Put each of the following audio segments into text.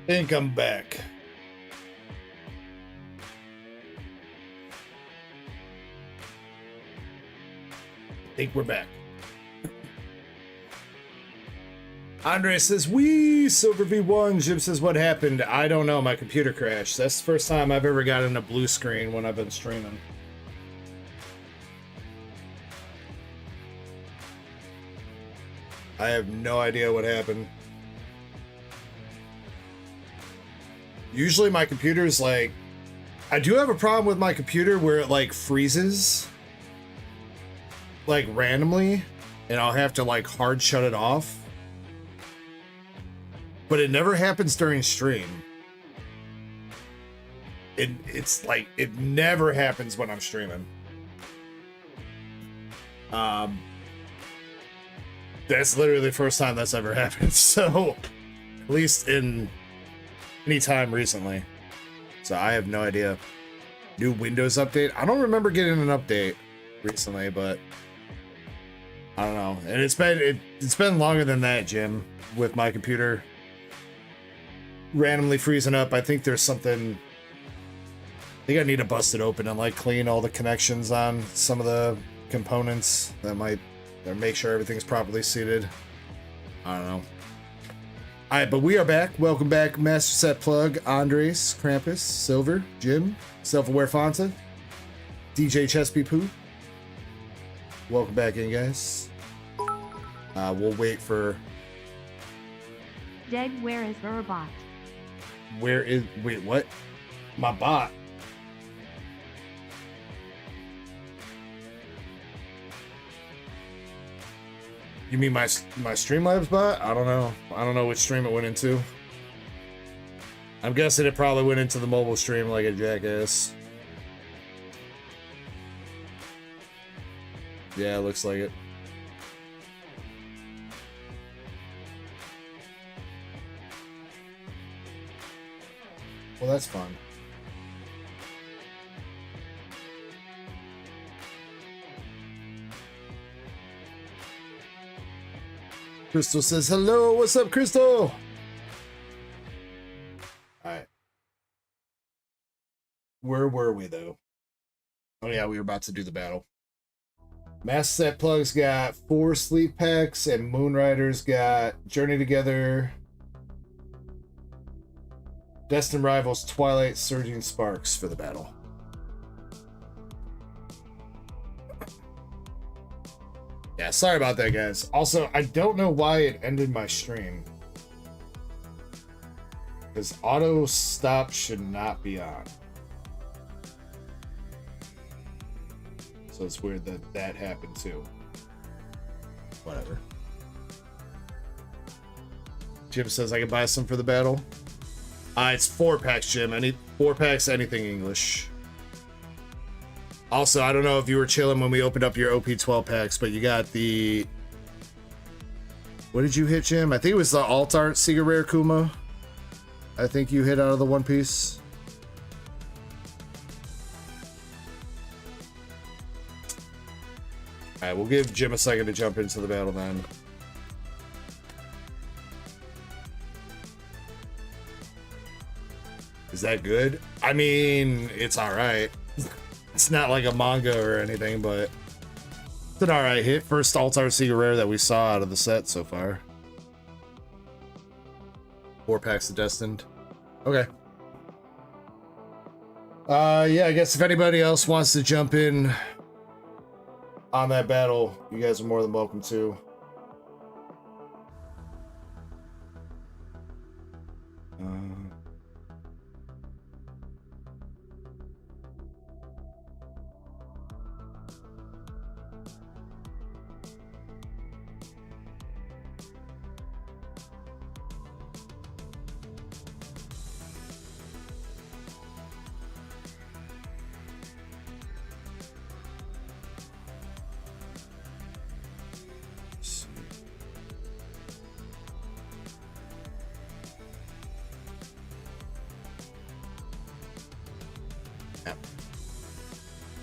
Think I'm back. Think we're back. Andre says, "Wee, Silver V1." Jim says, "What happened?" I don't know. My computer crashed. That's the first time I've ever gotten a blue screen when I've been streaming. I have no idea what happened. Usually my computer's like... I do have a problem with my computer where it like freezes. Like randomly. And I'll have to like hard shut it off. But it never happens during stream. It's like, it never happens when I'm streaming. That's literally the first time that's ever happened. So, at least in any time recently. So I have no idea. New Windows update. I don't remember getting an update recently, but I don't know. And it's been longer than that, Jim, with my computer randomly freezing up. I think there's something... I think I need to bust it open and like clean all the connections on some of the components that might make sure everything's properly seated. I don't know. All right, but we are back. Welcome back, Master Set Plug, Andres, Krampus, Silver, Jim, Self-Aware Fonta, DJ Chespy Poo. Welcome back in, guys. We'll wait for... Dead, where is your bot? Where is... Wait, what? My bot? You mean my Streamlabs bot? I don't know. I don't know which stream it went into. I'm guessing it probably went into the mobile stream like a jackass. Yeah, it looks like it. Well, that's fun. Crystal says, hello, what's up, Crystal? Alright. Where were we, though? Oh, yeah, we were about to do the battle. Master Set Plug's got 4 sleep packs, and Moonrider's got Journey Together, Destined Rivals, Twilight, Surging Sparks for the battle. Yeah, sorry about that, guys. Also, I don't know why it ended my stream. Because auto stop should not be on. So it's weird that that happened too. Whatever. Jim says I can buy some for the battle. It's 4 packs, Jim. 4 packs, anything English. Also, I don't know if you were chilling when we opened up your OP12 packs, but you got the... What did you hit, Jim? I think it was the Alt Art Secret Rare Kuma. I think you hit out of the One Piece. Alright, we'll give Jim a second to jump into the battle then. Is that good? I mean, it's alright. It's not like a manga or anything, but it's an alright hit. First Alt Art Secret Rare that we saw out of the set so far. 4 packs of Destined. Okay. Yeah, I guess if anybody else wants to jump in on that battle, you guys are more than welcome to.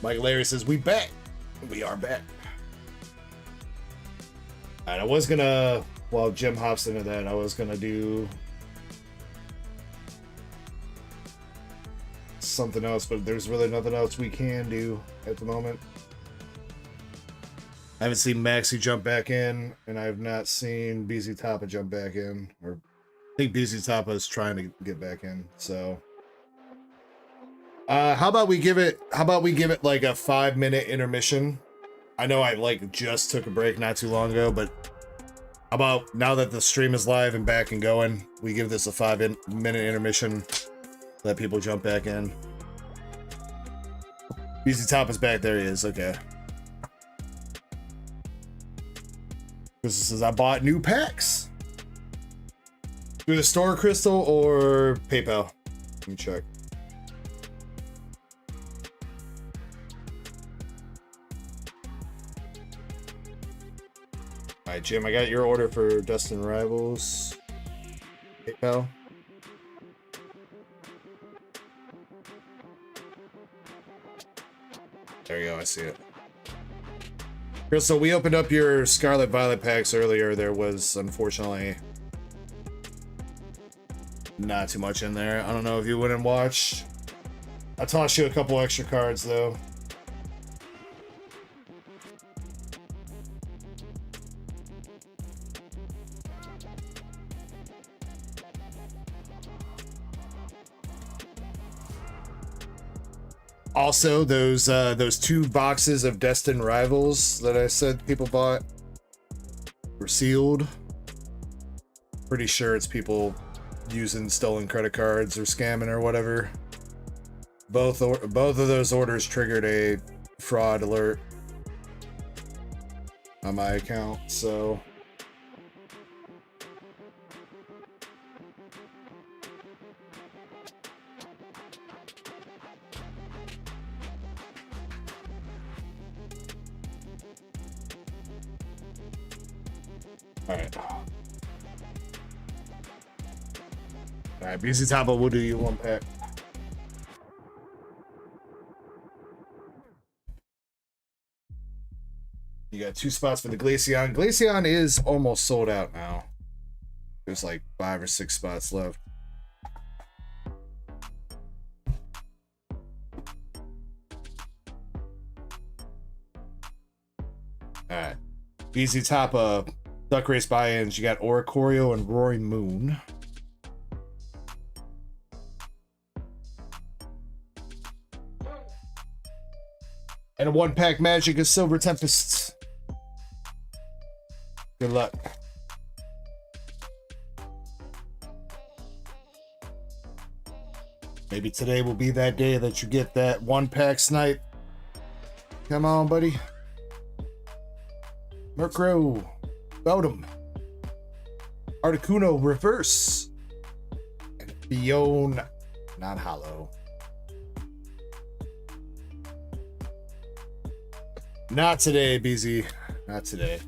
Mike Larry says, we back. We are back. Alright, I was gonna, while Jim hops into that, I was gonna do something else, but there's really nothing else we can do at the moment. I haven't seen Maxi jump back in, and I have not seen BZ Tapa jump back in. Or I think BZ Tapa is trying to get back in. So, how about we give it like a 5-minute intermission? I know I like just took a break not too long ago, but how about now that the stream is live and back and going, we give this a 5-minute intermission, let people jump back in. BZ Top is back. There he is. Okay. This says I bought new packs through the store, Crystal, or PayPal. Let me check. All right, Jim, I got your order for Destined Rivals. PayPal. There you go, I see it. Crystal, we opened up your Scarlet Violet packs earlier. There was, unfortunately, not too much in there. I don't know if you went and watched. I tossed you a couple extra cards, though. Also, those 2 boxes of Destined Rivals that I said people bought were sealed. Pretty sure it's people using stolen credit cards or scamming or whatever. Both of those orders triggered a fraud alert on my account, so Alright, BZ Tapa, we'll do you 1 pack. You got 2 spots for the Glaceon. Glaceon is almost sold out now. There's like 5 or 6 spots left. Alright. BZ Tapa, Duck Race buy-ins. You got Oricorio and Roaring Moon. And a 1-pack Magic of Silver Tempest. Good luck. Maybe today will be that day that you get that 1-pack snipe. Come on, buddy. Murkrow. Beldum. Articuno Reverse. And Fiona. Not hollow. Not today, BZ. Not today.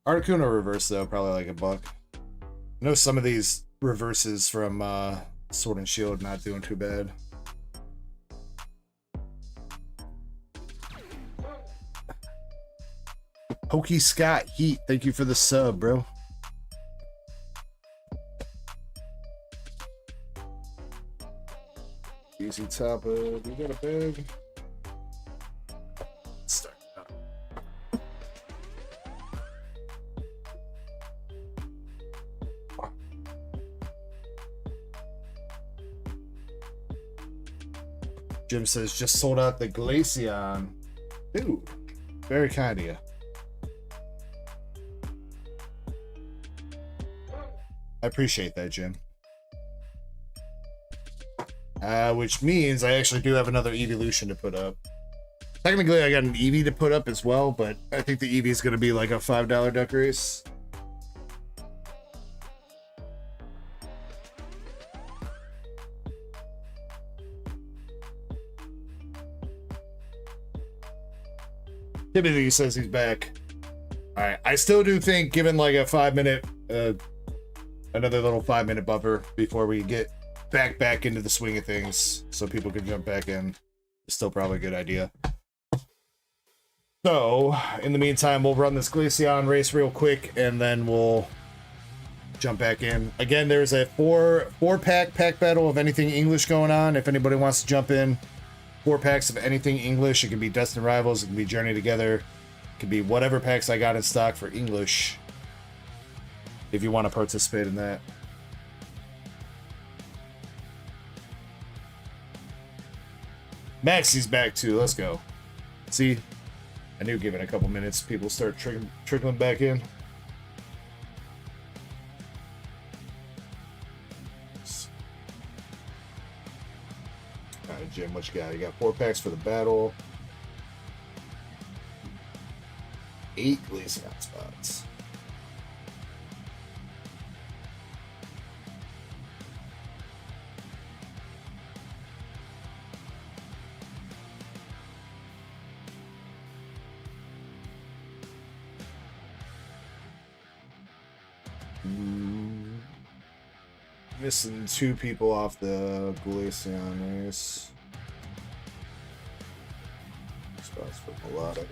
Articuno reverse, though, probably like $1. I know some of these reverses from Sword and Shield not doing too bad. Pokey Scott Heat, thank you for the sub, bro. Easy top of, you got a bag? Let's start up. Jim says, just sold out the Glaceon. Dude, very kind of you. I appreciate that, Jim. Which means I actually do have another evolution to put up. Technically, I got an Eevee to put up as well, but I think the Eevee is going to be like a $5 duck race. Timothy says he's back. All right, I still do think, given like a 5-minute, another little 5-minute buffer before we get back into the swing of things, so people can jump back in, it's still probably a good idea. So, in the meantime, we'll run this Glaceon race real quick, and then we'll jump back in. Again, there's a four pack battle of anything English going on. If anybody wants to jump in, 4 packs of anything English. It can be Destined Rivals, it can be Journey Together, it can be whatever packs I got in stock for English. If you want to participate in that. Maxi's back too. Let's go. See, I knew given a couple minutes, people start trickling back in. All right, Jim, what you got? You got 4 packs for the battle. 8 Glacier spots. Missing 2 people off the Glacian race. Spots for Melodic.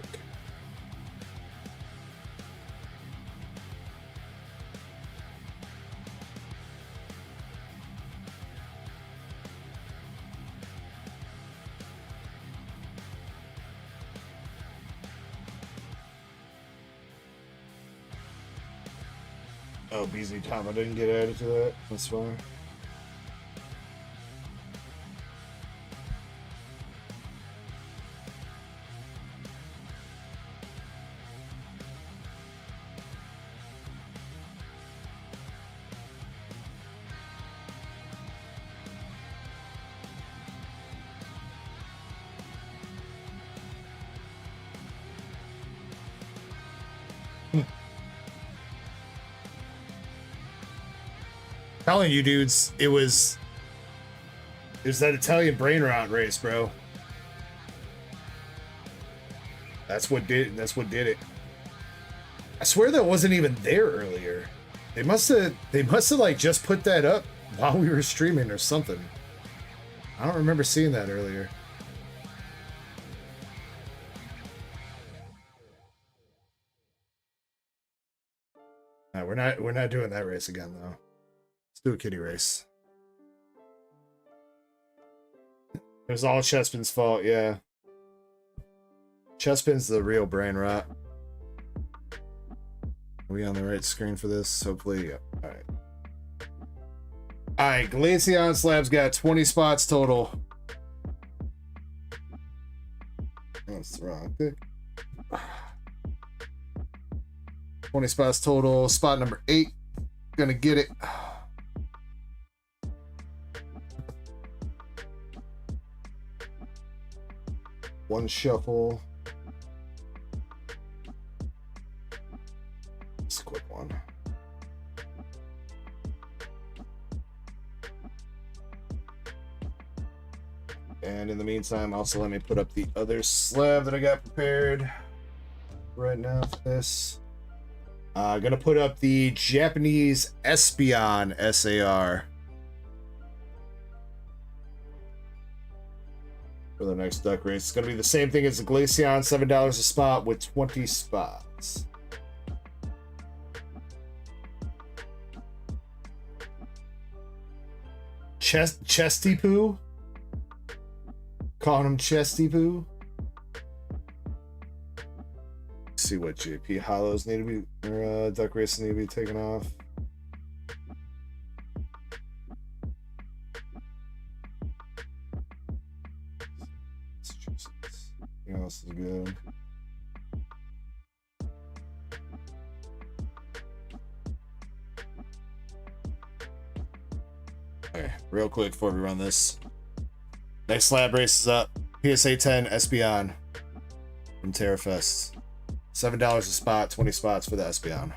Oh, BZ Tom, I didn't get added to that. That's fine. Telling you dudes, it was that Italian brain rot race, bro. That's what did it. I swear that wasn't even there earlier. They must have like just put that up while we were streaming or something. I don't remember seeing that earlier. No, we're not doing that race again though. Do a kitty race. It was all Chespin's fault, yeah. Chespin's the real brain rot. Are we on the right screen for this? Hopefully, yeah. Alright. Alright, Glacian Slab's got 20 spots total. That's the wrong pick. 20 spots total. Spot number 8. Gonna get it. One shuffle. Just a quick one. And in the meantime, also let me put up the other slab that I got prepared right now for this. Gonna put up the Japanese Espion SAR. For the next duck race. It's going to be the same thing as the Glacian, $7 a spot with 20 spots. Chesty Poo? Calling him Chesty Poo? See what JP hollows need to be, or duck races need to be taken off. Else is good. Okay, real quick before we run this. Next slab race is up. PSA 10 Espion from TerraFest. $7 a spot, 20 spots for the Espion.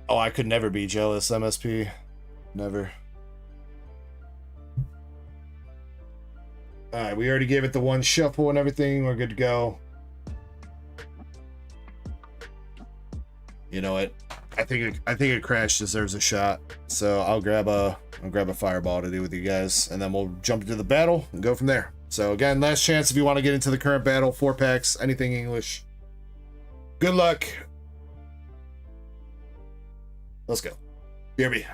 Oh, I could never be jealous, MSP. Never. Alright, we already gave it the one shuffle and everything. We're good to go. You know what? I think it Crash deserves a shot. So I'll grab a fireball to do with you guys, and then we'll jump into the battle and go from there. So again, last chance if you want to get into the current battle, 4-packs, anything English. Good luck. Let's go. BRB.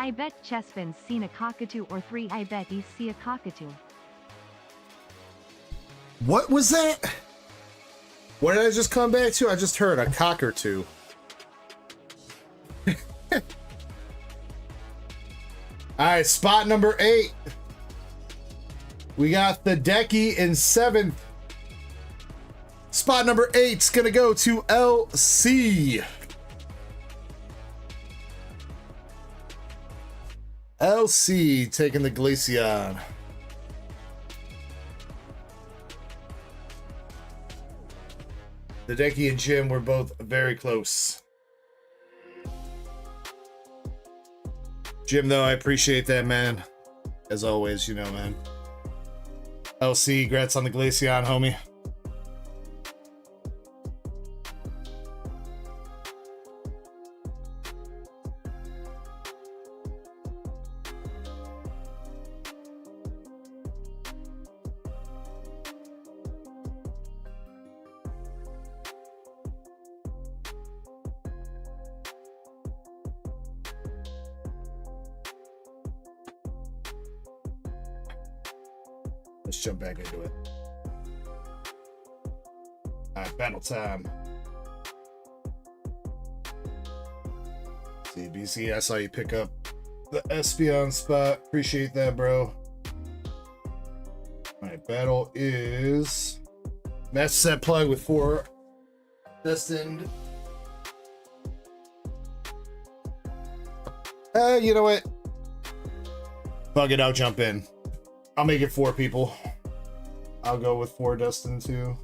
I bet Chespin's seen a cockatoo or 3. I bet he's see a cockatoo. What was that? What did I just come back to? I just heard a cock or two. Alright, spot number 8. We got the Decky in 7th. Spot number 8's gonna go to LC. LC taking the Glaceon. The Decky and Jim were both very close. Jim, though, I appreciate that, man. As always, you know, man. LC, congrats on the Glaceon, homie. Let's jump back into it. Alright, battle time. CBC, I saw you pick up the Espeon spot. Appreciate that, bro. Alright, battle is match set plug with 4 destined. You know what? Bug it, I'll jump in. I'll make it 4 people. I'll go with 4 destined too.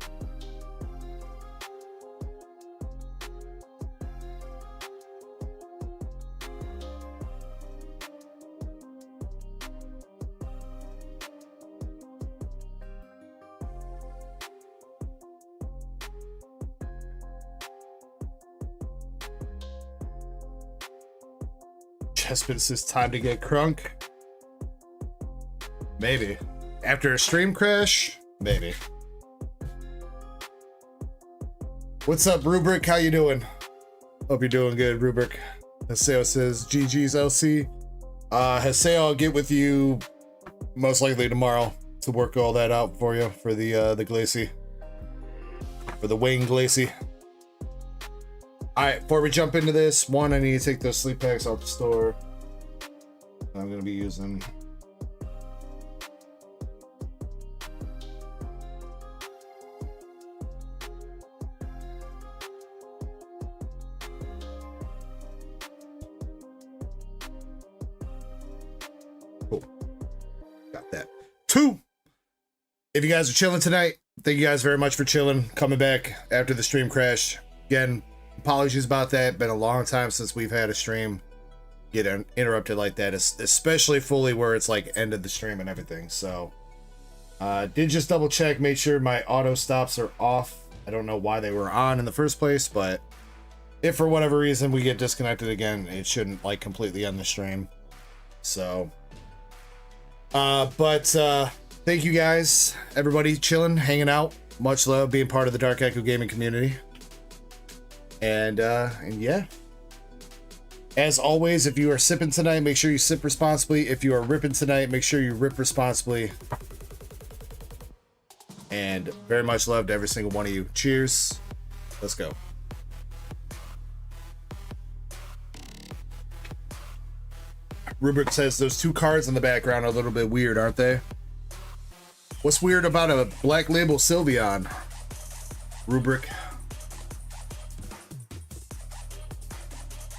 Chespin says time to get crunk. Maybe. After a stream crash? Maybe. What's up, Rubric? How you doing? Hope you're doing good, Rubric. Haseo says, GG's LC. Haseo, I'll get with you most likely tomorrow to work all that out for you for the Glacie. For the Wayne Glacie. Alright, before we jump into this, one, I need to take those sleep packs out the store. I'm gonna be using that. 2. If you guys are chilling tonight, thank you guys very much for chilling, coming back after the stream crash. Again, apologies about that. Been a long time since we've had a stream get interrupted like that, especially fully where it's like end of the stream and everything. So did just double check, made sure my auto stops are off. I don't know why they were on in the first place, but if for whatever reason we get disconnected again, it shouldn't like completely end the stream. So thank you guys, everybody chilling, hanging out. Much love being part of the Dark Echo Gaming community. And yeah. As always, if you are sipping tonight, make sure you sip responsibly. If you are ripping tonight, make sure you rip responsibly. And very much love to every single one of you. Cheers. Let's go. Rubric says those 2 cards in the background are a little bit weird, aren't they? What's weird about a Black Label Sylveon? Rubric.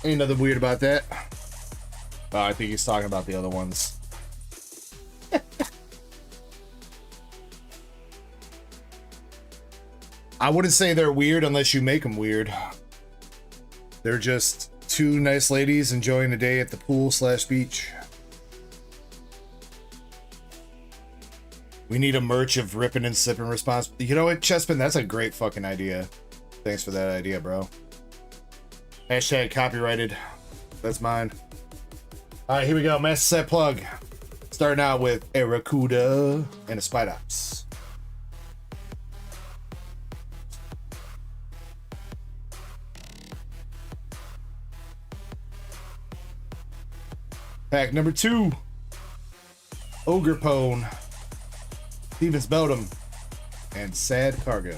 Ain't nothing weird about that. Oh, I think he's talking about the other ones. I wouldn't say they're weird unless you make them weird. They're just 2 nice ladies enjoying a day at the pool / beach. We need a merch of ripping and sipping response. You know what, Chespin? That's a great fucking idea. Thanks for that idea, bro. Hashtag copyrighted. That's mine. All right, here we go. Master set plug. Starting out with a Rakuda and a Spidops. Pack number 2. Ogre Pone, Stevens Beldam, and Sad Cargo.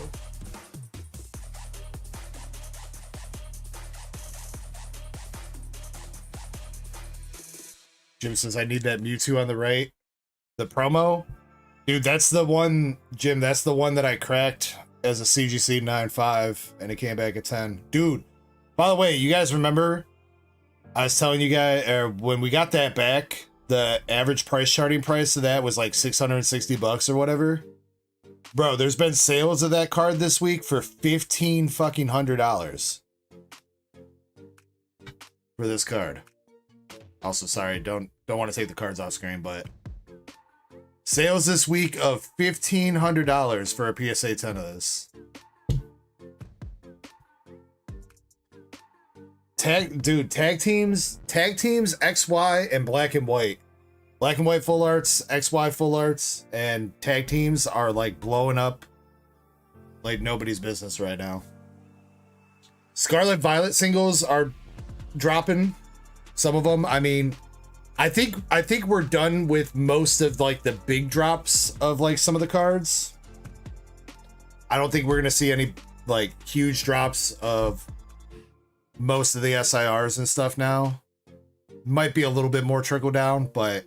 Jim says, I need that Mewtwo on the right. The promo? Dude, that's the one, Jim, that's the one that I cracked as a CGC 9.5, and it came back at 10. Dude, by the way, you guys remember I was telling you guys, when we got that back, the average price charting price of that was like 660 bucks or whatever. Bro, there's been sales of that card this week for $1,500 for this card. Also, sorry, don't want to take the cards off screen, but sales this week of $1,500 for a PSA 10 of this. Tag teams, XY and black and white. Black and white full arts, XY full arts, and tag teams are like blowing up like nobody's business right now. Scarlet Violet singles are dropping. Some of them, I mean, I think we're done with most of like the big drops of like some of the cards. I don't think we're gonna see any like huge drops of most of the SIRs and stuff now. Might be a little bit more trickle down, but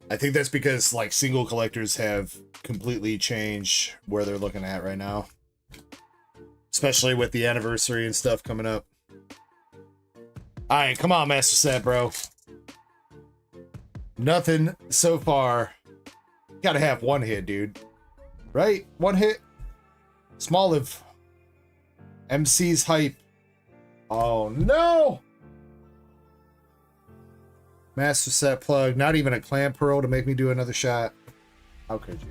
I think that's because like single collectors have completely changed where they're looking at right now, especially with the anniversary and stuff coming up. All right, come on, Master Set, bro. Nothing so far. Gotta have one hit, dude. Right? One hit. Small live. MC's hype. Oh, no! Master Set plug. Not even a clam pearl to make me do another shot. How could you?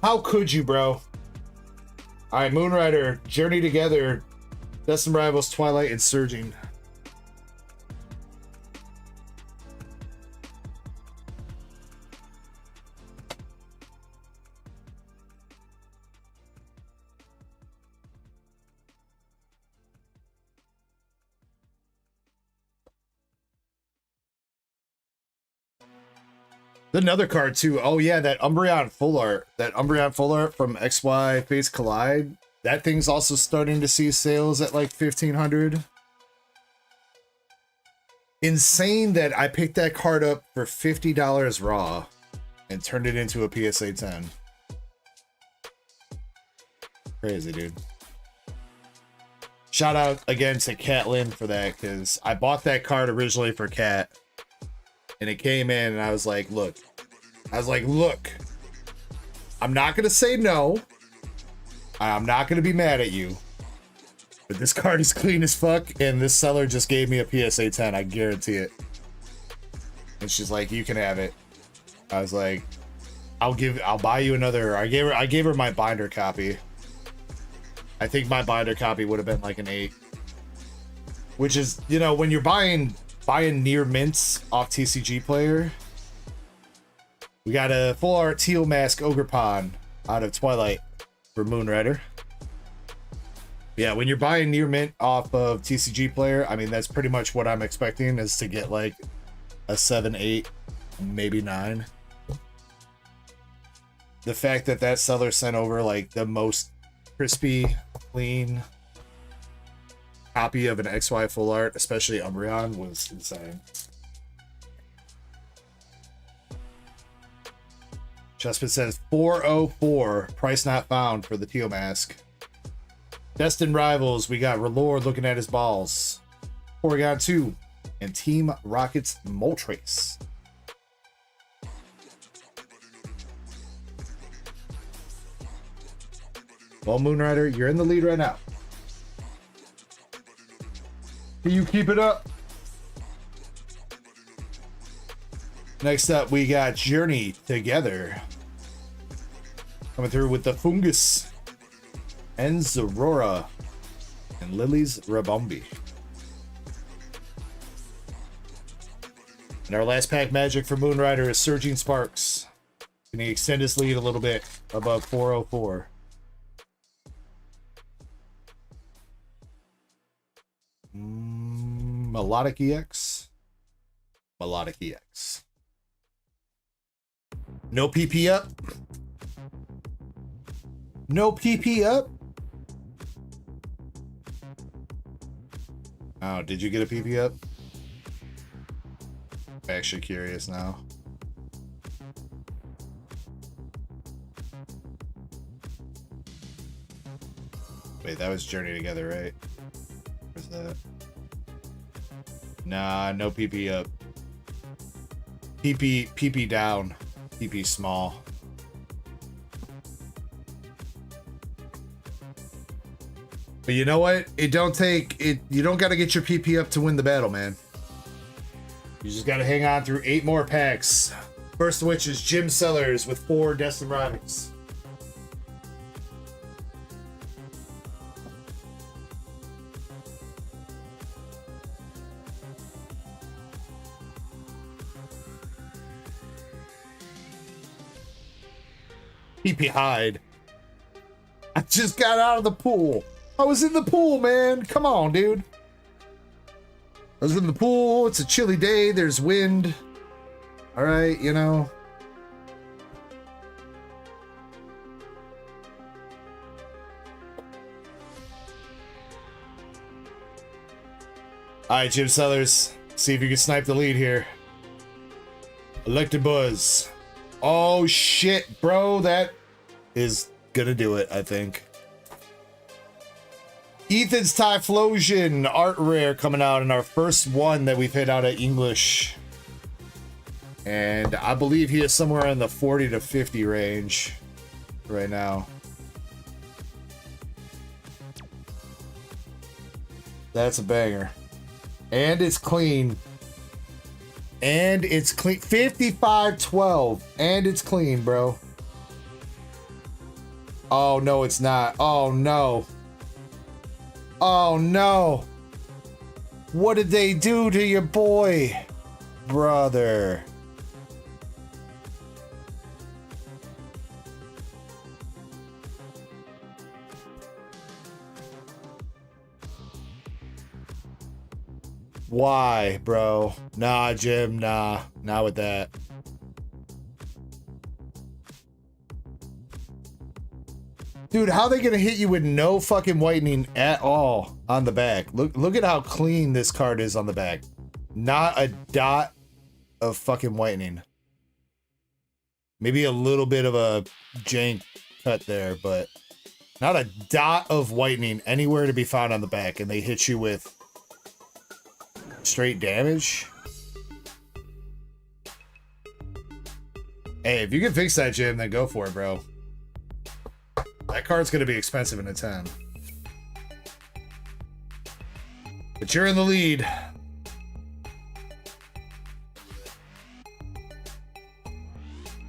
How could you, bro? All right, Moonrider. Journey Together. Destined Rivals, Twilight, and Surging. Another card too. Oh yeah, that Umbreon full art. That Umbreon full art from XY Face Collide. That thing's also starting to see sales at like 1,500. Insane that I picked that card up for $50 raw and turned it into a PSA 10. Crazy, dude. Shout out again to Catlin for that, because I bought that card originally for Cat. And it came in and I was like, look. I'm not going to say no. I'm not going to be mad at you. But this card is clean as fuck, and this seller just gave me a PSA 10. I guarantee it. And she's like, you can have it. I was like, I'll buy you another. I gave her my binder copy. I think my binder copy would have been like an 8. Which is, you know, when you're buying near mints off TCG Player. We got a full art teal mask Ogre Pond out of Twilight for Moonrider. Yeah, when you're buying near mint off of TCG Player, I mean, that's pretty much what I'm expecting, is to get like a 7, 8, maybe 9. The fact that that seller sent over like the most crispy, clean copy of an XY full art, especially Umbreon, was insane. Chespin says 404, price not found for the teal mask. Destined Rivals, we got Relore looking at his balls. Porygon 2 and Team Rocket's Moltres. Well, Moonrider, you're in the lead right now. Can you keep it up? Next up, we got Journey Together. Coming through with the Fungus, and Zorora, and Lily's Rabombi. And our last pack magic for Moonrider is Surging Sparks. Can he extend his lead a little bit above 404? Melodic EX. Melodic EX. No PP up. No PP up. Oh, did you get a PP up? I'm actually curious now. Wait, that was Journey Together, right? Where's that? Nah, no PP up. PP down. PP small. But you know what? It don't take it. You don't got to get your PP up to win the battle, man. You just got to hang on through 8 more packs. First of which is Jim Sellers with 4 Destined Rivals. PP hide. I just got out of the pool. I was in the pool, man. Come on, dude. I was in the pool. It's a chilly day. There's wind. All right, you know. All right, Jim Sellers. See if you can snipe the lead here. Elected Buzz. Oh, shit, bro. That is gonna do it, I think. Ethan's Typhlosion art rare coming out in our first one that we've hit out of English. And I believe he is somewhere in the 40 to 50 range right now. That's a banger. And it's clean. And it's clean. 55-12. And it's clean, bro. Oh, no, it's not. Oh, no. Oh, no. What did they do to your boy, brother? Why, bro? Nah, Jim, nah. Not with that. Dude, how are they gonna hit you with no fucking whitening at all on the back? Look at how clean this card is on the back. Not a dot of fucking whitening. Maybe a little bit of a jank cut there, but not a dot of whitening anywhere to be found on the back, and they hit you with straight damage. Hey, if you can fix that, Jim, then go for it, bro. That card's gonna be expensive in a 10. But you're in the lead.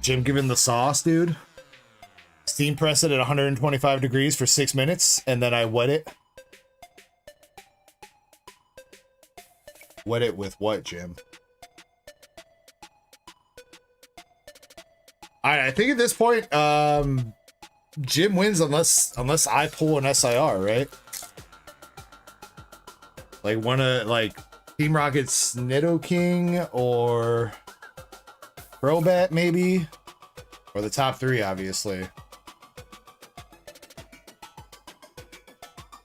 Jim giving the sauce, dude. Steam press it at 125 degrees for 6 minutes, and then I wet it. Wet it with what, Jim? Alright, I think at this point, Jim wins unless I pull an SIR, right? Like Team Rocket's Nidoking or Crobat maybe, or the top 3 obviously.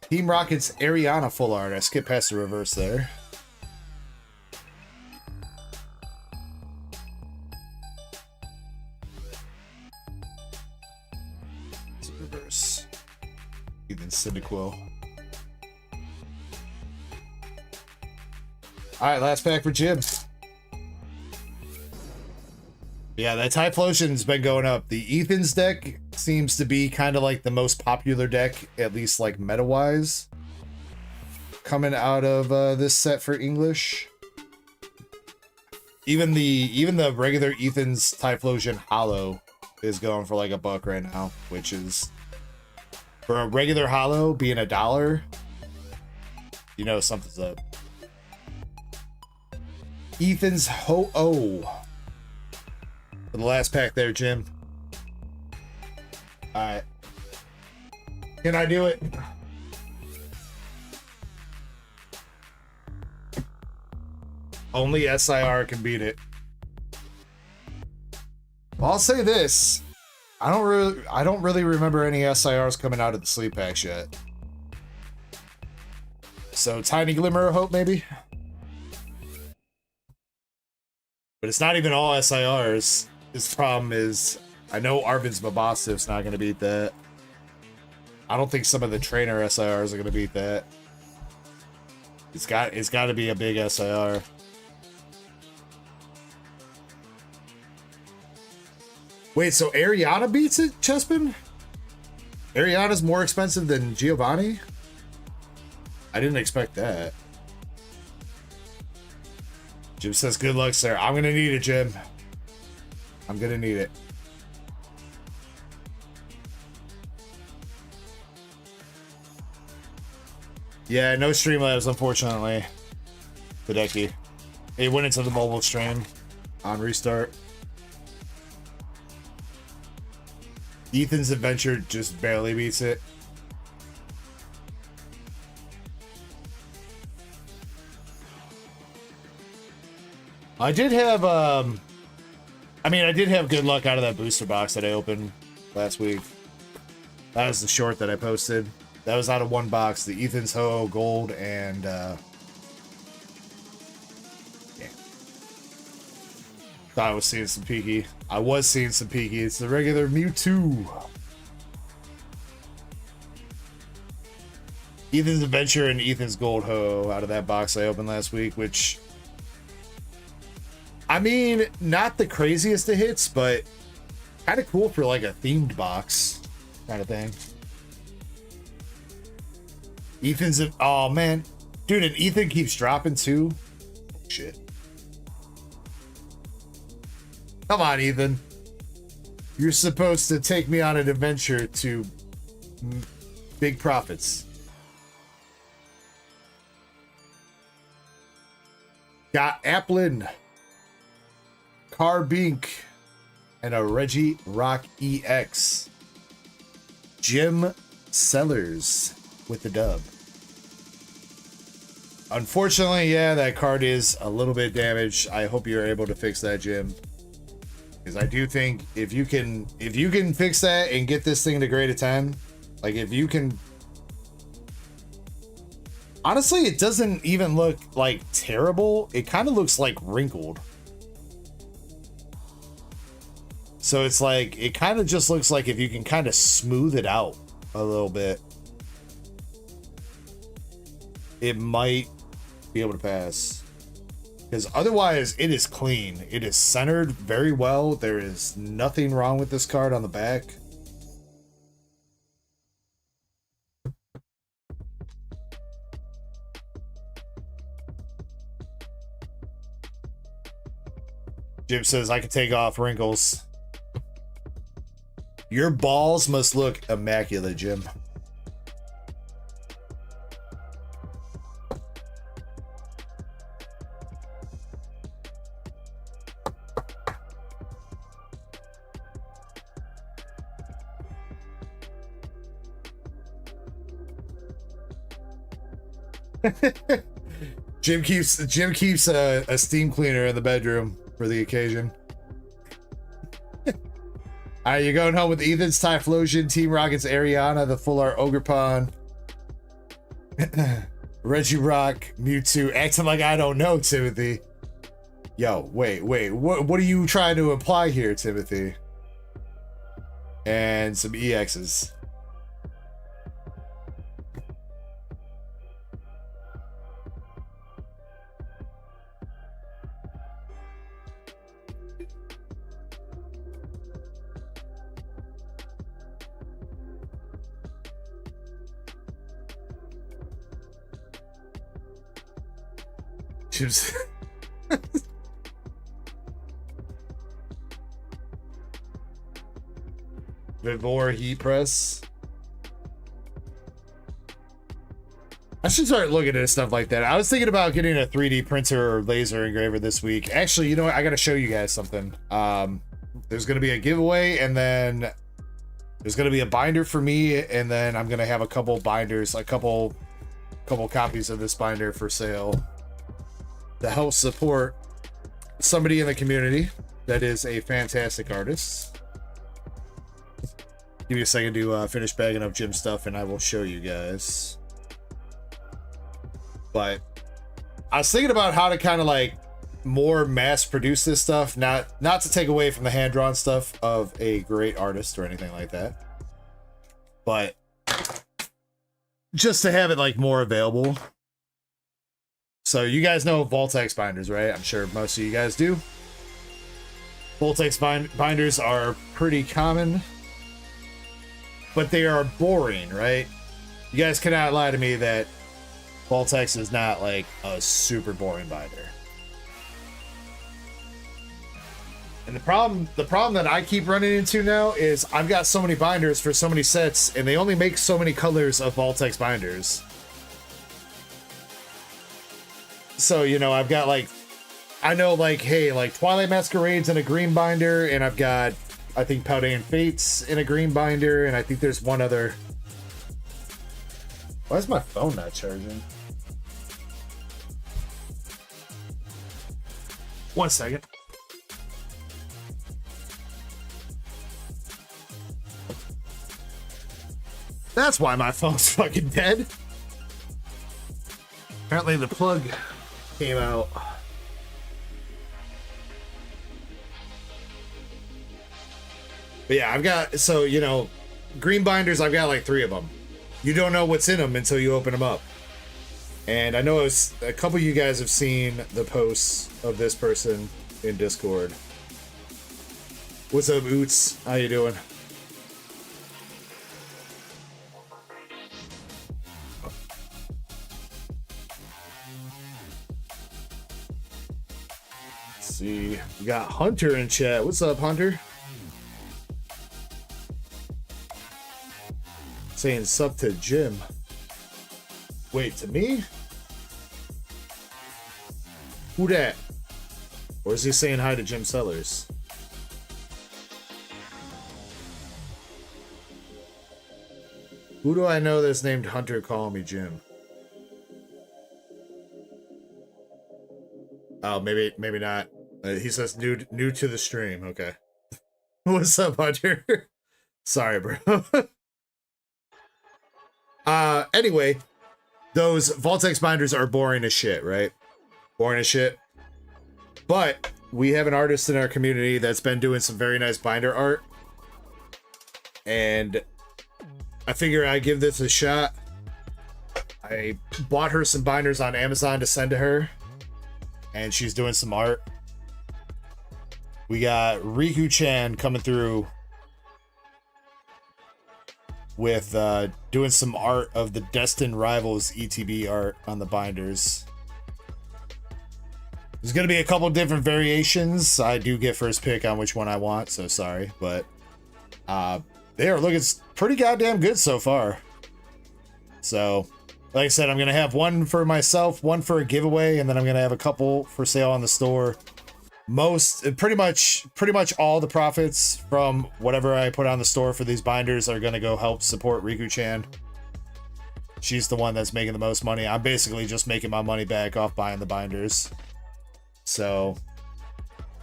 Team Rocket's Ariana full art. I skipped past the reverse there. Reverse. Even Cyndaquil. Alright, last pack for Jim. Yeah, that Typhlosion's been going up. The Ethan's deck seems to be kind of like the most popular deck, at least like meta-wise, coming out of this set for English. Even the regular Ethan's Typhlosion Hollow is going for like $1 right now, which is, for a regular Hollow being $1, you know something's up. Ethan's Ho-Oh. For the last pack there, Jim. Alright. Can I do it? Only SIR can beat it. Well, I'll say this. I don't really remember any SIRs coming out of the sleep packs yet. So tiny glimmer of hope, maybe. But it's not even all SIRs. His problem is, I know Arvin's Mabostif's not going to beat that. I don't think some of the trainer SIRs are going to beat that. It's got to be a big SIR. Wait, so Ariana beats it, Chespin? Ariana's more expensive than Giovanni? I didn't expect that. Jim says, good luck, sir. I'm going to need it, Jim. I'm going to need it. Yeah, no Streamlabs, unfortunately. Hideki. It went into the mobile stream on restart. Ethan's Adventure just barely beats it. I did have, I did have good luck out of that booster box that I opened last week. That was the short that I posted. That was out of one box, the Ethan's Ho Gold and, yeah. Thought I was seeing some peaky. I was seeing some peaky. It's the regular Mewtwo. Ethan's Adventure and Ethan's Gold Ho out of that box I opened last week, which, I mean, not the craziest of hits, but kind of cool for like a themed box kind of thing. Ethan's, oh man, dude, and Ethan keeps dropping too. Shit. Come on, Ethan. You're supposed to take me on an adventure to big profits. Got Applin, Carbink, and a Reggie Rock EX. Jim Sellers with the dub. Unfortunately, yeah, that card is a little bit damaged. I hope you're able to fix that, Jim. Because I do think if you can fix that and get this thing to grade a 10, like if you can, honestly, it doesn't even look like terrible. It kind of looks like wrinkled. So it's like, it kind of just looks like if you can kind of smooth it out a little bit, it might be able to pass. Because otherwise, it is clean. It is centered very well. There is nothing wrong with this card on the back. Jim says, I can take off wrinkles. Your balls must look immaculate, Jim. Jim keeps a steam cleaner in the bedroom for the occasion. Alright, you're going home with Ethan's Typhlosion, Team Rocket's Ariana, the Full Art Ogrepon, Reggie Rock, Mewtwo, acting like I don't know, Timothy. Yo, wait, what are you trying to imply here, Timothy? And some EXs. Jim's Vivore heat press. I should start looking at stuff like that. I was thinking about getting a 3D printer or laser engraver this week. Actually, you know what? I gotta show you guys something. There's gonna be a giveaway, and then there's gonna be a binder for me, and then I'm gonna have a couple binders, a couple copies of this binder for sale. to help support somebody in the community that is a fantastic artist. Give me a second to finish bagging up gym stuff and I will show you guys. But I was thinking about how to kind of like more mass produce this stuff, not to take away from the hand-drawn stuff of a great artist or anything like that, but just to have it like more available. So you guys know Voltex binders, right? I'm sure most of you guys do. Voltex binders are pretty common, but they are boring, right? You guys cannot lie to me that Voltex is not like a super boring binder. And the problem that I keep running into now is I've got so many binders for so many sets, and they only make so many colors of Voltex binders. So, you know, I've got like, I know like, hey, like Twilight Masquerades in a green binder, and I've got, I think, Paldean Fates in a green binder, and I think there's one other. Why is my phone not charging? 1 second. That's why my phone's fucking dead. Apparently the plug came out. But yeah, I've got, so, you know, green binders, I've got like 3 of them. You don't know what's in them until you open them up. And I know a couple of you guys have seen the posts of this person in Discord. What's up, Oots? How you doing? See, we got Hunter in chat. What's up, Hunter? Saying sup to Jim. Wait, to me? Who that? Or is he saying hi to Jim Sellers? Who do I know that's named Hunter calling me Jim? Oh, maybe not. He says new to the stream. Okay. What's up, Hunter? Sorry, bro. Anyway, those Voltex binders are boring as shit, right? Boring as shit. But we have an artist in our community that's been doing some very nice binder art. And I figure I'd give this a shot. I bought her some binders on Amazon to send to her. And she's doing some art. We got Riku-chan coming through with doing some art of the Destined Rivals ETB art on the binders. There's going to be a couple different variations. I do get first pick on which one I want, so sorry. But they are looking pretty goddamn good so far. So, like I said, I'm going to have one for myself, one for a giveaway, and then I'm going to have a couple for sale on the store. Pretty much all the profits from whatever I put on the store for these binders are going to go help support Riku-chan. She's the one that's making the most money. I'm basically just making my money back off buying the binders. So,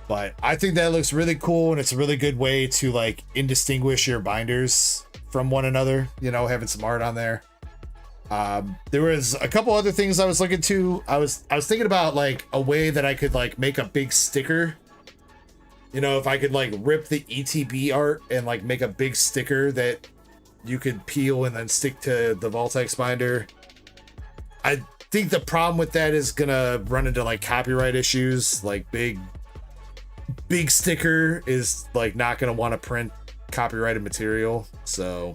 but I think that looks really cool, and it's a really good way to like indistinguish your binders from one another, you know, having some art on there. There was a couple other things I was looking to. I was thinking about like a way that I could like make a big sticker. You know, if I could like rip the ETB art and like make a big sticker that you could peel and then stick to the Voltex binder. I think the problem with that is gonna run into like copyright issues. Like big sticker is like not gonna want to print copyrighted material. So,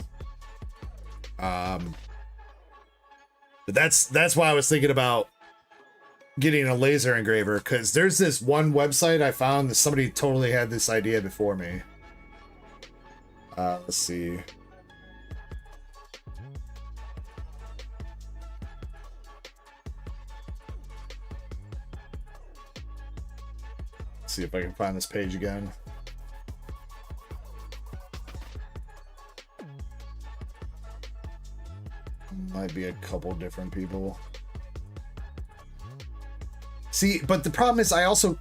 but that's why I was thinking about getting a laser engraver, because there's this one website I found that somebody totally had this idea before me. Let's see. Let's see if I can find this page again. Might be a couple different people. See, but the problem is I also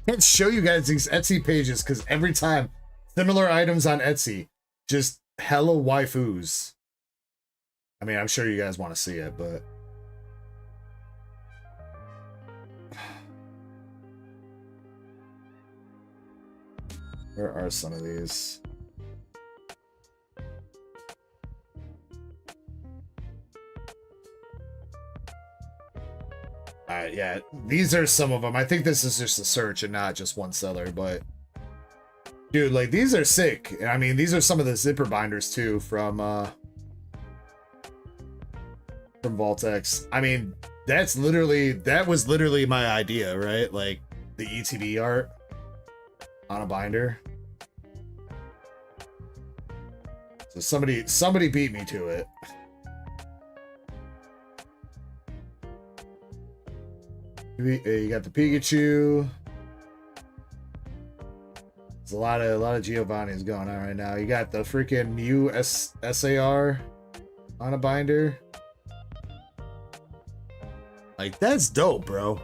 can't show you guys these Etsy pages because every time similar items on Etsy, just hella waifus. I mean, I'm sure you guys want to see it, but where are some of these? Yeah, these are some of them. I think this is just a search and not just one seller, but dude, like these are sick. I mean, these are some of the zipper binders too from Vaultex. I mean, that was literally my idea, right? Like the ETB art on a binder. So somebody beat me to it. You got the Pikachu. There's a lot of Giovanni's going on right now. You got the freaking Mew SAR on a binder. Like, that's dope, bro.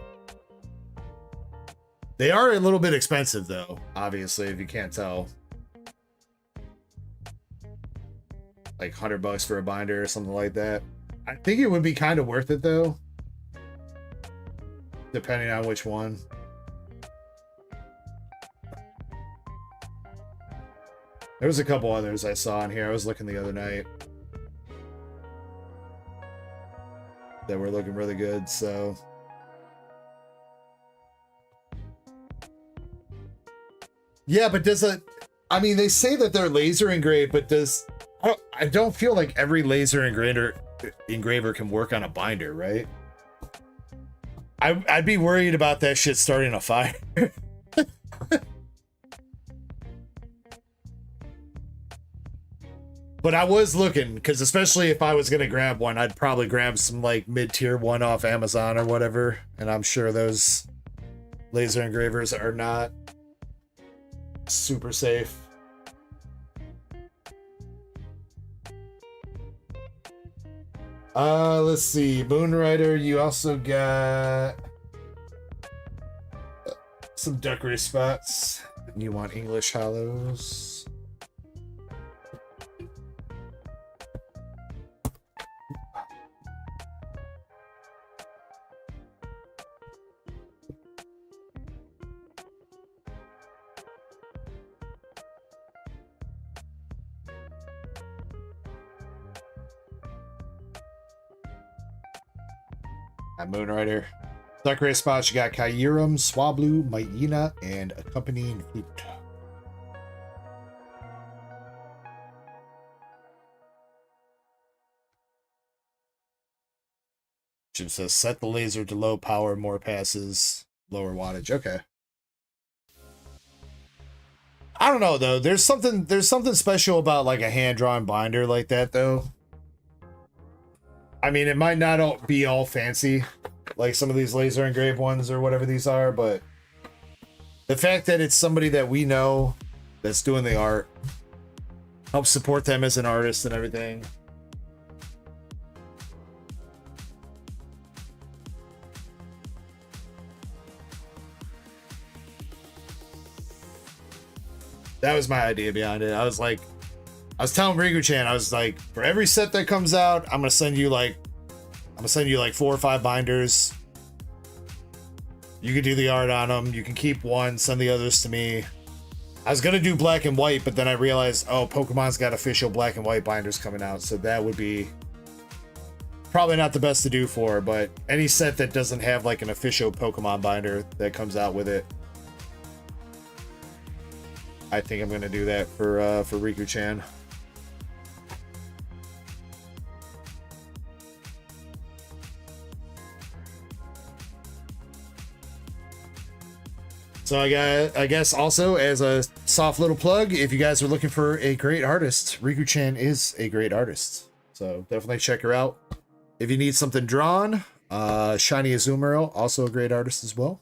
They are a little bit expensive, though, obviously, if you can't tell. Like $100 for a binder or something like that. I think it would be kind of worth it, though. Depending on which one. There was a couple others I saw in here. I was looking the other night that were looking really good, so yeah, but does it, I mean, they say that they're laser engraved, but I don't feel like every laser engraver can work on a binder, right? I'd be worried about that shit starting a fire. But I was looking, because especially if I was going to grab one, I'd probably grab some like mid-tier one off Amazon or whatever. And I'm sure those laser engravers are not super safe. Let's see. Moonrider, you also got some duck race spots. You want English hollows. Moonrider. Duck race spots, you got Kyurem, Swablu, Myena, and accompanying flute. It says set the laser to low power, more passes, lower wattage. Okay. I don't know though. There's something special about like a hand-drawn binder like that though. I mean, it might not be all fancy, like some of these laser engraved ones or whatever these are, but the fact that it's somebody that we know that's doing the art helps support them as an artist and everything. That was my idea behind it. I was telling Riku-chan, I was like, for every set that comes out, I'm gonna send you like 4 or 5 binders. You can do the art on them. You can keep one, send the others to me. I was gonna do black and white, but then I realized, oh, Pokemon's got official black and white binders coming out, so that would be probably not the best to do for, but any set that doesn't have like an official Pokemon binder that comes out with it, I think I'm gonna do that for Riku-chan. So I guess also as a soft little plug, if you guys are looking for a great artist, Riku-chan is a great artist. So definitely check her out. If you need something drawn, Shiny Azumarill, also a great artist as well.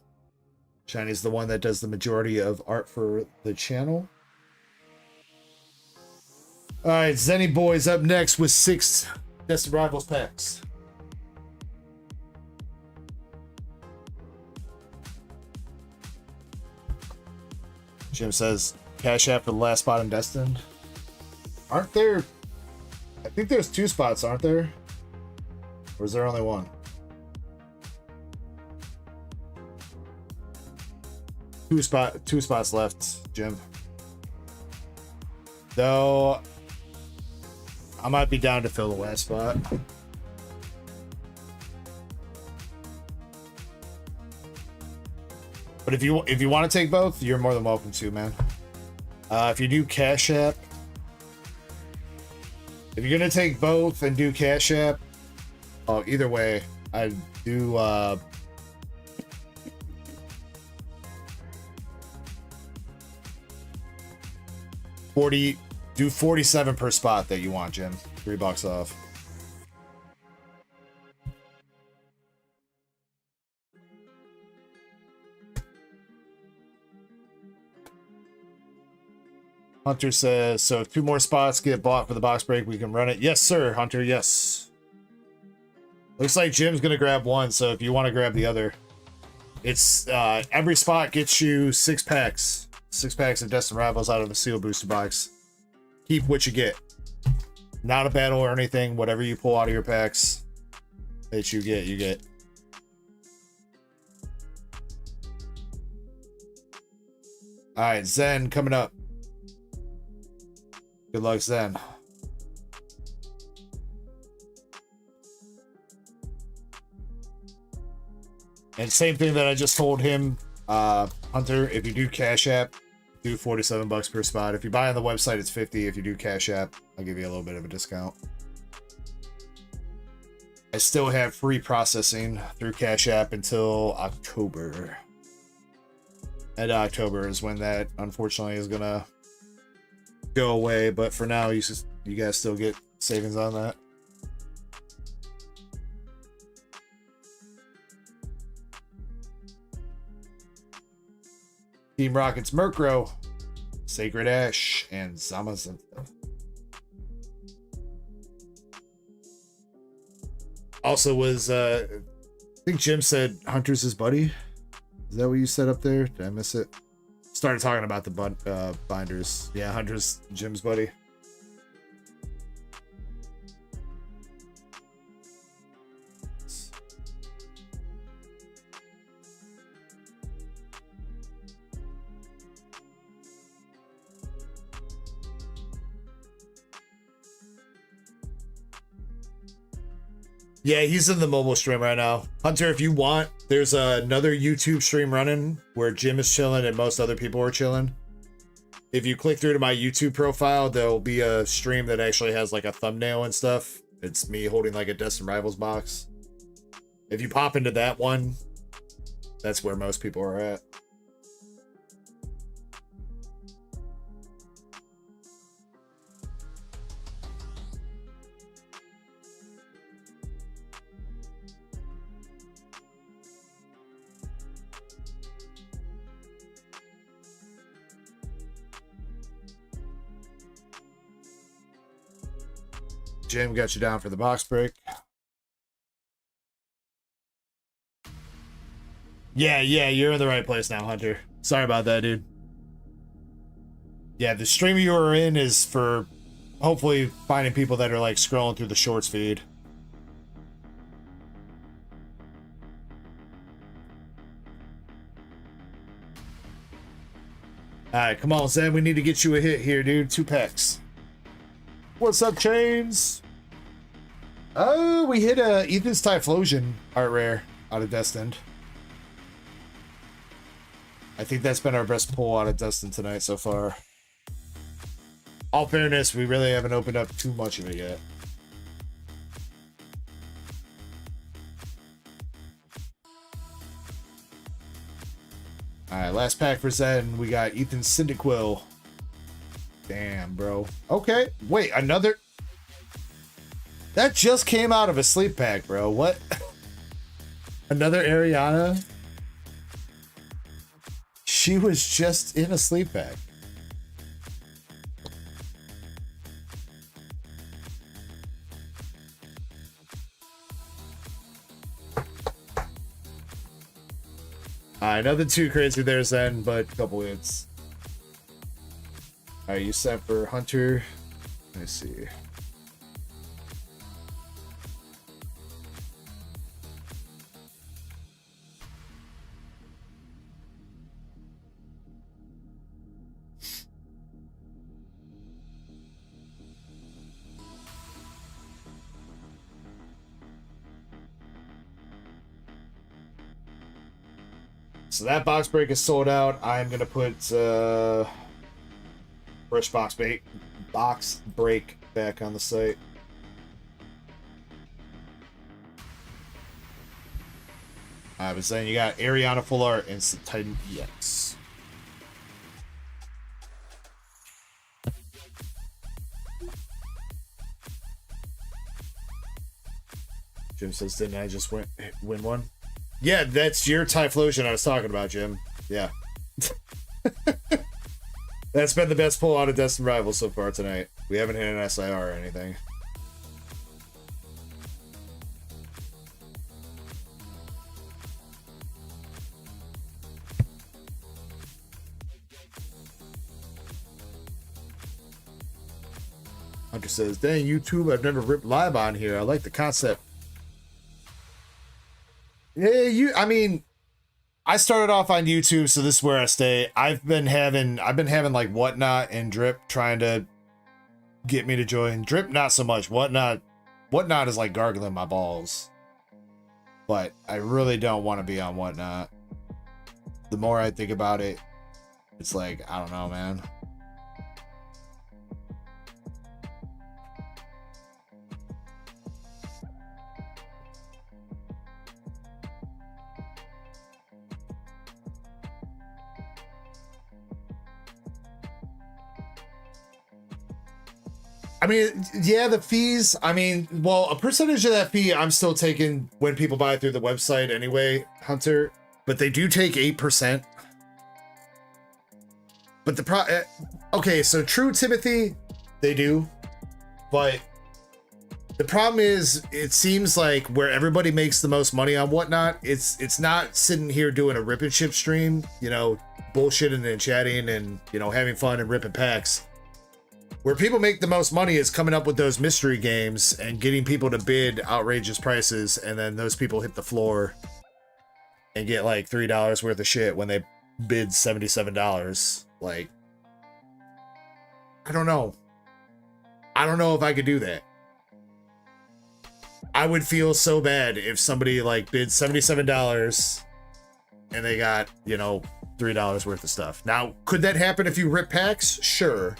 Shiny's the one that does the majority of art for the channel. All right, Zenny Boys up next with 6 Destined Rivals packs. Jim says, cash app for the last spot in Destined. Aren't there... I think there's 2 spots, aren't there? Or is there only 1? Two spots left, Jim. Though I might be down to fill the last spot. But if you want to take both, you're more than welcome to, man. If you do Cash App, if you're gonna take both and do Cash App, oh, either way, I do. Do 47 per spot that you want, Jim. $3 off. Hunter says, so if 2 more spots get bought for the box break, we can run it. Yes, sir, Hunter, yes. Looks like Jim's gonna grab 1, so if you want to grab the other. It's every spot gets you 6 packs. 6 packs of Destined Rivals out of the Seal Booster box. Keep what you get. Not a battle or anything. Whatever you pull out of your packs that you get, you get. Alright, Zen coming up. Good luck, Zen. And same thing that I just told him, Hunter, if you do Cash App, do $47 per spot. If you buy on the website, it's $50. If you do Cash App, I'll give you a little bit of a discount. I still have free processing through Cash App until October. And October is when that, unfortunately, is gonna go away. But for now, you guys still get savings on that. Team Rocket's Murkrow, Sacred Ash, and Zamazenta. Also was, I think Jim said Hunter's his buddy. Is that what you said up there? Did I miss it? Started talking about the binders. Yeah, Hunter's Jim's buddy. Yeah, he's in the mobile stream right now. Hunter, if you want, there's another YouTube stream running where Jim is chilling and most other people are chilling. If you click through to my YouTube profile, there'll be a stream that actually has like a thumbnail and stuff. It's me holding like a Destined Rivals box. If you pop into that one, that's where most people are at. Jim got you down for the box break. Yeah, you're in the right place now, Hunter. Sorry about that, dude. Yeah, the stream you are in is for hopefully finding people that are like scrolling through the shorts feed. Alright, come on, Zen. We need to get you a hit here, dude. 2 packs. What's up, Chains? Oh, we hit Ethan's Typhlosion art rare out of Destined. I think that's been our best pull out of Destined tonight so far. All fairness, we really haven't opened up too much of it yet. Alright, last pack for Zen. We got Ethan Cyndaquil. Damn, bro. Okay, wait, another... That just came out of a sleep pack, bro. What? Another Ariana? She was just in a sleep pack. Alright, nothing too crazy there, Zen, but a couple hits. All right, you set for Hunter. Let me see. So that box break is sold out. I'm gonna put fresh box break back on the site. I was saying you got Ariana Full Art and Titan EX. Jim says, didn't I just win one? Yeah, that's your Typhlosion I was talking about, Jim. Yeah. That's been the best pull out of Destined Rivals so far tonight. We haven't hit an SIR or anything. Hunter says, dang, YouTube, I've never ripped live on here. I like the concept. Yeah, I mean, I started off on YouTube, so this is where I stay. I've been having like Whatnot and Drip trying to get me to join. Drip, not so much. Whatnot is like gargling my balls. But I really don't want to be on Whatnot. The more I think about it, it's like, I don't know, man. I mean, yeah, the fees, I mean, well, a percentage of that fee I'm still taking when people buy through the website anyway, Hunter, but they do take 8%. But okay, so true, Timothy, they do, but the problem is it seems like where everybody makes the most money on Whatnot, it's not sitting here doing a rip and ship stream, you know, bullshitting and chatting and, you know, having fun and ripping packs. Where people make the most money is coming up with those mystery games and getting people to bid outrageous prices, and then those people hit the floor and get like $3 worth of shit when they bid $77. Like, I don't know. I don't know if I could do that. I would feel so bad if somebody like bid $77 and they got, you know, $3 worth of stuff. Now, could that happen if you rip packs? Sure.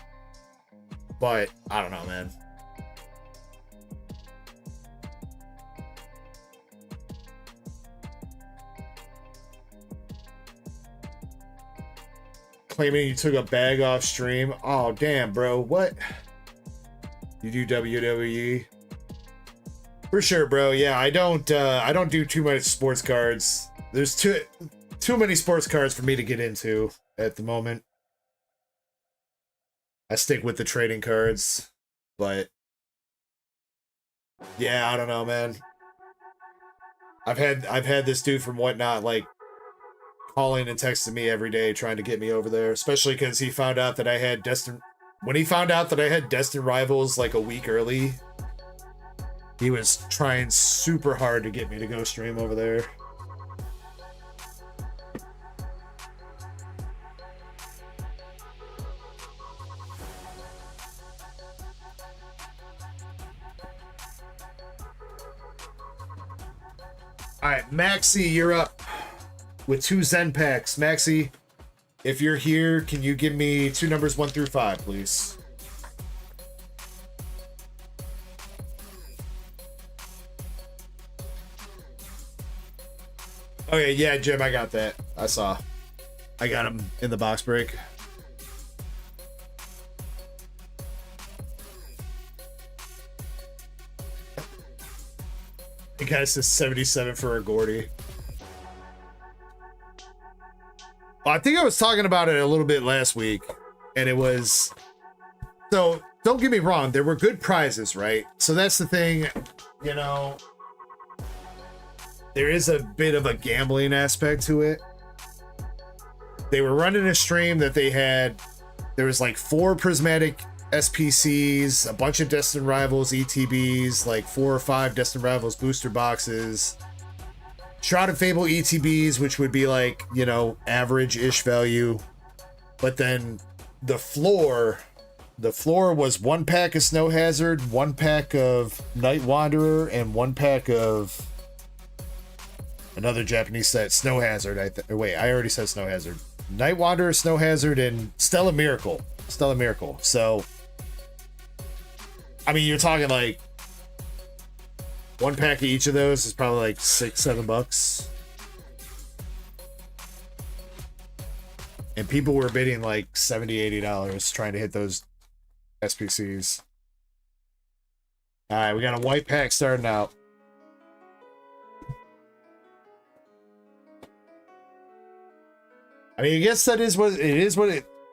But I don't know, man. Claiming you took a bag off stream. Oh, damn, bro. What? You do WWE? For sure, bro. Yeah, I don't do too much sports cards. There's too many sports cards for me to get into at the moment. I stick with the trading cards, but yeah, I don't know, man. I've had this dude from Whatnot like calling and texting me every day trying to get me over there, especially because he found out that I had Destined Rivals like a week early. He was trying super hard to get me to go stream over there. All right, Maxi, you're up with 2 Zen packs. Maxi, if you're here, can you give me 2 numbers 1 through 5, please? Okay, yeah, Jim, I got that. I got him in the box break. The guy says 77 for a Gordy. Well, I think I was talking about it a little bit last week, and it was... So, don't get me wrong, there were good prizes, right? So that's the thing, you know... There is a bit of a gambling aspect to it. They were running a stream that they had there was like 4 prismatic SPCs, a bunch of Destined Rivals ETBs, like 4 or 5 Destined Rivals booster boxes, Shrouded Fable ETBs, which would be like, you know, average-ish value. But then the floor was 1 pack of Snow Hazard, 1 pack of Night Wanderer, and 1 pack of another Japanese set, Snow Hazard. Wait, I already said Snow Hazard. Night Wanderer, Snow Hazard, and Stella Miracle. Stella Miracle. So, I mean, you're talking like 1 pack of each of those is probably like $6-7. And people were bidding like $70-80 trying to hit those SPCs. All right, we got a white pack starting out. I mean, I guess that is what it is.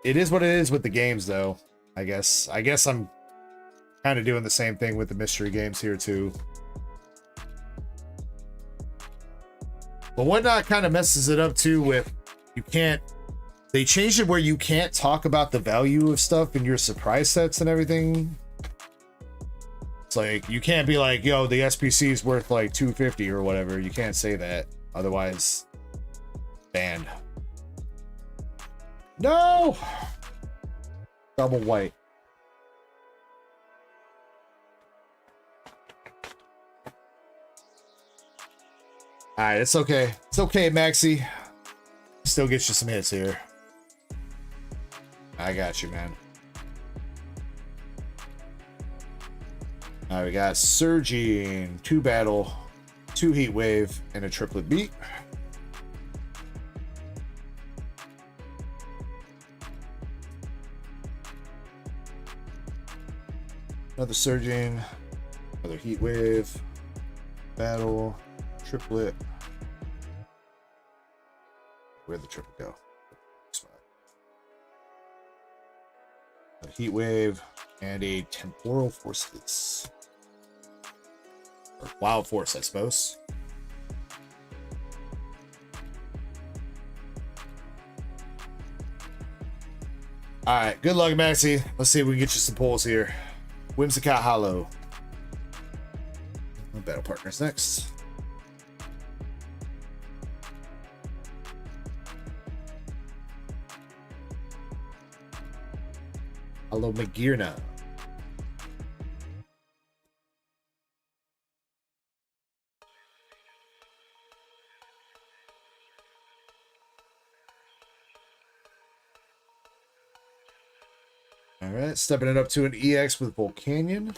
It is what it is with the games, though. I guess I'm kind of doing the same thing with the mystery games here too. But whatnot kind of messes it up too with you can't. They changed it where you can't talk about the value of stuff in your surprise sets and everything. It's like you can't be like, yo, the SPC is worth like $250 or whatever. You can't say that, otherwise banned. No! Double white. Alright, it's okay. It's okay, Maxi. Still gets you some hits here. I got you, man. Alright, we got Surging, 2 Battle, 2 Heat Wave, and a Triplet Beat. Another Surging, another Heat Wave, Battle, Triplet. Where'd the triplet go? A Heat Wave and a Temporal Forces. Or Wild Force, I suppose. Alright, good luck, Maxie. Let's see if we can get you some pulls here. Whimsicott Hollow. Battle Partners next. Hello, Magirna. All right, stepping it up to an EX with Volcanion.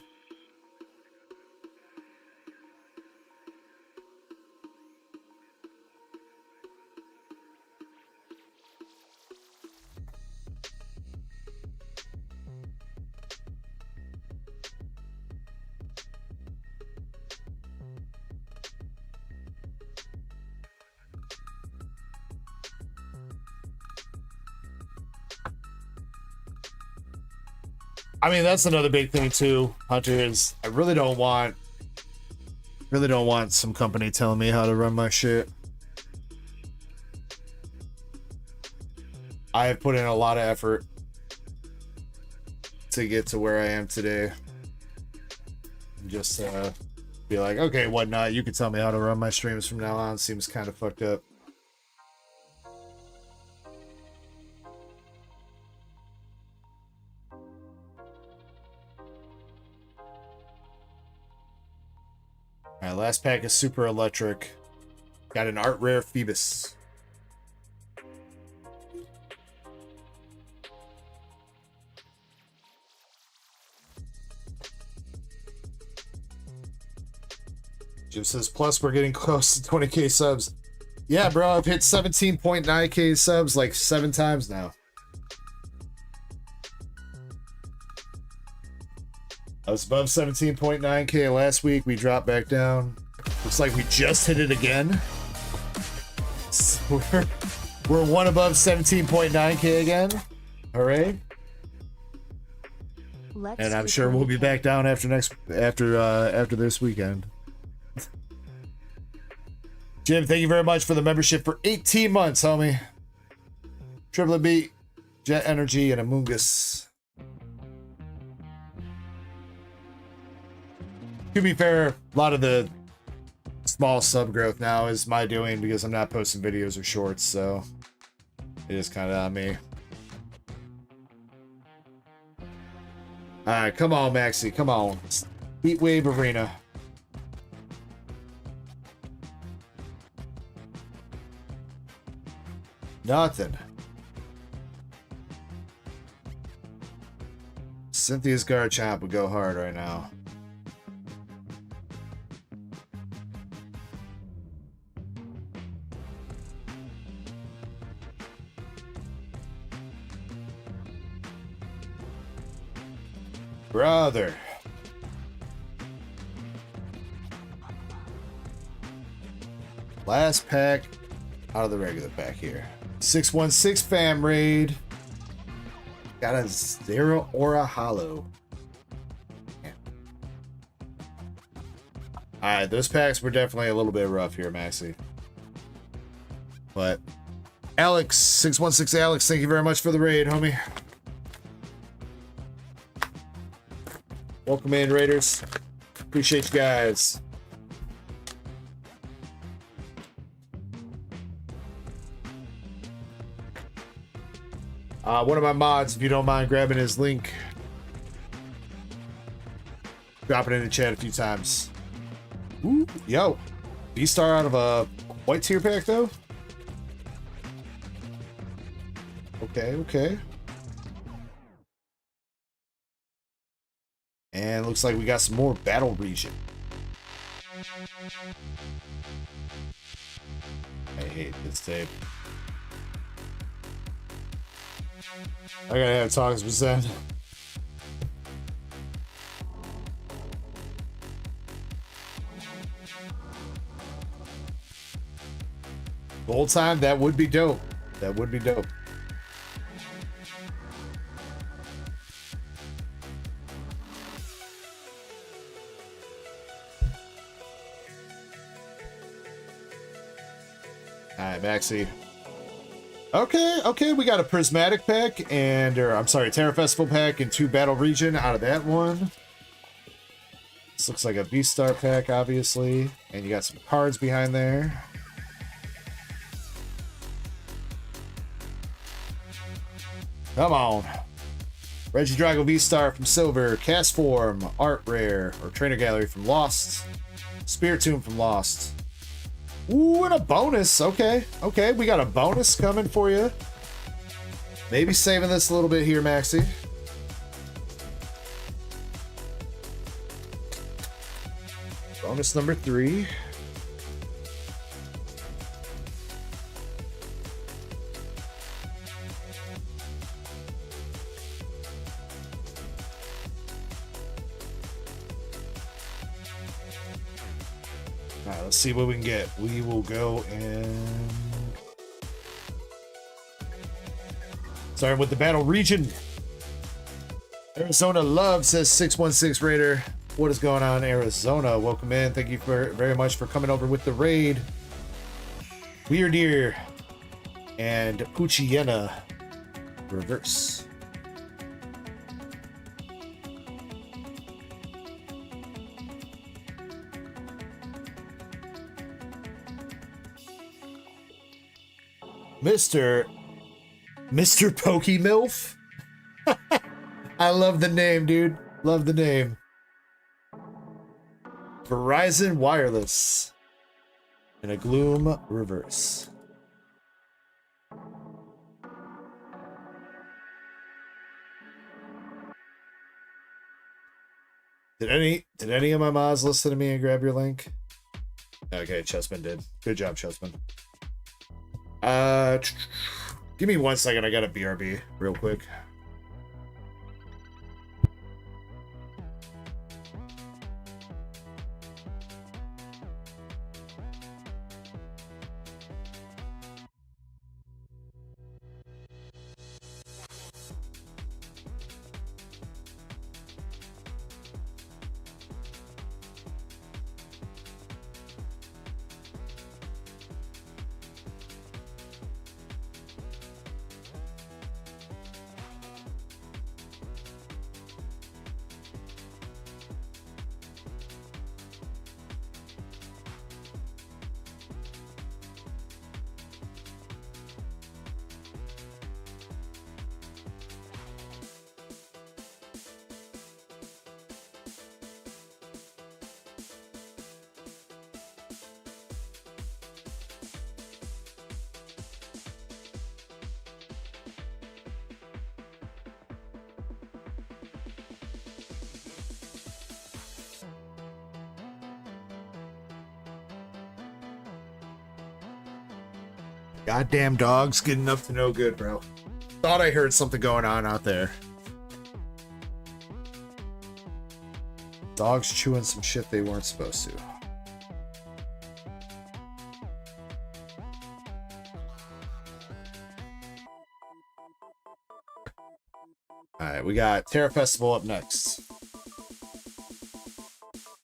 I mean, that's another big thing too, Hunter, is I really don't want some company telling me how to run my shit. I have put in a lot of effort to get to where I am today. Just be like, okay, Whatnot, you can tell me how to run my streams from now on. Seems kind of fucked up. Alright, last pack is Super Electric. Got an Art Rare Phoebus. Jim says, plus we're getting close to 20k subs. Yeah, bro, I've hit 17.9k subs like 7 times now. I was above 17.9k last week. We dropped back down. Looks like we just hit it again. So we're one above 17.9k again. All right. And I'm sure we'll be back down after this weekend. Jim, thank you very much for the membership for 18 months, homie. Triplet Beat Jet Energy, and Amoongus. To be fair, a lot of the small sub growth now is my doing because I'm not posting videos or shorts, so it is kind of on me. Alright, come on, Maxie, come on. Heatwave Arena. Nothing. Cynthia's Garchomp would go hard right now. Brother. Last pack out of the regular pack here. 616 fam raid. Got a Zero Aura Hollow. Yeah. Alright, those packs were definitely a little bit rough here, Maxie. But Alex, 616 Alex, thank you very much for the raid, homie. Welcome in, Raiders. Appreciate you guys. One of my mods, if you don't mind grabbing his link, drop it in the chat a few times. Ooh, yo, V-Star out of a white tier pack though. Okay, okay. And looks like we got some more battle region. I hate this tape. I gotta have talks with Zen. Full time, that would be dope. That would be dope. Alright, Maxie. Okay, we got a Prismatic pack and, or I'm sorry, Terra Festival pack and 2 Battle Region out of that one. This looks like a V-Star pack, obviously. And you got some cards behind there. Come on. Regidrago V-Star from Silver, Cast Form, Art Rare, or Trainer Gallery from Lost, Spiritomb from Lost. Ooh, and a bonus. Okay, we got a bonus coming for you. Maybe saving this a little bit here, Maxie. Bonus number 3. Alright, let's see what we can get. We will go and starting with the battle region. Arizona Love says 616 Raider. What is going on, Arizona? Welcome in. Thank you very much for coming over with the raid. Weird Ear and Puchiena reverse. Mr. Pokey Milf. I love the name, dude. Love the name. Verizon Wireless. And a Gloom reverse. Did any of my mods listen to me and grab your link? Okay, Chessman did. Good job, Chessman. Give me 1 second. I got a BRB real quick. Goddamn dogs getting up to no good, bro. Thought I heard something going on out there. Dogs chewing some shit they weren't supposed to. Alright, we got Terra Festival up next.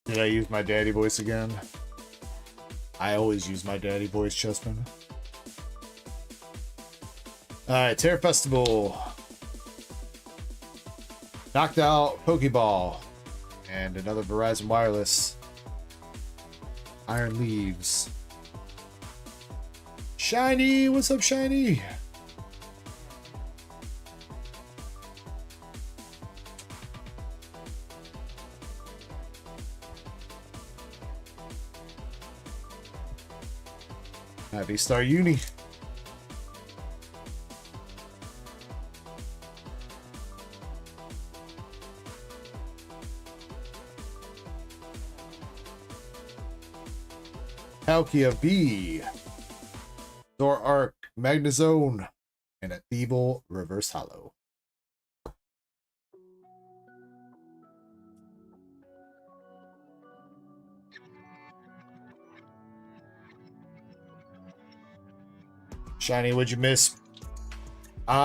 Did I use my daddy voice again? I always use my daddy voice, Chessman. Alright, Terra Festival. Knocked out Pokeball. And another Verizon Wireless. Iron Leaves. Shiny! What's up, Shiny? Happy Star Uni. Palkia B. Thor Arc, Magnezone, and a Thievul Reverse Hollow. Shiny, what'd you miss?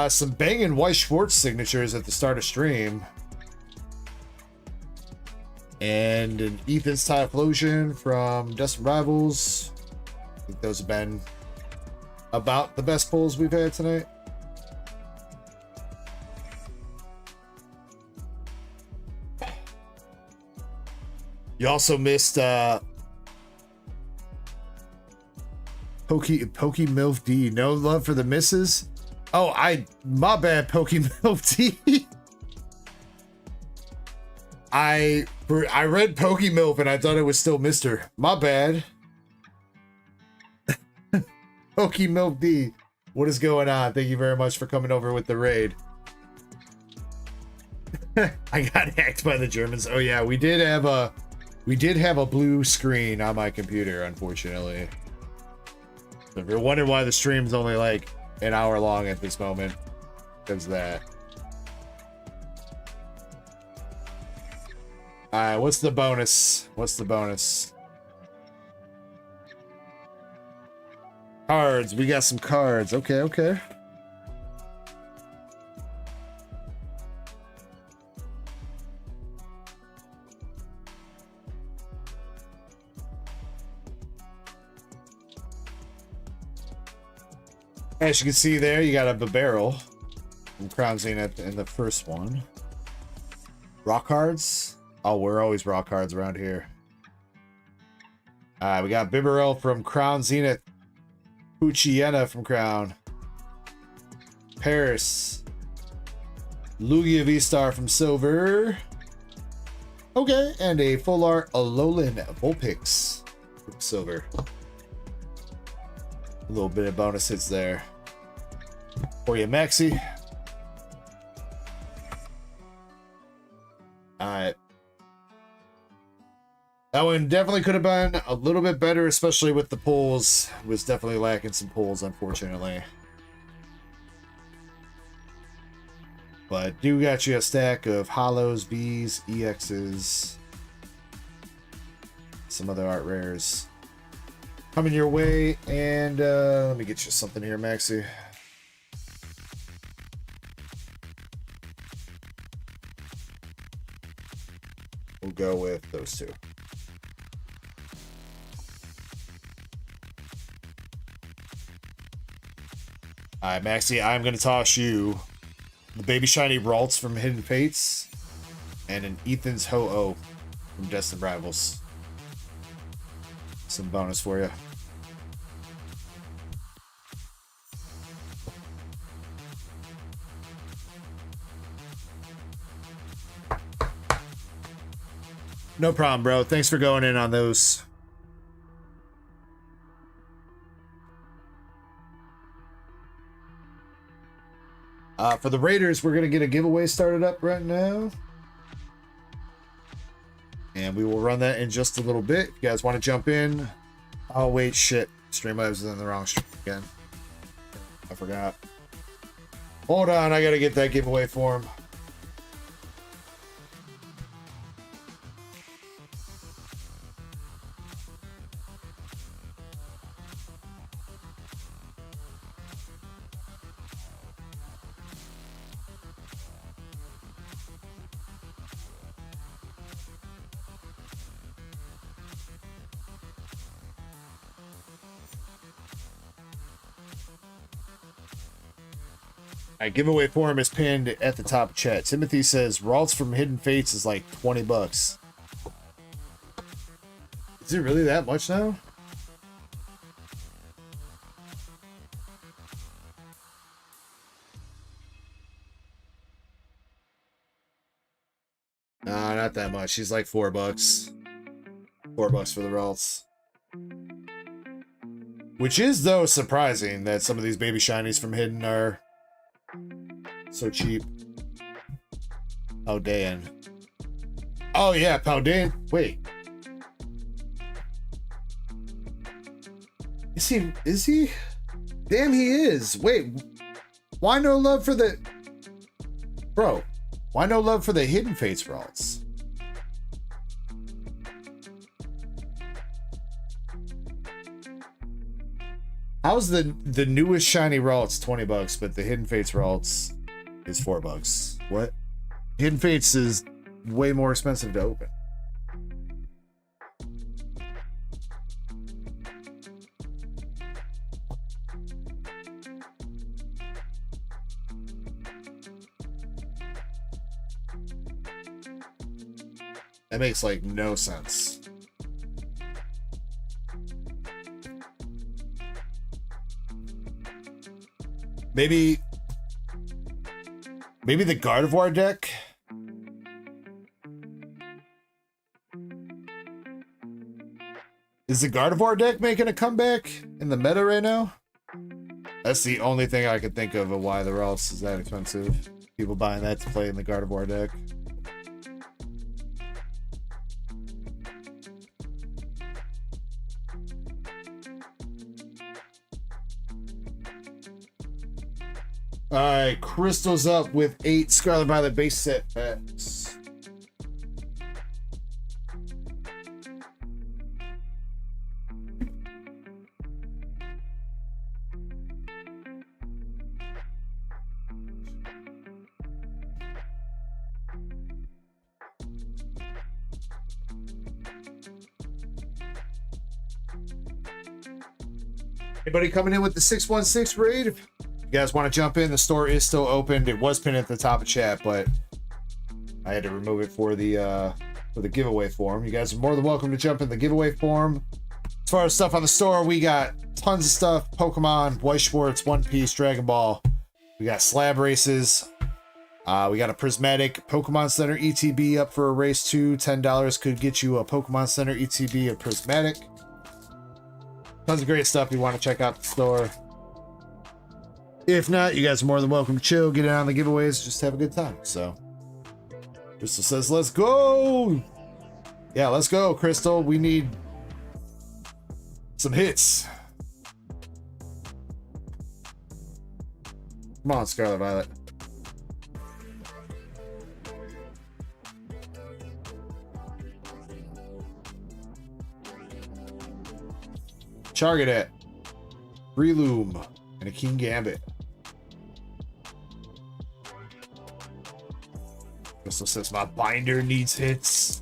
Some banging White Schwartz signatures at the start of stream. And an Ethan's Typhlosion from Destined Rivals. I think those have been about the best pulls we've had tonight. You also missed Pokemilf D. No love for the misses. Oh, my bad, Pokemilf D. I read Pokemilf and I thought it was still Mr. My bad. Pokemilf D. What is going on? Thank you very much for coming over with the raid. I got hacked by the Germans. Oh yeah, we did have a blue screen on my computer, unfortunately. So if you're wondering why the stream's only like an hour long at this moment, because of that. Alright, what's the bonus? What's the bonus? Cards. We got some cards. Okay, okay. As you can see there, you got a barrel from Crown Zenith in the first one. Rock cards. Oh, we're always raw cards around here. We got Bibarel from Crown Zenith. Puchiena from Crown. Paris. Lugia V-Star from Silver. Okay, and a full art Alolan Vulpix from Silver. A little bit of bonus hits there. For you, Maxi. Alright. That one definitely could have been a little bit better, especially with the pulls. Was definitely lacking some pulls, unfortunately. But do got you a stack of Hollows, Bs, EXs, some other art rares coming your way. And let me get you something here, Maxi. We'll go with those two. Alright, Maxi, I'm going to toss you the Baby Shiny Ralts from Hidden Fates and an Ethan's Ho-Oh from Destined Rivals. Some bonus for you. No problem, bro. Thanks for going in on those. For the Raiders, we're going to get a giveaway started up right now. And we will run that in just a little bit. If you guys want to jump in. Oh, wait, shit. Streamlabs is in the wrong stream again. I forgot. Hold on, I gotta get that giveaway form. Giveaway form is pinned at the top of chat. Timothy says Ralts from Hidden Fates is like 20 bucks. Is it really that much now? Nah, not that much. She's like $4. $4 for the Ralts. Which is, though, surprising that some of these baby shinies from Hidden are so cheap. Paldean. Oh yeah, Paldean. Wait. Is he? Damn, he is. Wait. Why no love for the... Bro, why no love for the Hidden Fates Ralts? How's the newest shiny Ralts 20 bucks, but the Hidden Fates Ralts is $4? What? Hidden Fates is way more expensive to open. That makes like no sense. Maybe the Gardevoir deck? Is the Gardevoir deck making a comeback in the meta right now? That's the only thing I could think of why the Ralts is that expensive. People buying that to play in the Gardevoir deck. Alright, Crystal's up with 8 Scarlet Violet base set packs. Anybody coming in with the 616 raid? If you guys want to jump in, the store is still open. It was pinned at the top of chat, but I had to remove it for the giveaway form. You guys are more than welcome to jump in the giveaway form. As far as stuff on the store, we got tons of stuff. Pokemon, White Schwartz, One Piece, Dragon Ball. We got slab races. We got a prismatic Pokemon Center ETB up for a race too. $10 could get you a Pokemon Center ETB, a prismatic. Tons of great stuff you want to check out the store. If not, you guys are more than welcome to chill, get in on the giveaways, just have a good time. So Crystal says, let's go. Yeah, let's go, Crystal. We need some hits. Come on, Scarlet Violet. Chargadet, Breloom, and a King Gambit. Crystal says my binder needs hits.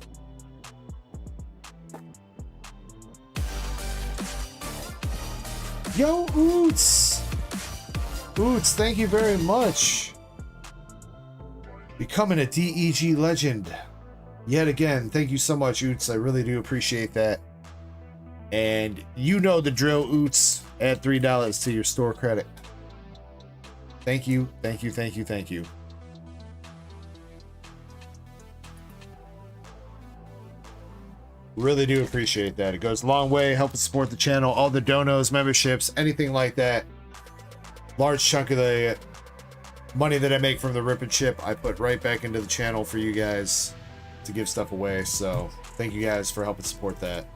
Yo, Oots! Oots, thank you very much. Becoming a DEG legend. Yet again, thank you so much, Oots. I really do appreciate that. And you know the drill, Oots. Add $3 to your store credit. Thank you, thank you, thank you, thank you. Really do appreciate that. It goes a long way, helping support the channel, all the donos, memberships, anything like that. Large chunk of the money that I make from the Rip and Chip, I put right back into the channel for you guys to give stuff away. So thank you guys for helping support that.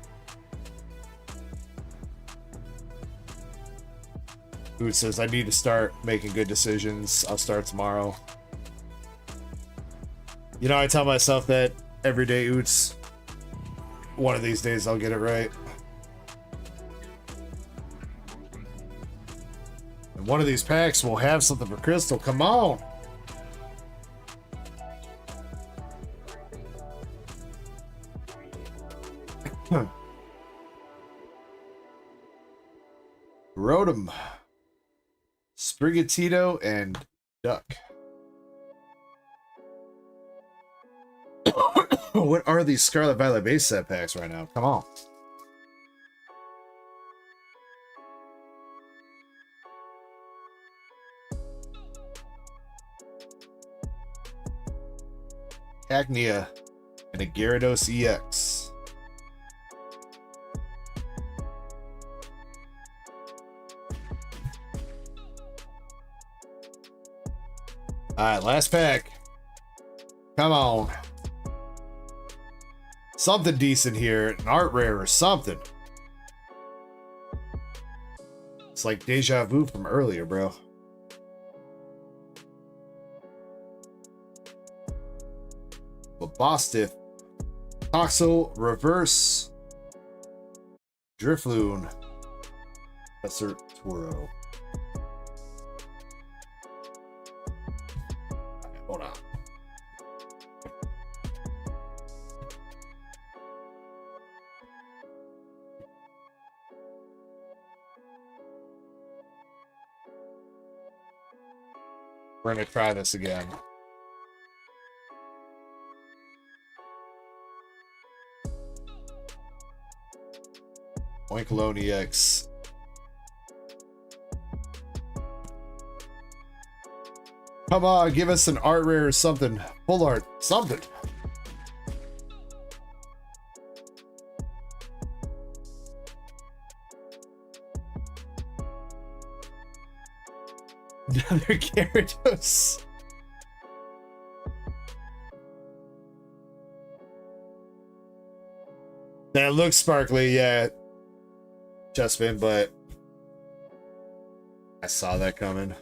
Oot says, I need to start making good decisions. I'll start tomorrow. You know, I tell myself that every day, Oots. One of these days I'll get it right. And one of these packs will have something for Crystal. Come on! Rotom, Sprigatito, and Duck. What are these Scarlet Violet base set packs right now? Come on. Cagnia and a Gyarados EX. Alright, last pack. Come on. Something decent here. An art rare or something. It's like deja vu from earlier, bro. Bostiff, Toxel, Reverse, Drifloon, Professor Toro. Okay, hold on. We're gonna try this again. Oinkalone EX. Come on, give us an art rare or something. Full art, something. Another Gyarados. That looks sparkly, yeah. Justin, but I saw that coming.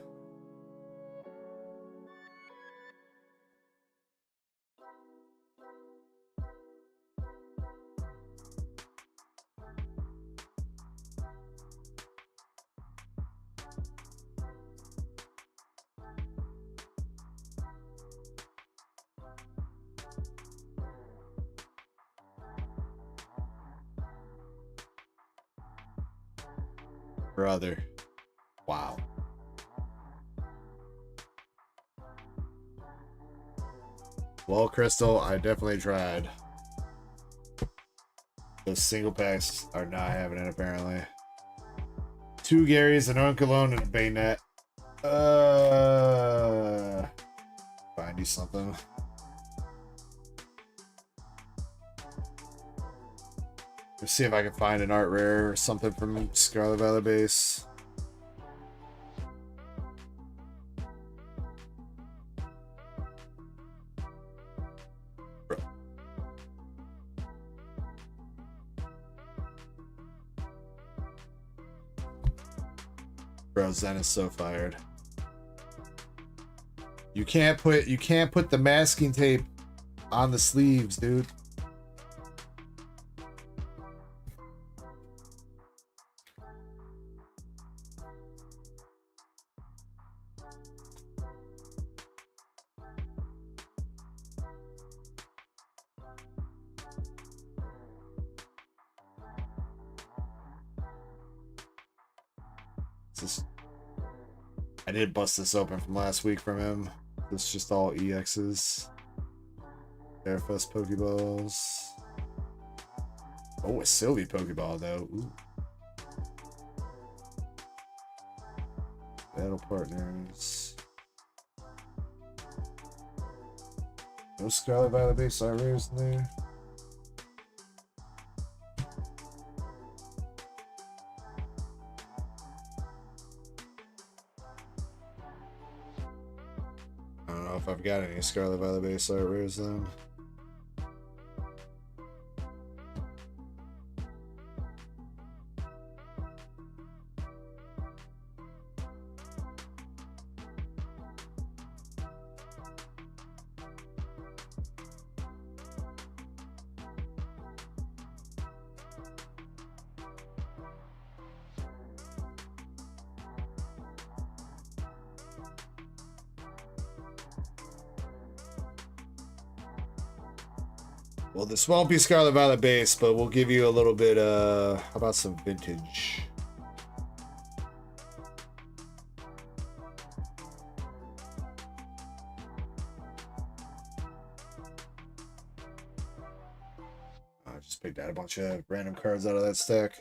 Brother. Wow. Well, Crystal, I definitely tried. Those single packs are not having it, apparently. 2 Garys, an Oinkalone, and a Bayonet. Find you something. Let's see if I can find an art rare or something from Scarlet Violet base. Bro, Zen is so fired. You can't put the masking tape on the sleeves, dude. I did bust this open from last week from him. It's just all EXs. Airfest Pokeballs. Oh, a Sylvie Pokeball though. Ooh. Battle Partners. No Scarlet Violet base art rares in there. I don't know if I've got any Scarlet Violet base art rares then. Well, this won't be Scarlet Violet base, but we'll give you a little bit, how about some vintage? I just picked out a bunch of random cards out of that stack.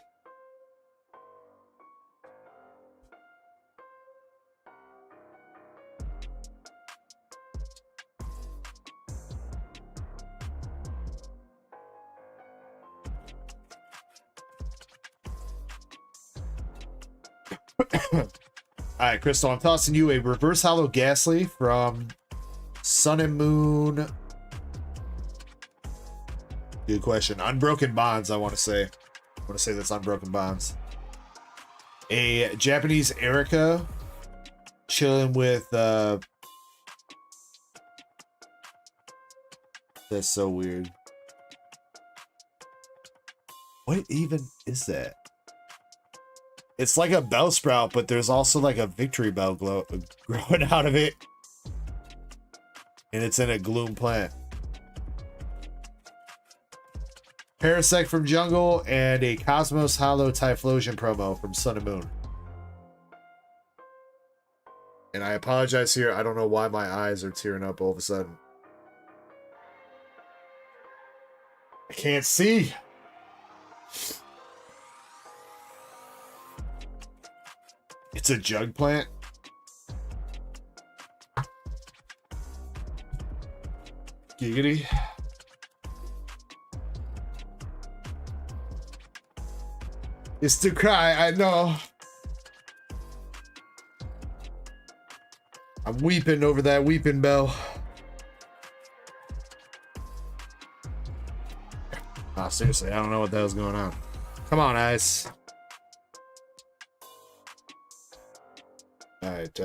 Alright, Crystal, I'm tossing you a reverse hollow Ghastly from Sun and Moon. Good question. Unbroken Bonds, I want to say. I want to say that's Unbroken Bonds. A Japanese Erica chilling with that's so weird. What even is that? It's like a Bellsprout, but there's also like a Victory Bell growing out of it. And it's in a Gloom plant. Parasect from Jungle and a Cosmos Hollow Typhlosion promo from Sun and Moon. And I apologize here. I don't know why my eyes are tearing up all of a sudden. I can't see. It's a jug plant. Giggity. It's to cry, I know. I'm weeping over that weeping bell. Ah, seriously, I don't know what the hell's going on. Come on, Ice. Alright,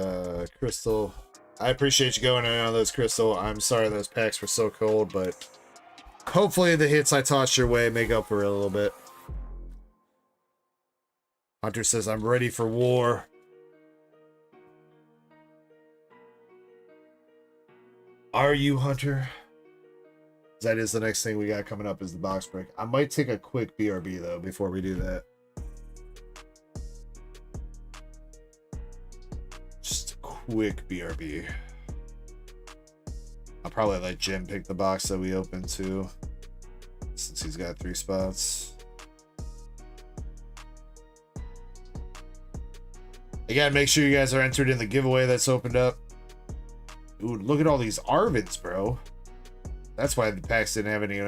Crystal. I appreciate you going in on those, Crystal. I'm sorry those packs were so cold, but hopefully the hits I tossed your way make up for it a little bit. Hunter says, I'm ready for war. Are you, Hunter? That is the next thing we got coming up is the box break. I might take a quick BRB, though, before we do that. Just a quick BRB. I'll probably let Jim pick the box that we opened, too, since he's got 3 spots. Again, make sure you guys are entered in the giveaway that's opened up. Ooh, look at all these Arvids, bro. That's why the packs didn't have any,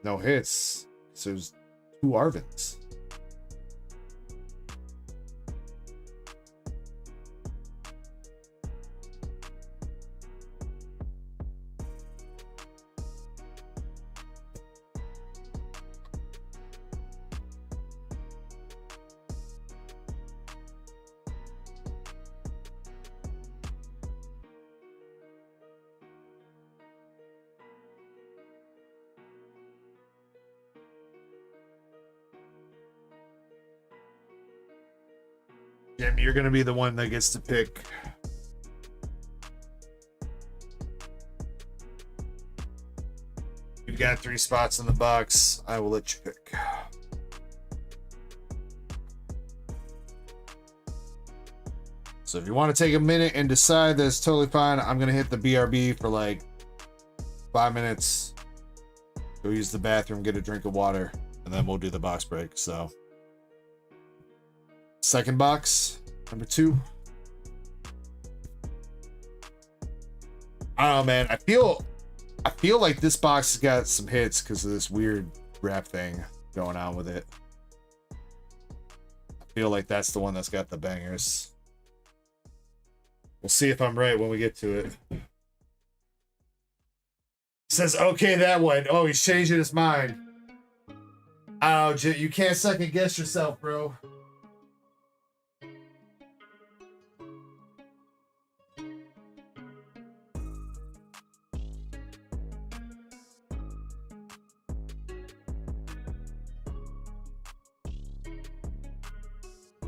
no hits. So there's 2 Arvids. Jim, you're going to be the one that gets to pick. You've got 3 spots in the box. I will let you pick. So if you want to take a minute and decide, that's totally fine. I'm going to hit the BRB for like 5 minutes. Go use the bathroom, get a drink of water, and then we'll do the box break. So second box, number 2. I don't know, man. I feel like this box has got some hits because of this weird wrap thing going on with it. I feel like that's the one that's got the bangers. We'll see if I'm right when we get to it. He says, okay, that one. Oh, he's changing his mind. Oh, you can't second guess yourself, bro.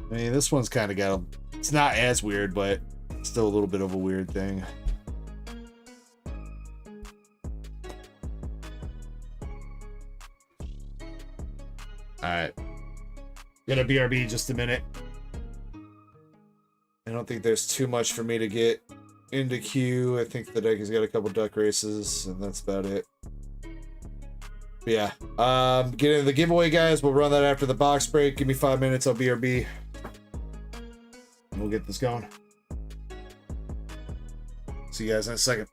I mean, this one's kind of got a... It's not as weird, but still a little bit of a weird thing. Alright. Gonna BRB just a minute. I don't think there's too much for me to get into queue. I think the deck has got a couple duck races, and that's about it. But yeah. Get into the giveaway, guys. We'll run that after the box break. Give me 5 minutes, I'll BRB. And we'll get this going. See you guys in a second.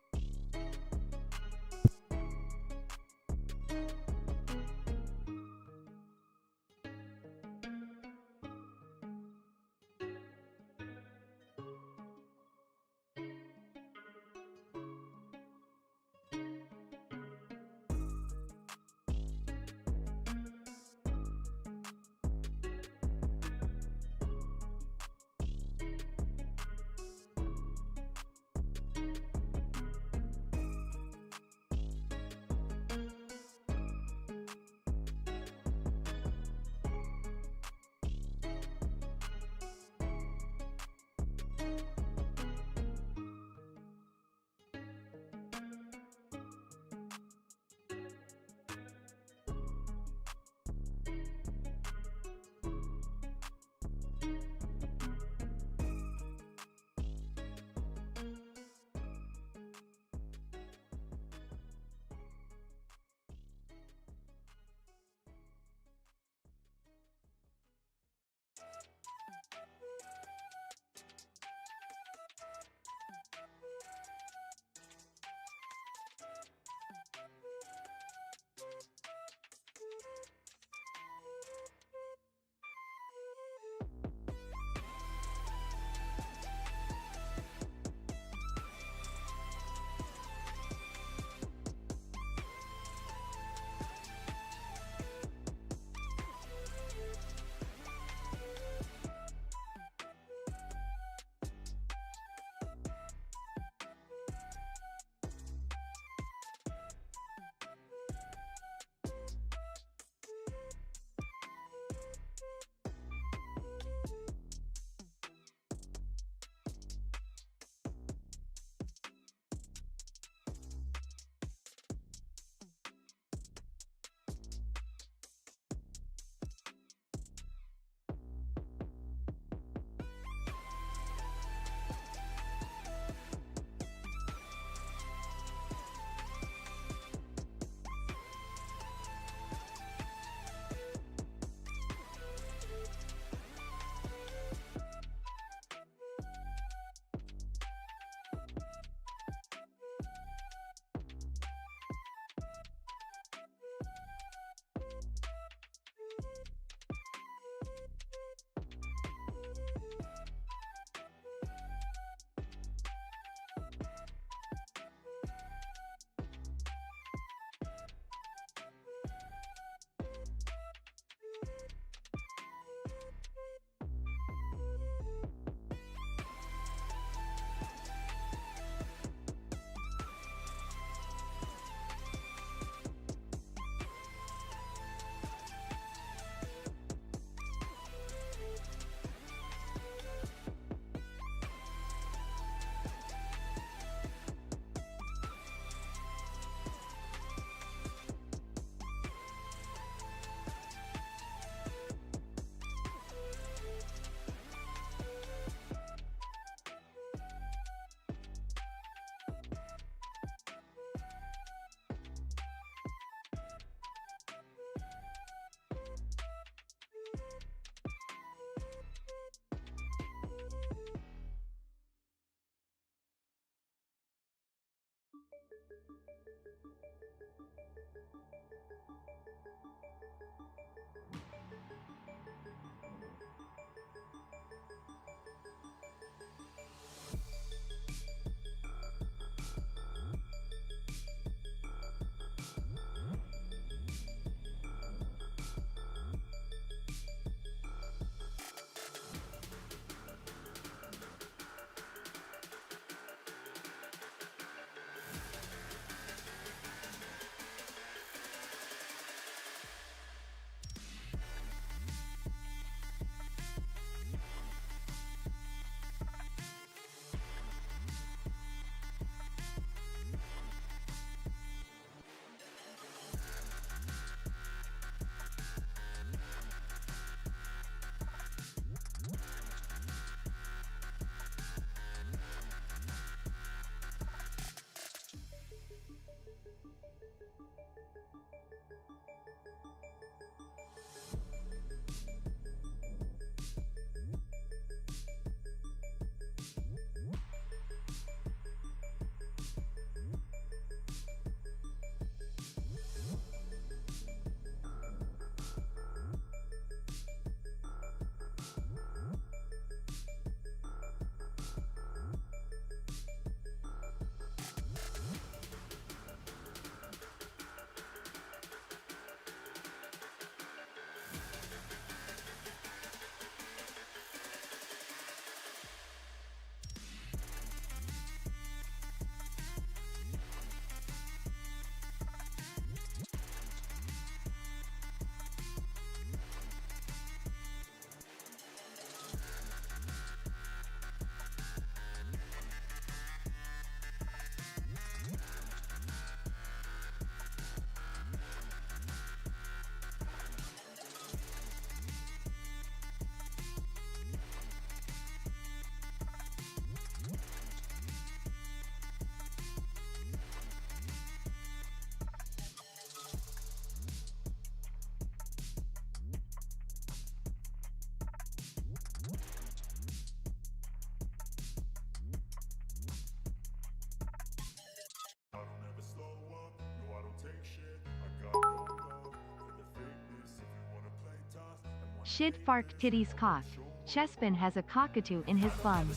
Shit fark titties cock. Chespin has a cockatoo in his bum.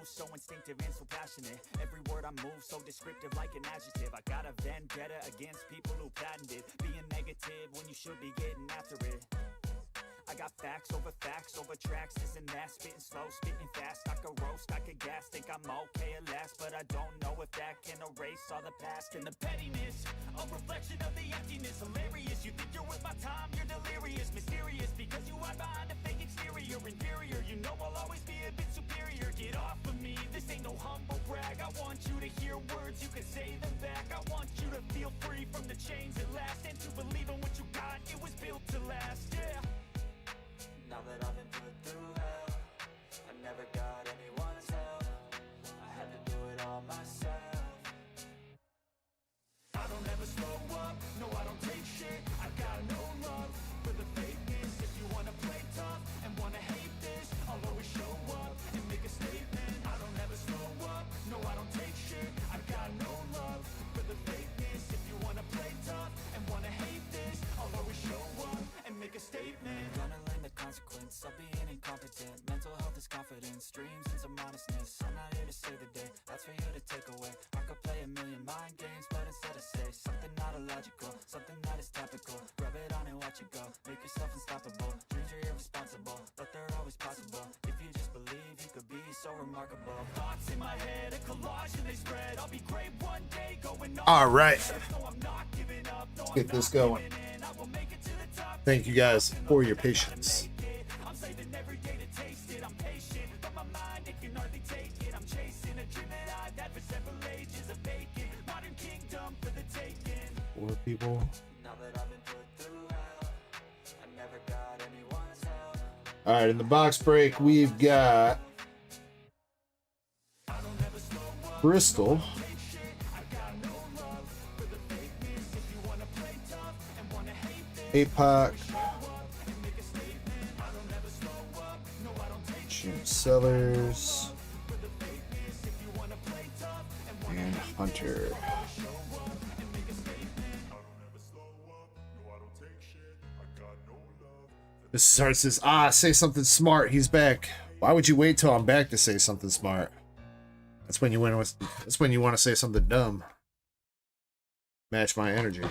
So instinctive and so passionate. Every word I move so descriptive like an adjective. I got a vendetta against people who patented being negative when you should be getting after it. I got facts over tracks, this and that. Spitting slow, spitting fast. I could roast, I could gas. Think I'm okay at last, but I don't know if that can erase all the past. And the pettiness, a reflection of the emptiness. Hilarious, you think you're worth my time, you're delirious. Mysterious, because you hide behind a fake exterior. Inferior, you know I'll always be a bit superior. Get off of me, this ain't no humble brag. I want you to hear words, you can say them back. I want you to feel free from the chains that last, and to believe in what you got, it was built to last, yeah. Now that I've been put through hell, I never got anyone's help. I had to do it all myself. I don't ever slow up, no I don't take shit. I got no love for the fakeness. If you wanna play tough and wanna hate this, I'll always show up and make a statement. I don't ever slow up, no I don't take shit. I got no love for the fakeness. If you wanna play tough and wanna hate this, I'll always show up and make a statement. Gonna learn the consequence of being incompetent. Mental health is confidence, dreams and some honestness. I'm not here to save the day, that's for you to take away. I could play a million mind games, but instead I say something not illogical, something that is topical. Rub it on and watch it go, make yourself unstoppable. Dreams are irresponsible, but they're always possible. If you just believe, you could be so remarkable. Thoughts in my head, a collage and they spread. I'll be great one day, going on. All right, No, I'm not giving up. No, get this going. I will make it to the top. Thank you guys for your patience. I'm saving every day to taste it. I'm patient, but my mind, it can hardly take it. I'm chasing a dream that I've had for several ages. A vacant modern kingdom for the taking. Four people. Now that I've been put through hell, I never got anyone's help. All right, in the box break, we've got Bristol, APOC, Jim Sellers, and Hunter. Mrs. Hart says, say something smart. He's back. Why would you wait till I'm back to say something smart? That's when you want to say something dumb. Match my energy.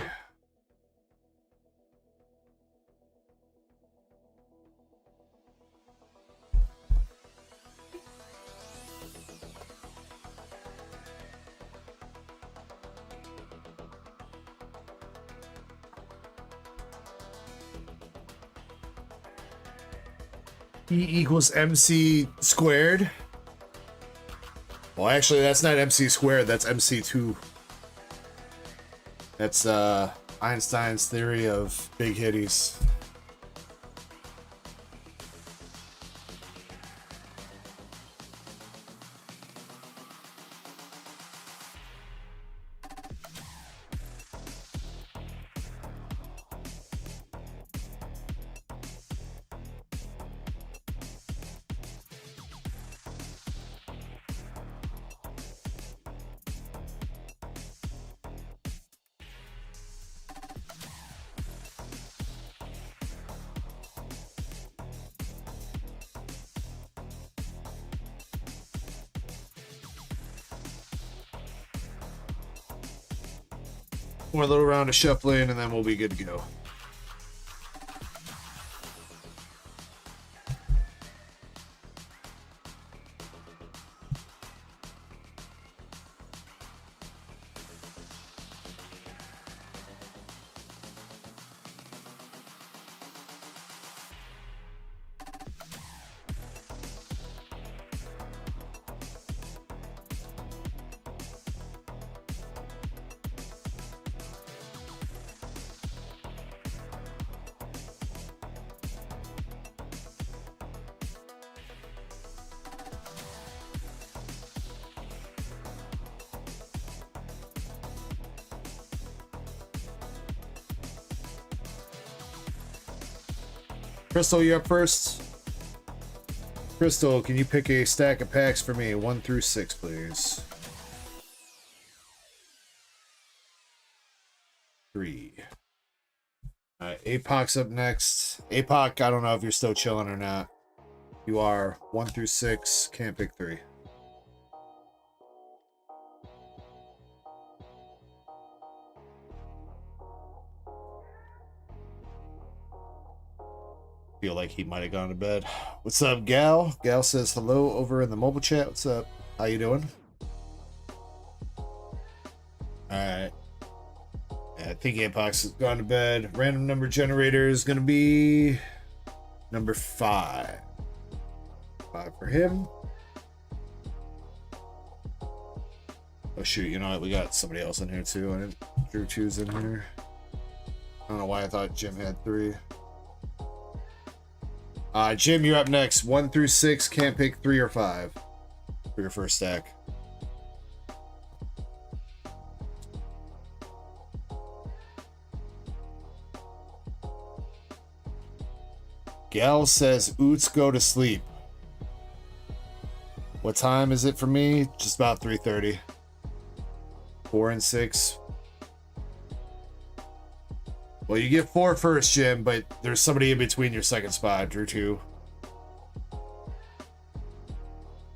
E equals MC squared. Well, actually, that's not MC squared. That's MC2. That's Einstein's theory of big hitties. One little round of shuffling, and then we'll be good to go. Crystal, you're up first. Crystal, can you pick a stack of packs for me? 1 through 6, please. 3. Alright, APOC's up next. APOC, I don't know if you're still chilling or not. You are 1 through 6, can't pick 3. Feel like he might have gone to bed. What's up, Gal? Gal says hello over in the mobile chat. What's up? How you doing? Alright. I think Apox has gone to bed. Random number generator is going to be number 5. 5 for him. Oh shoot, you know what? We got somebody else in here too. I didn't. Drew 2's in here. I don't know why I thought Jim had 3. Jim, you're up next. 1 through 6, can't pick 3 or 5 for your first stack. Gal says, Oots, go to sleep. What time is it for me? Just about 3:30. 4 and 6. Well, you get 4 first, Jim, but there's somebody in between your second spot, Drew 2.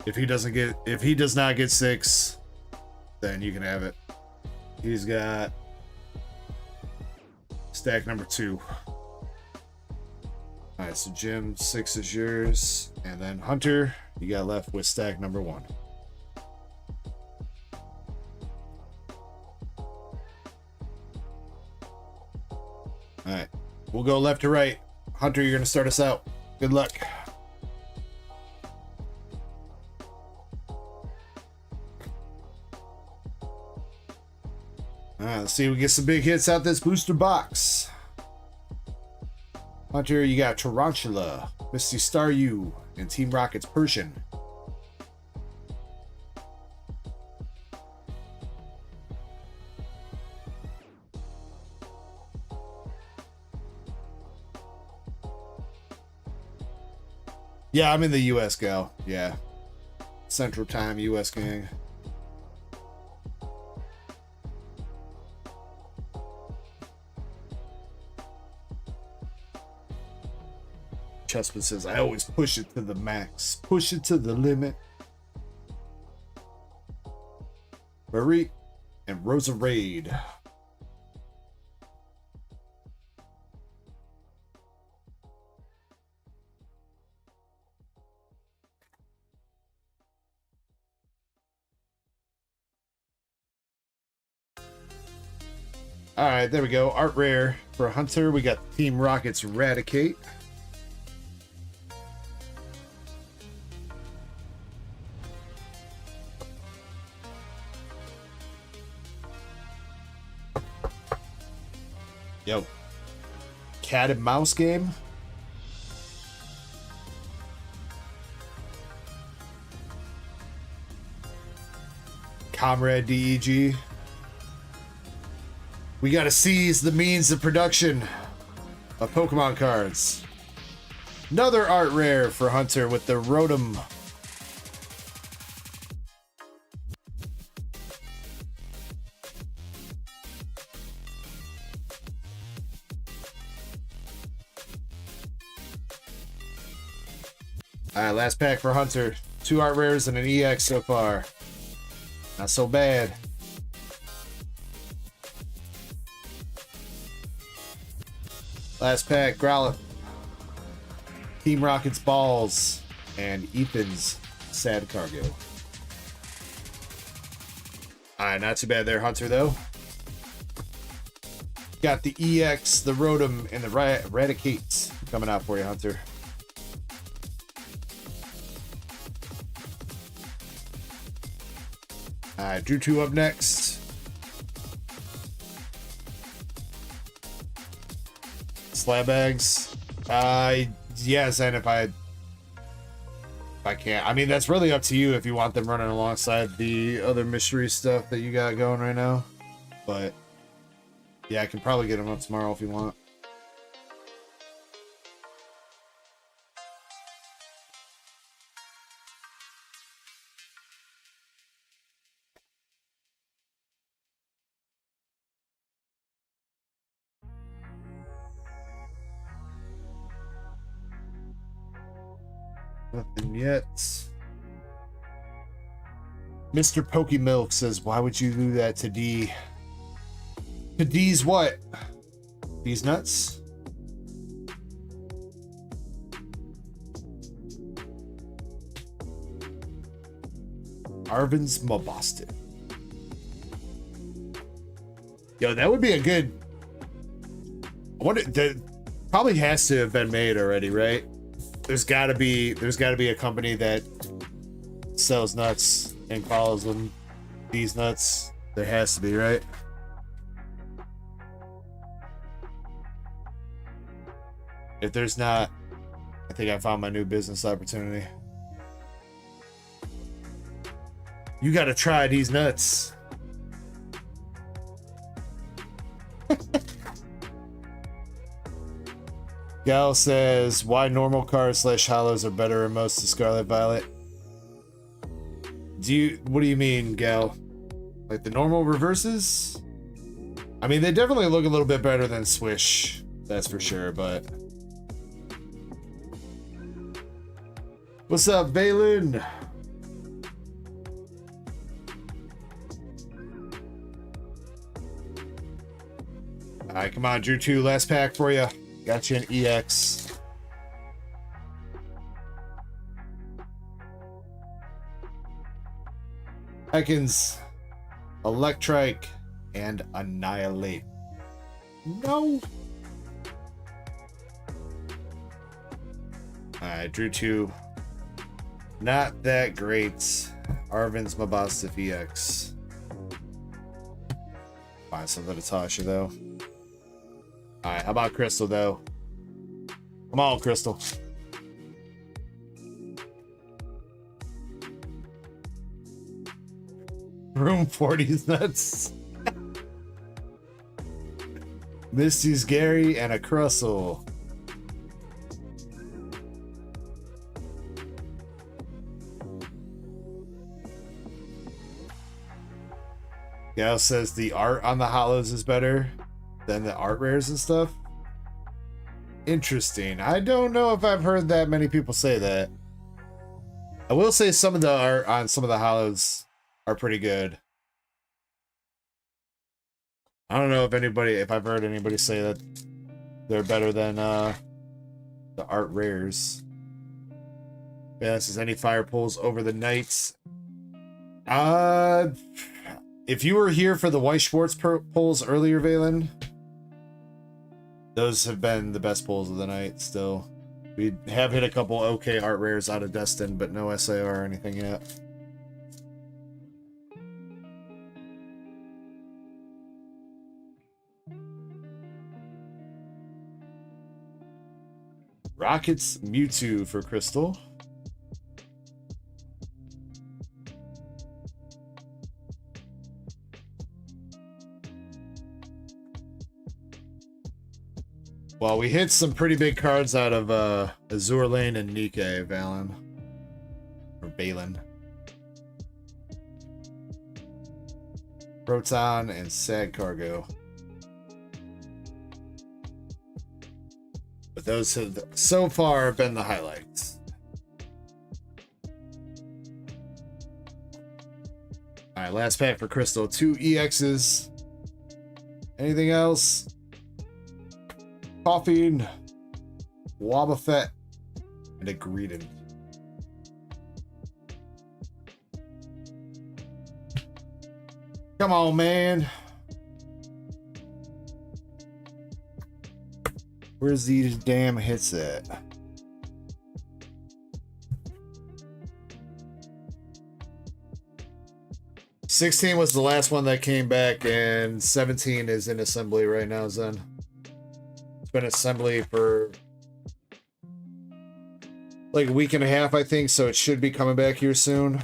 If he does not get 6, then you can have it. He's got stack number 2. Alright, so Jim, 6 is yours. And then Hunter, you got left with stack number 1. Alright, we'll go left to right. Hunter, you're going to start us out. Good luck. Alright, let's see if we get some big hits out this booster box. Hunter, you got Tarantula, Misty Star U, and Team Rocket's Persian. Yeah, I'm in the US, gal. Yeah. Central Time, US gang. Chespin says, I always push it to the max. Push it to the limit. Marie and Rosa Raid. Alright, there we go. Art Rare for Hunter. We got Team Rocket's Eradicate. Yo. Cat and mouse game. Comrade DEG. We gotta seize the means of production of Pokemon cards. Another art rare for Hunter with the Rotom. Alright, last pack for Hunter. 2 art rares and an EX so far. Not so bad. Last pack, Growlithe, Team Rocket's Balls, and Ethan's Sad Cargo. Alright, not too bad there, Hunter, though. Got the EX, the Rotom, and the Eradicate coming out for you, Hunter. Alright, Drew 2 up next. Slab bags. Yes, and if I can't. I mean, that's really up to you if you want them running alongside the other mystery stuff that you got going right now. But yeah, I can probably get them up tomorrow if you want. Nothing yet. Mr. Pokey Milk says, why would you do that to D? To D's what? D's nuts? Arvin's Maboston. Yo, that would be a good. I wonder. That probably has to have been made already, right? There's got to be a company that sells nuts and calls them these nuts. There has to be, right? If there's not, I think I found my new business opportunity. You got to try these nuts. Gal says, why normal cars / hollows are better than most to Scarlet Violet? What do you mean, Gal? Like the normal reverses? I mean, they definitely look a little bit better than Swish, that's for sure, but... What's up, Valen? Alright, come on, Drew 2, last pack for you. Got you an EX. Ekans, Electrike, and Annihilate. No. Alright, Drew 2. Not that great. Arvin's Mabostif EX. Find something to toss you, though. Alright, how about Crystal, though? Come on, Crystal. Room 40's nuts. Misty's Gary and a Crustle. Gal says the art on the hollows is better than the art rares and stuff. Interesting. I don't know if I've heard that many people say that. I will say some of the art on some of the hollows are pretty good. I don't know if I've heard anybody say that they're better than the art rares. Yeah, this is any fire pulls over the nights. If you were here for the White Schwartz pulls earlier, Valen, those have been the best pulls of the night still. We have hit a couple okay art rares out of Destined, but no SAR or anything yet. Rockets Mewtwo for Crystal. Well, we hit some pretty big cards out of Azure Lane and Nike, Valen. Or Balin. Proton and Sad Cargo. But those have so far been the highlights. Alright, last pack for Crystal. 2 EXs. Anything else? Coughing, Wobbuffet, and a Greedent. Come on, man. Where's these damn hits at? $16 was the last one that came back, and 17 is in assembly right now, Zen. Been assembly for like a week and a half, I think, so it should be coming back here soon.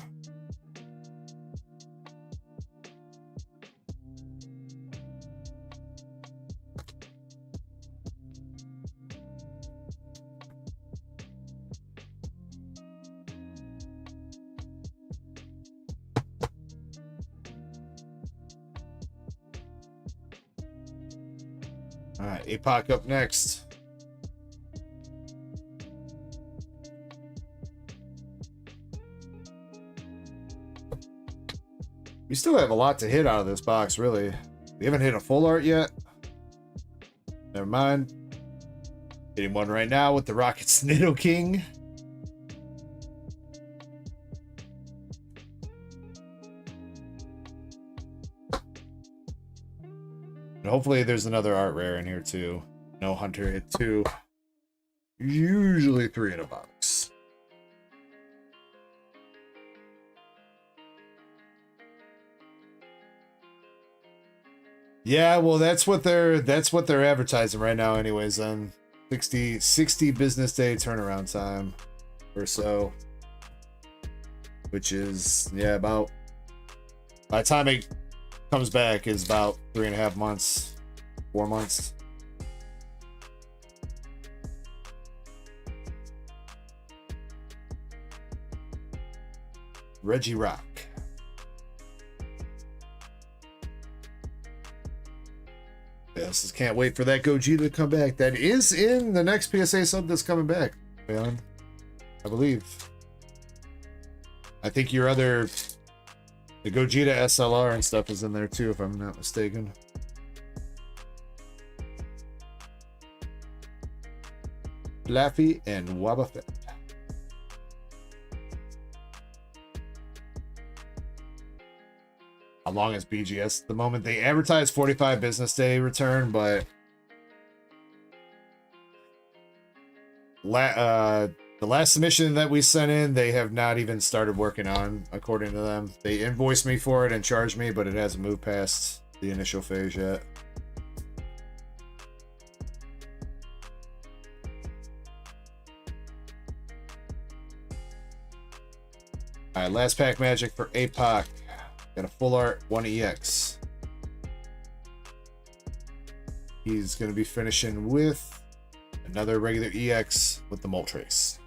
Alright, APOC up next. We still have a lot to hit out of this box, really. We haven't hit a full art yet. Never mind. Hitting one right now with the Rockets Nido King. And hopefully there's another art rare in here too. No Hunter hit 2. Usually 3 in a box. Yeah, well that's what they're advertising right now anyways, then 60 business day turnaround time or so. Which is, yeah, about, by the time it comes back is about 3.5 months, 4 months. Reggie Rock. Yes, can't wait for that Gogeta to come back. That is in the next PSA sub that's coming back, man. I believe. I think your other, the Gogeta SLR and stuff is in there too, if I'm not mistaken. Laffy and Wabba Fett. How long is BGS at the moment? They advertise 45 business day return, but the last submission that we sent in, they have not even started working on, according to them. They invoiced me for it and charged me, but it hasn't moved past the initial phase yet. All right, last pack magic for APOC. Got a full art 1 EX. He's going to be finishing with another regular EX with the Moltres.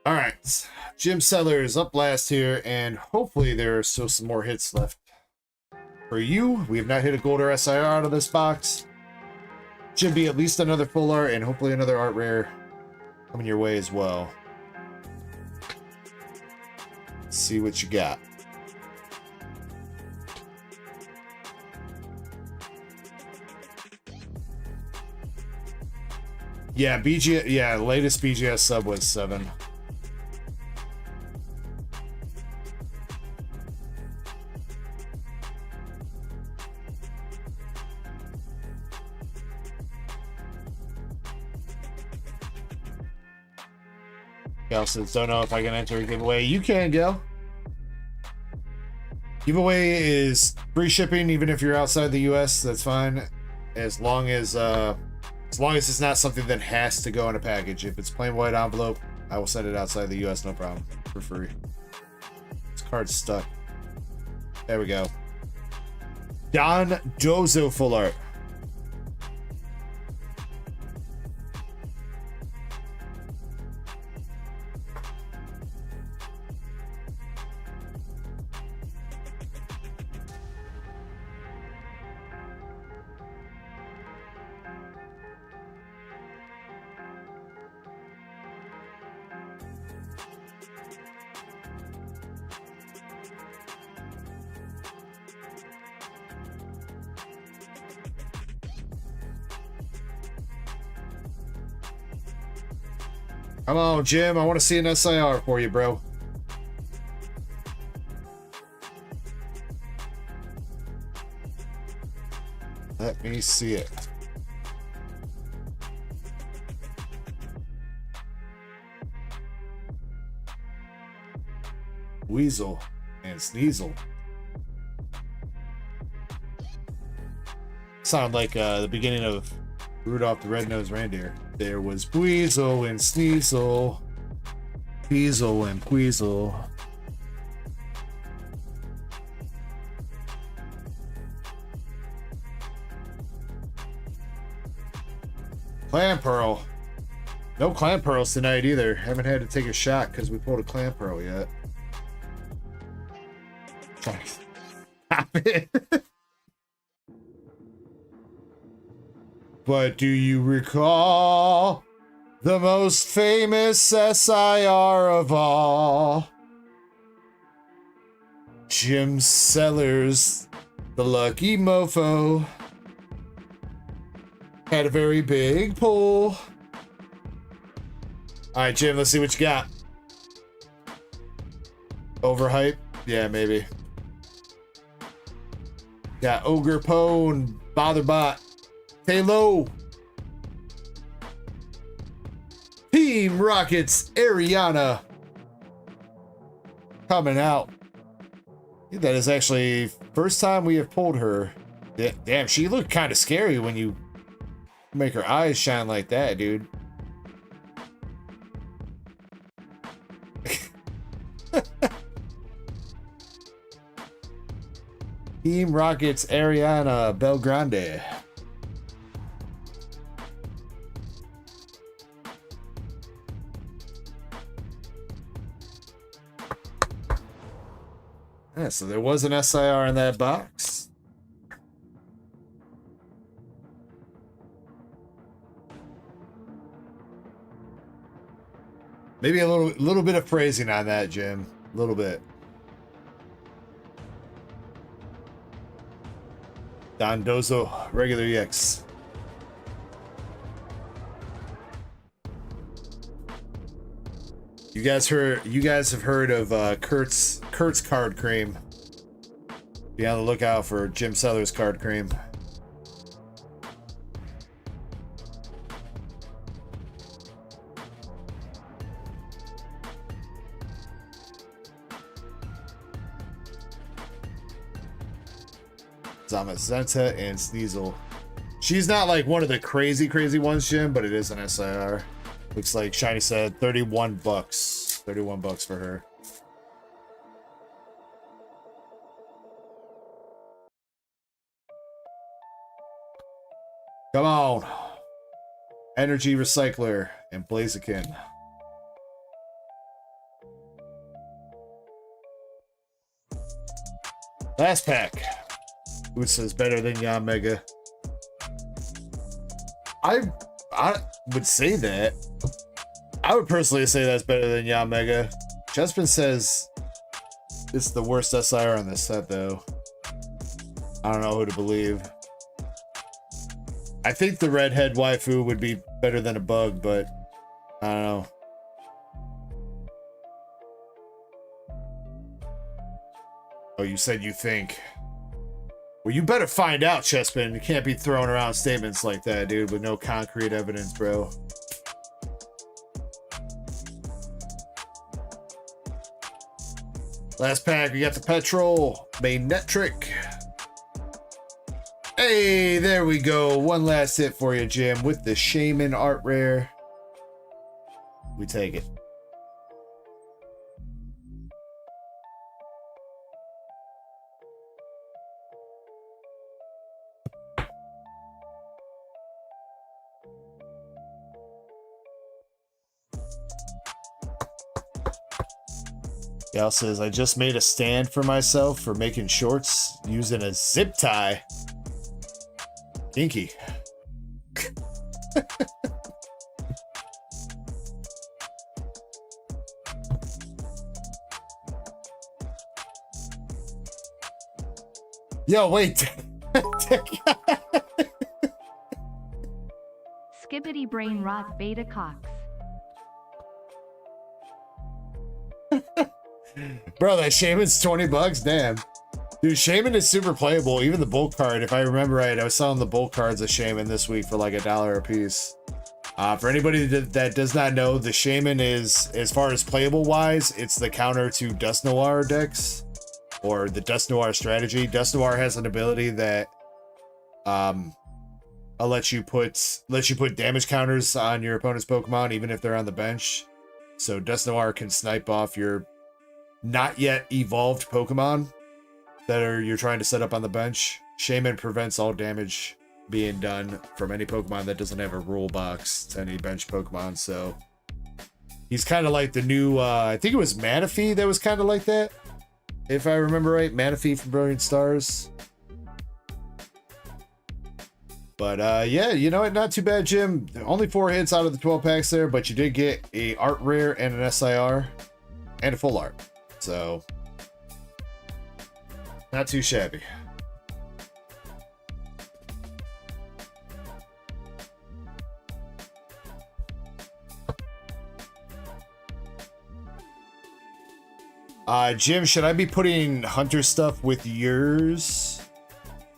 All right, Jim Sellers up last here, and hopefully there are still some more hits left. For you, we have not hit a gold or SIR out of this box. Should be at least another full art and hopefully another art rare coming your way as well. Let's see what you got. Yeah, latest BGS sub was 7. Gal says, don't know if I can enter a giveaway. You can, Gal. Giveaway is free shipping, even if you're outside the US. That's fine, as long as it's not something that has to go in a package. If it's plain white envelope, I will send it outside the US, no problem, for free. This card's stuck. There we go. Don Dozo full art. Come on, Jim. I want to see an SIR for you, bro. Let me see it. Weasel and Sneasel. Sound like the beginning of Rudolph the Red-Nosed Reindeer. There was Weasel and Sneasel. Weasel and Weasel. Clam Pearl. No Clam Pearls tonight either. Haven't had to take a shot because we pulled a Clam Pearl yet. Stop it. But do you recall the most famous SIR of all? Jim Sellers, the lucky mofo, had a very big pull. Alright, Jim, let's see what you got. Overhype? Yeah, maybe. Got Ogre Poe and Botherbot. Halo. Team Rocket's Ariana. Coming out. That is actually first time we have pulled her. Damn, she looked kind of scary when you make her eyes shine like that, dude. Team Rocket's Ariana Belgrande. Yeah, so there was an SIR in that box. Maybe a little bit of phrasing on that, Jim. A little bit. Dondozo, regular EX. You guys have heard of Kurt's card cream. Be on the lookout for Jim Sellers card cream. Zamazenta and Sneasel. She's not like one of the crazy ones, Jim, but it is an SIR. Looks like Shiny said 31 bucks. 31 bucks for her. Come on. Energy Recycler and Blaziken. Last pack. Who says better than Yamega? I would say that. I would personally say that's better than Yamega. Chespin says it's the worst SIR on this set, though. I don't know who to believe. I think the redhead waifu would be better than a bug, but I don't know. Oh, you said you think. Well, you better find out, Chespin. You can't be throwing around statements like that, dude, with no concrete evidence, bro. Last pack, we got the Petrol, main net trick. Hey, there we go. One last hit for you, Jim, with the Shaman art rare. We take it. Gal says, I just made a stand for myself for making shorts using a zip tie. Kinky. Yo, wait. Skibbity brain rot beta cox. Bro, that Shaman's 20 bucks? Damn. Dude, Shaman is super playable. Even the bulk card, if I remember right, I was selling the bulk cards of Shaman this week for like $1 a piece. For anybody that does not know, the Shaman is, as far as playable wise, it's the counter to Dust Noir decks, or the Dust Noir strategy. Dust Noir has an ability that lets you put damage counters on your opponent's Pokemon, even if they're on the bench. So Dust Noir can snipe off your not yet evolved Pokemon that you're trying to set up on the bench. Shaman prevents all damage being done from any Pokemon that doesn't have a rule box to any bench Pokemon. So he's kind of like the new, I think it was Manaphy that was kind of like that, if I remember right. Manaphy from Brilliant Stars. But yeah, you know what? Not too bad, Jim. Only 4 hits out of the 12 packs there, but you did get a art rare and an SIR and a full art. So not too shabby. Jim, should I be putting Hunter stuff with yours?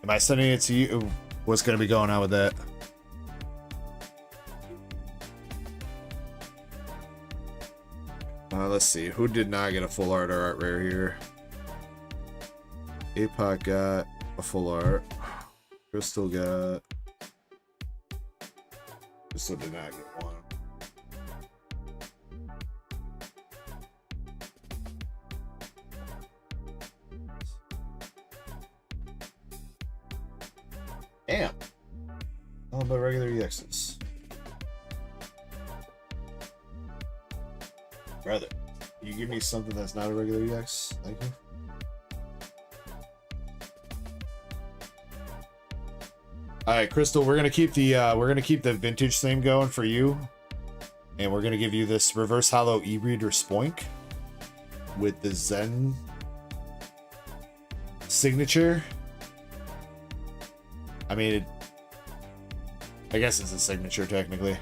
Am I sending it to you? What's going to be going on with that? Let's see. Who did not get a full art or art rare here? Apoc got a full art. Crystal got... Crystal did not get one. Damn. All about regular EXs. Brother, you give me something that's not a regular EX? Thank you. Alright, Crystal, we're gonna keep the vintage theme going for you. And we're gonna give you this reverse hollow e-reader Spoink with the Zen signature. I mean, I guess it's a signature technically.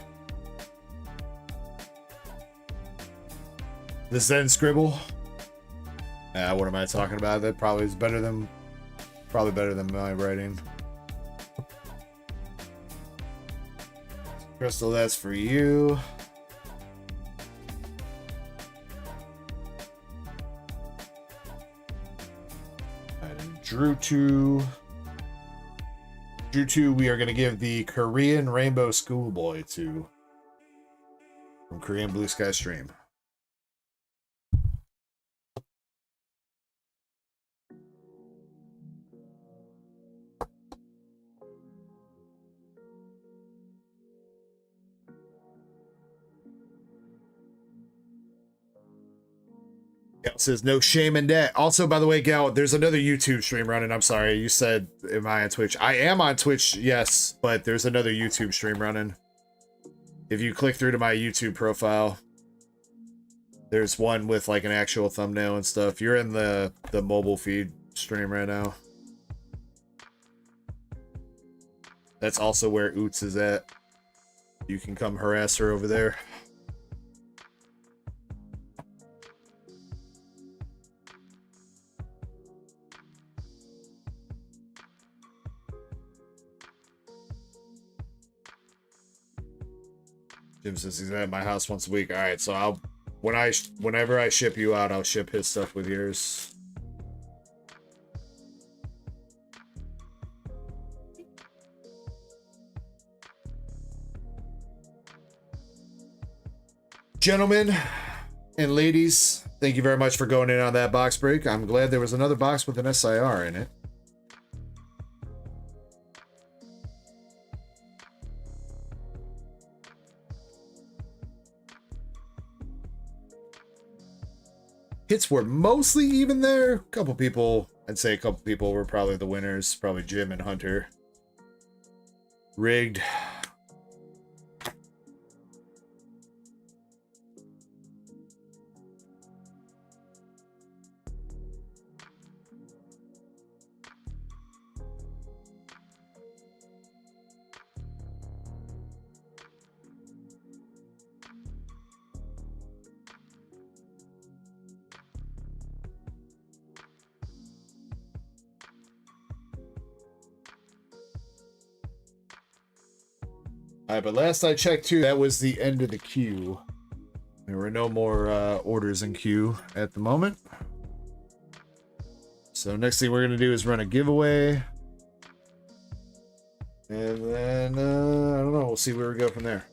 The Zen scribble. What am I talking about? That probably is better than my writing. Crystal, that's for you. And Drew 2, we are going to give the Korean Rainbow Schoolboy to from Korean Blue Sky Stream. Gal says no shame in that. Also, by the way, Gal, there's another YouTube stream running. I'm sorry, you said, am I on Twitch? I am on Twitch, yes, but there's another YouTube stream running. If you click through to my YouTube profile, there's one with like an actual thumbnail and stuff. You're in the mobile feed stream right now. That's also where Oots is at. You can come harass her over there. Jim says he's at my house once a week. All right, so whenever I ship you out, I'll ship his stuff with yours. Gentlemen and ladies, thank you very much for going in on that box break. I'm glad there was another box with an SIR in it. Hits were mostly even there. A couple people, I'd say a couple people were probably the winners. Probably Jim and Hunter. Rigged. Alright, but last I checked too, that was the end of the queue. There were no more orders in queue at the moment. So next thing we're going to do is run a giveaway. And then, I don't know, we'll see where we go from there.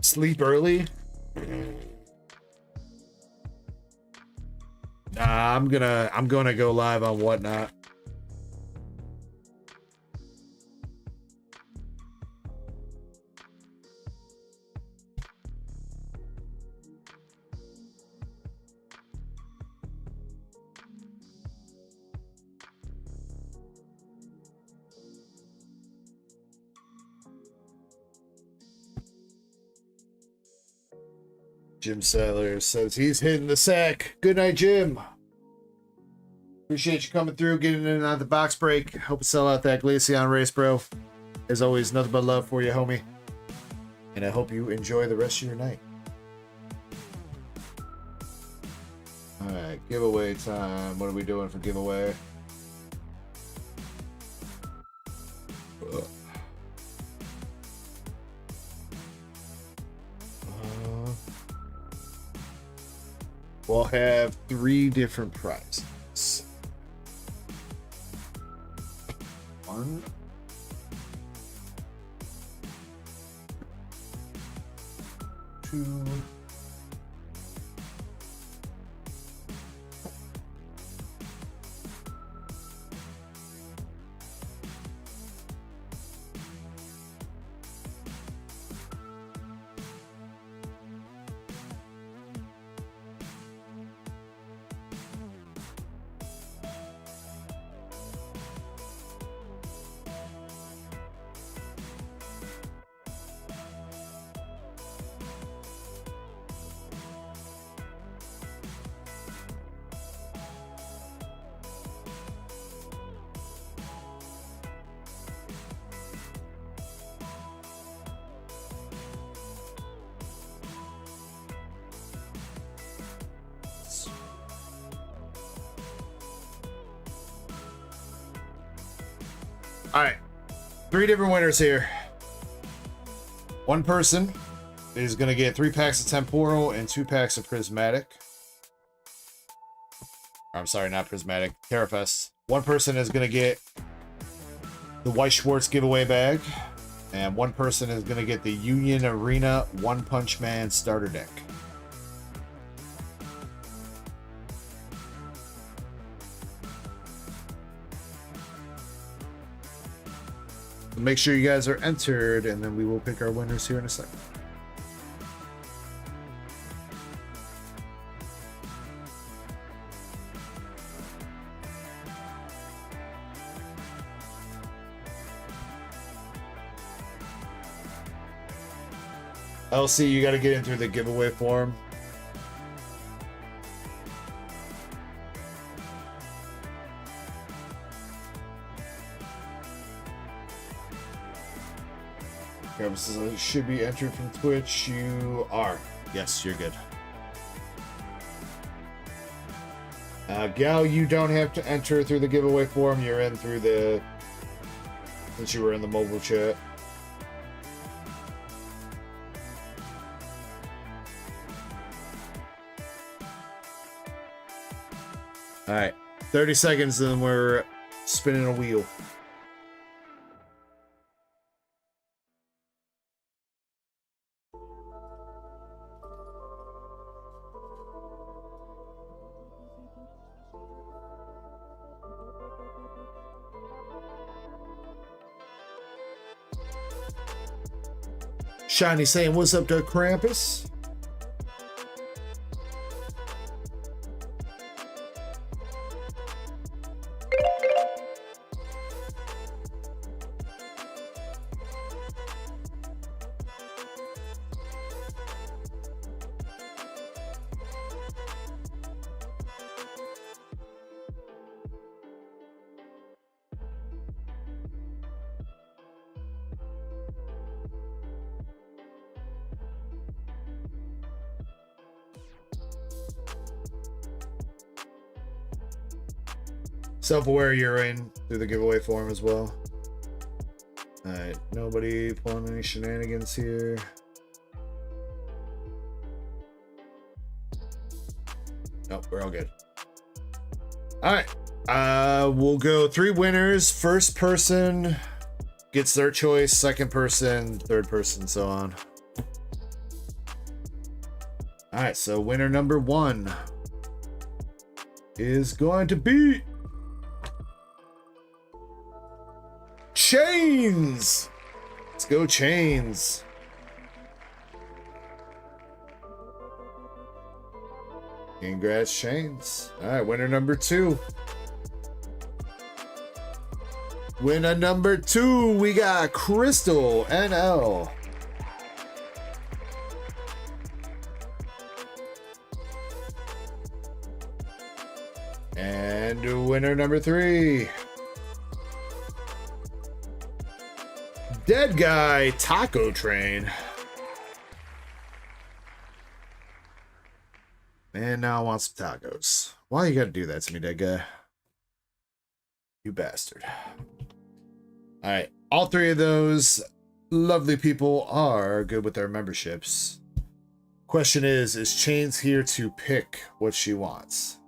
Sleep early? Nah, I'm gonna go live on Whatnot. Jim Sadler says he's hitting the sack. Good night, Jim. Appreciate you coming through, getting in and out of the box break. Hope to sell out that Glaceon race, bro. As always, nothing but love for you, homie. And I hope you enjoy the rest of your night. Alright, giveaway time. What are we doing for giveaway? We'll have 3 different prizes. 1, 2, all right, 3 different winners here. One person is going to get 3 packs of Temporal and 2 packs of Prismatic. I'm sorry, not Prismatic, Terrafest. One person is going to get the White Schwartz giveaway bag. And one person is going to get the Union Arena One Punch Man starter deck. Make sure you guys are entered, and then we will pick our winners here in a second. LC, you got to get in through the giveaway form. Should be entered from Twitch. You are. Yes, you're good. Gal, you don't have to enter through the giveaway form. You're in through the... since you were in the mobile chat. Alright. 30 seconds and we're spinning a wheel. Shiny saying, what's up to Krampus? Self-aware you're in through the giveaway form as well. Alright, nobody pulling any shenanigans here. Nope, we're all good. Alright, we'll go 3 winners. First person gets their choice, second person, third person, so on. Alright, so winner number 1 is going to be Chains. Let's go Chains. Congrats, Chains. All right, winner number 2. Winner number 2, we got Crystal NL. And winner number 3. Dead Guy Taco Train. Man, now I want some tacos. Why you gotta do that to me, dead guy? You bastard. Alright, all 3 of those lovely people are good with their memberships. Question is Chains here to pick what she wants?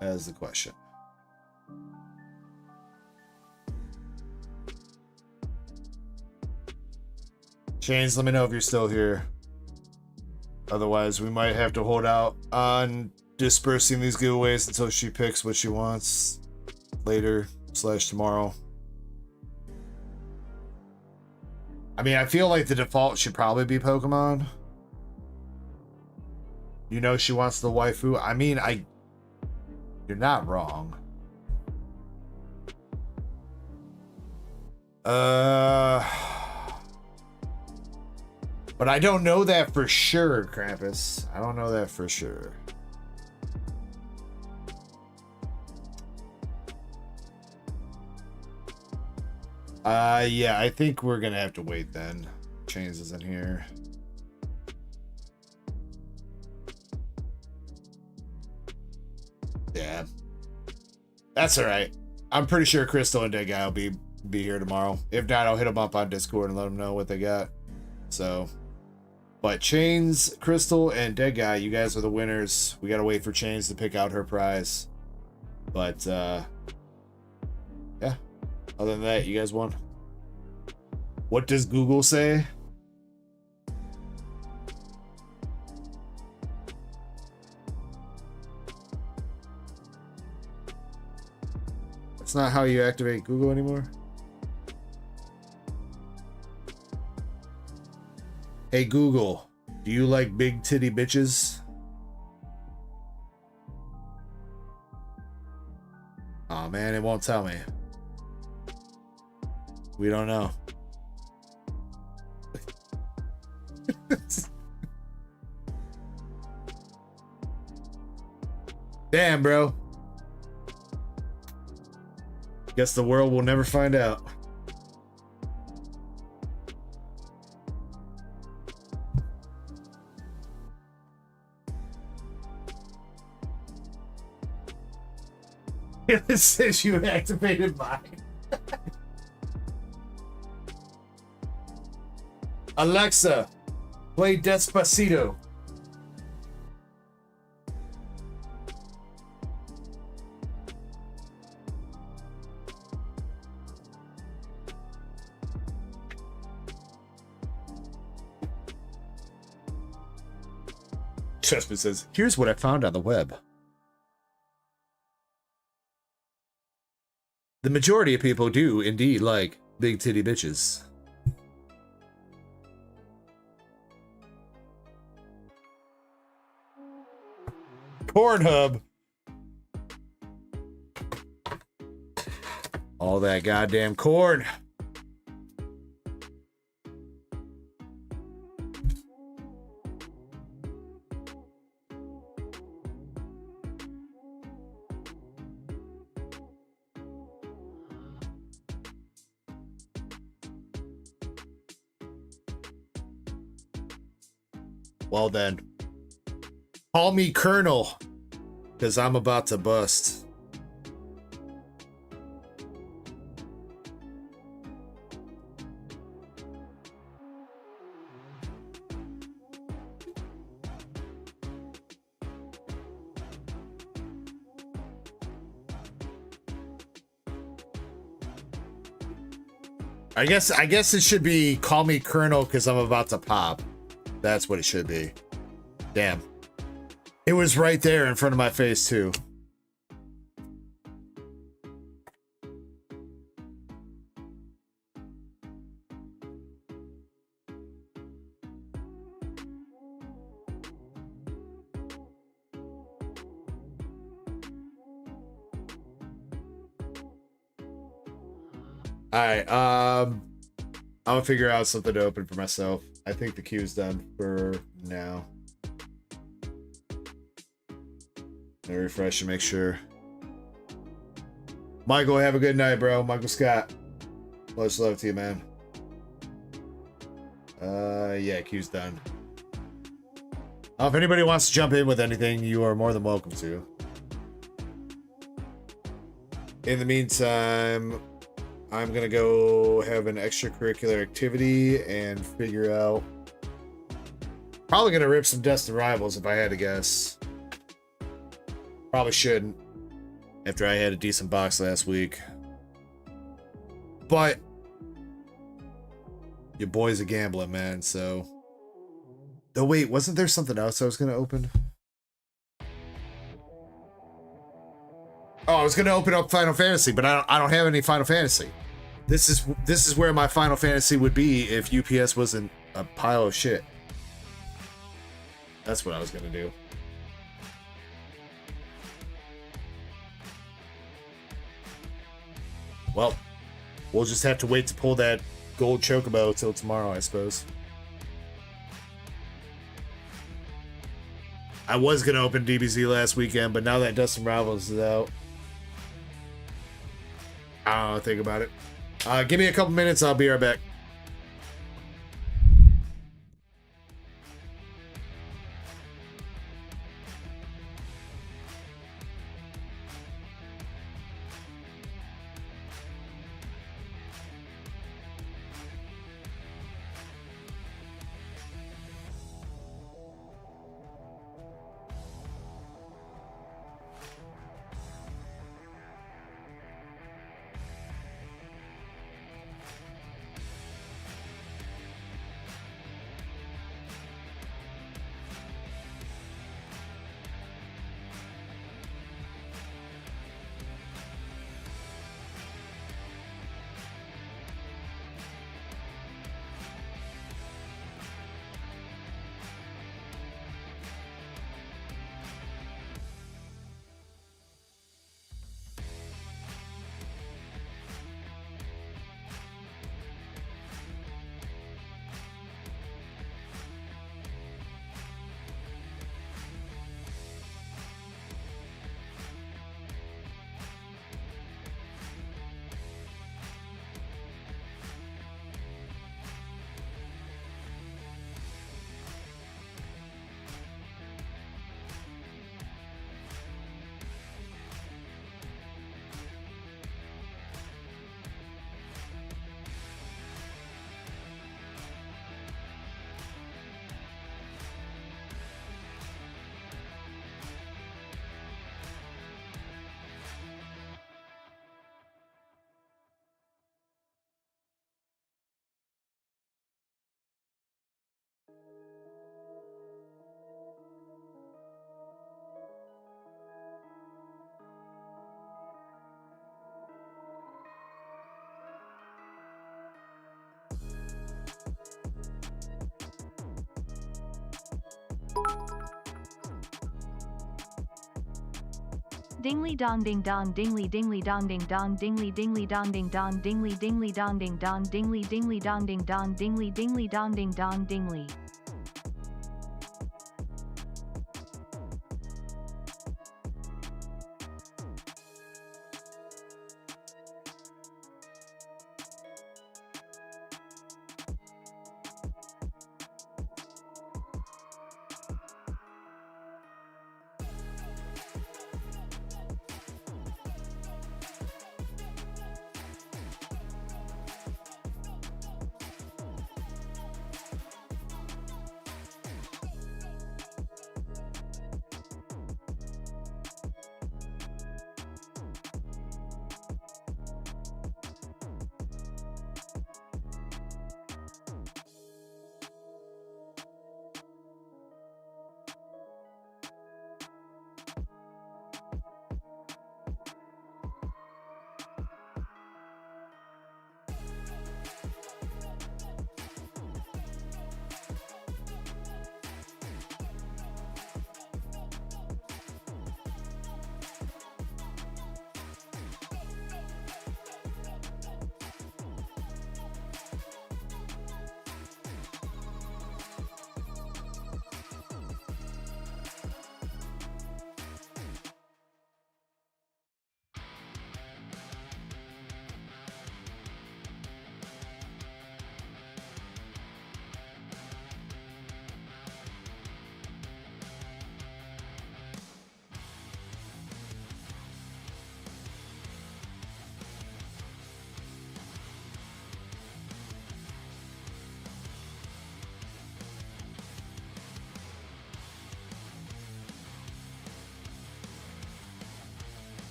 That is the question. Chains, let me know if you're still here. Otherwise, we might have to hold out on dispersing these giveaways until she picks what she wants later / tomorrow. I mean, I feel like the default should probably be Pokemon. You know she wants the waifu. I mean, you're not wrong. But I don't know that for sure, Krampus. I don't know that for sure. Yeah, I think we're gonna have to wait then. Chains is in here. Yeah. That's alright. I'm pretty sure Crystal and Dead Guy will be here tomorrow. If not, I'll hit them up on Discord and let them know what they got. So, but Chains, Crystal, and Dead Guy, you guys are the winners. We gotta wait for Chains to pick out her prize. But, yeah. Other than that, you guys won. What does Google say? That's not how you activate Google anymore. Hey Google, do you like big titty bitches? Oh man, it won't tell me. We don't know. Damn, bro. Guess the world will never find out. It says you activated mine. Alexa, play Despacito. Chessman says, here's what I found on the web. The majority of people do indeed like big titty bitches. Pornhub. All that goddamn corn. Well then, call me Colonel, because I'm about to bust. I guess it should be call me Colonel because I'm about to pop. That's what it should be. Damn. It was right there in front of my face, too. Alright, I'm gonna figure out something to open for myself. I think the queue's done for now. Let me refresh and make sure. Michael, have a good night, bro. Michael Scott. Much love to you, man. Yeah, queue's done. If anybody wants to jump in with anything, you are more than welcome to. In the meantime, I'm gonna go have an extracurricular activity and figure out. Probably gonna rip some Destined Rivals if I had to guess. Probably shouldn't, after I had a decent box last week. But your boy's a gambling man, so. Oh wait, wasn't there something else I was gonna open? Oh, I was gonna open up Final Fantasy, but I don't have any Final Fantasy. This is where my Final Fantasy would be if UPS wasn't a pile of shit. That's what I was gonna do. Well, we'll just have to wait to pull that gold chocobo till tomorrow, I suppose. I was gonna open DBZ last weekend, but now that Destined Rivals is out, I don't know, think about it. Give me a couple minutes, I'll be right back. Dingly dong ding dong dingly dingly dong ding dong dingly dingly dong ding dong dingly dingly dong ding dong dingly dingly dong ding dong dingly dingly dong ding dong dingly.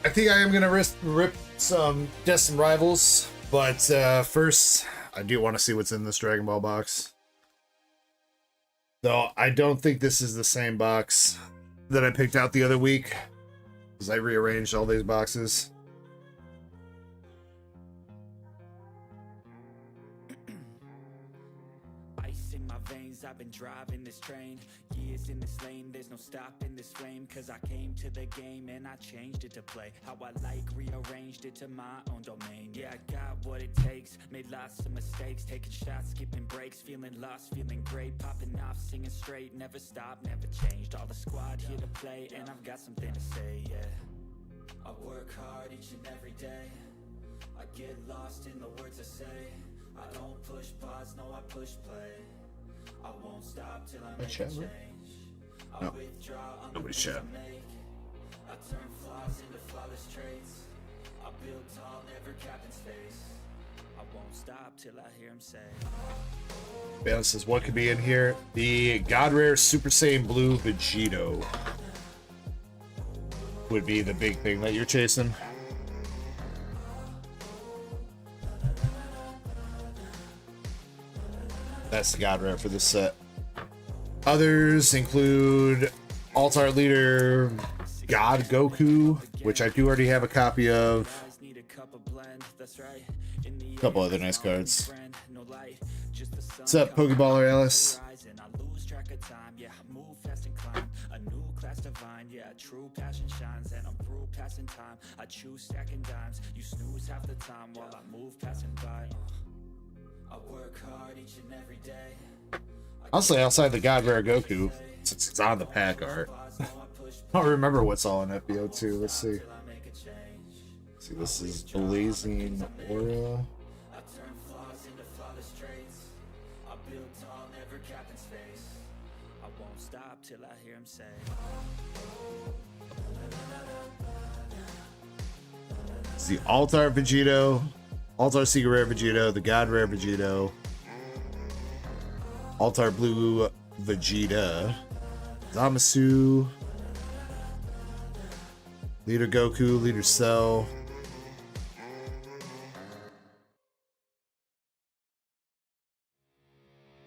I think I am gonna rip some Destined Rivals, but first I do want to see what's in this Dragon Ball box. Though I don't think this is the same box that I picked out the other week, because I rearranged all these boxes. Ice in my veins, I've been driving this train. Years in this lane, there's no stopping this flame. Cause I came to the game and I changed it to play how I like, rearranged it to my own domain. Yeah, I got what it takes, made lots of mistakes, taking shots, skipping breaks, feeling lost, feeling great, popping off, singing straight, never stopped, never changed. All the squad here to play, and I've got something to say, yeah. I work hard each and every day, I get lost in the words I say. I don't push pause, no, I push play. I won't stop till I make a change. I withdraw on the things I make. I turn flaws into flawless traits. I build tall, never cap in space. I won't stop till I hear him say. Ben says, what could be in here? The God Rare Super Saiyan Blue Vegito would be the big thing that you're chasing. That's the God Rare for this set. Others include Alt-Art Leader God Goku, which I do already have a copy of. A couple other nice cards. What's up, Pokeballer Alice? True passion shines and I'm through passing time. I choose stacking dimes. You snooze half the time while I move passing by. I work hard each and every day. Honestly, outside the God Rare Goku, since it's on the pack art, I don't remember what's all in FBO2. Let's see. See, this is Blazing Aura. Till I hear him say. It's the Alt-Art Vegito, Alt-Art Secret Rare Vegito, the God Rare Vegito, Alt-Art Blue Vegeta, Zamasu, Leader Goku, Leader Cell.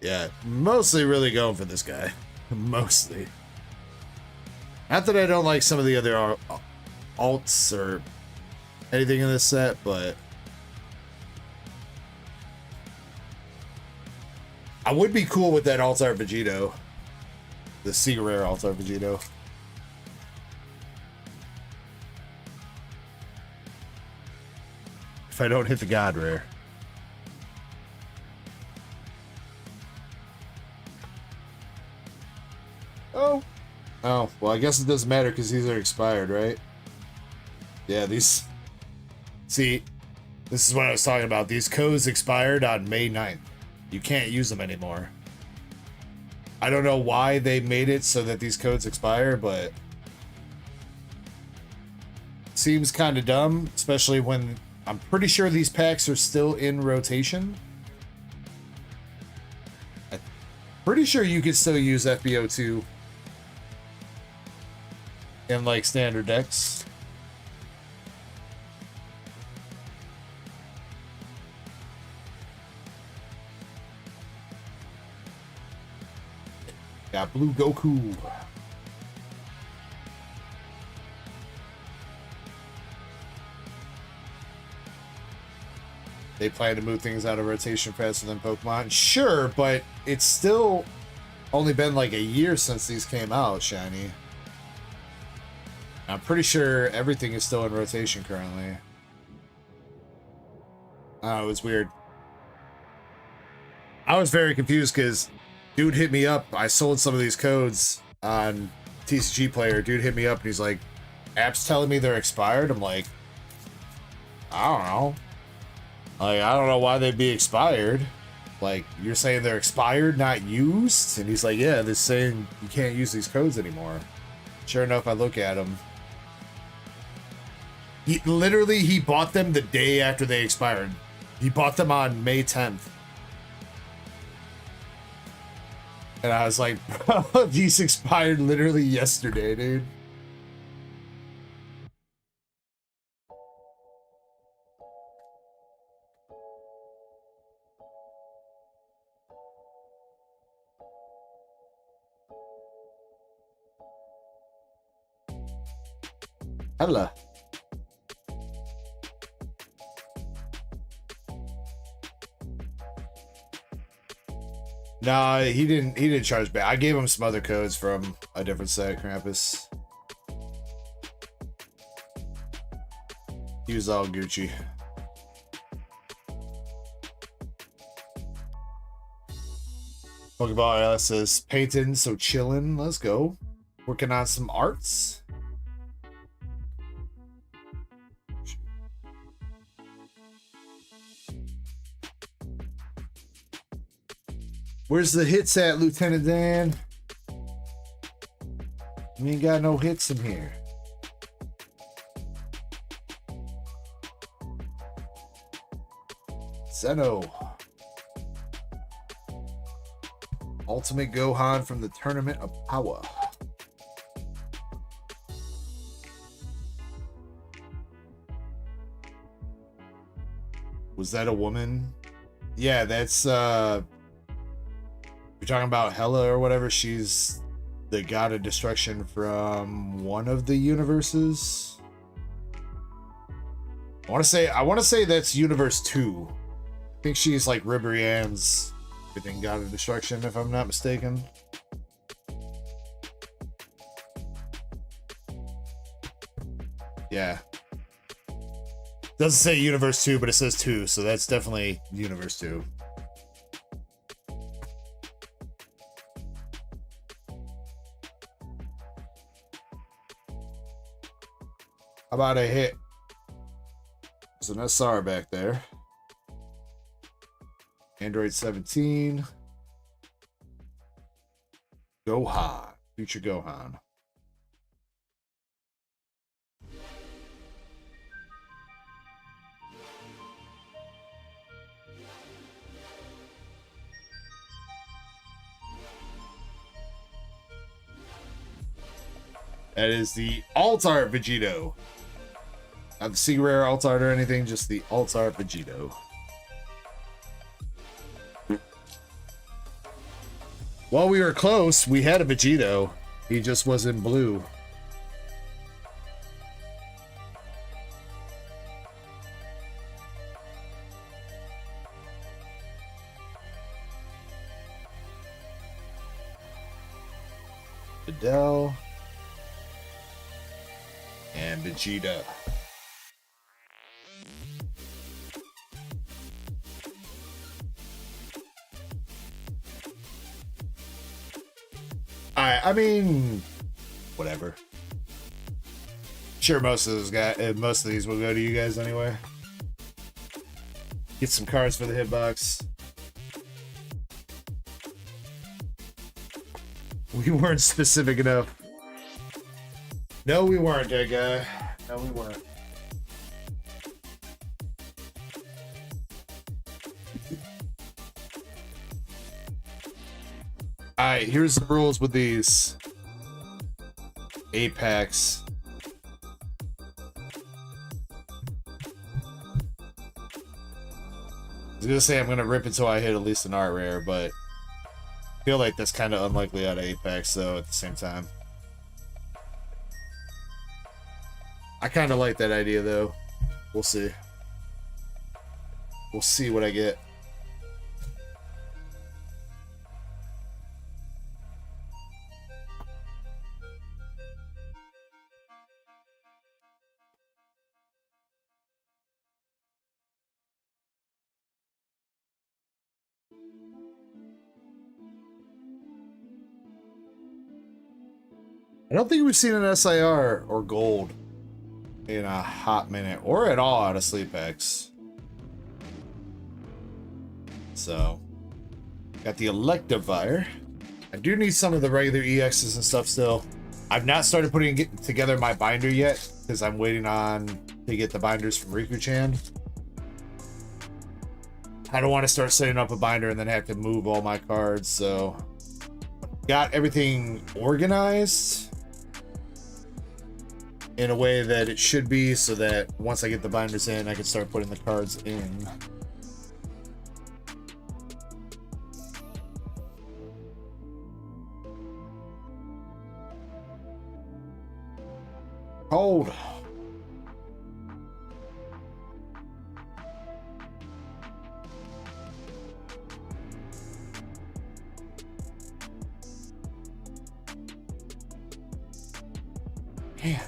Yeah, mostly really going for this guy. Mostly. Not that I don't like some of the other alts or anything in this set, but I would be cool with that Alt-Art Vegito. The Secret Rare Alt-Art Vegito. If I don't hit the God Rare. Oh, well, I guess it doesn't matter because these are expired, right? Yeah, these... See, this is what I was talking about. These codes expired on May 9th. You can't use them anymore. I don't know why they made it so that these codes expire, but... Seems kind of dumb, especially when I'm pretty sure these packs are still in rotation. I'm pretty sure you could still use FBO2 in like standard decks. Got Blue Goku. They plan to move things out of rotation faster than Pokemon. Sure, but it's still only been like a year since these came out, Shiny. I'm pretty sure everything is still in rotation currently. Oh, it's weird. I was very confused because dude hit me up. I sold some of these codes on TCG Player. Dude hit me up and he's like, app's telling me they're expired. I'm like, I don't know. Like, I don't know why they'd be expired. Like, you're saying they're expired, not used? And he's like, yeah, they're saying you can't use these codes anymore. Sure enough, I look at them. He bought them the day after they expired. He bought them on May 10th. And I was like, bro, these expired literally yesterday, dude. Hella. Nah, he didn't charge back. I gave him some other codes from a different site, Krampus. He was all Gucci. Pokeball LS says painting, so chillin'. Let's go. Working on some arts. Where's the hits at, Lieutenant Dan? We ain't got no hits in here. Zeno. Ultimate Gohan from the Tournament of Power. Was that a woman? Yeah, that's you're talking about Hela or whatever. She's the god of destruction from one of the universes. I want to say that's universe 2. I think she's like Ribrianne's everything god of destruction, if I'm not mistaken. Yeah. Doesn't say universe 2, but it says 2, so that's definitely universe 2. How about a hit? There's an SR back there. Android 17. Gohan. Future Gohan. That is the alt art Vegito. Not the Sea Rare alt art or anything, just the alt art Vegito. While we were close, we had a Vegito. He just was in blue. Videl. And Vegeta. I mean, whatever. Sure, most of these will go to you guys anyway. Get some cards for the hitbox. We weren't specific enough. No, we weren't, that guy. No, we weren't. Alright, here's the rules with these 8 packs. I was gonna say I'm gonna rip until I hit at least an art rare, but I feel like that's kind of unlikely out of 8 packs, though, at the same time. I kind of like that idea, though. We'll see. We'll see what I get. I don't think we've seen an SIR or gold in a hot minute, or at all out of sleep packs. So, got the Electivire. I do need some of the regular EXs and stuff still. I've not started putting together my binder yet, because I'm waiting on to get the binders from Riku-chan. I don't want to start setting up a binder and then have to move all my cards, so got everything organized in a way that it should be, so that once I get the binders in, I can start putting the cards in. Cold. Damn.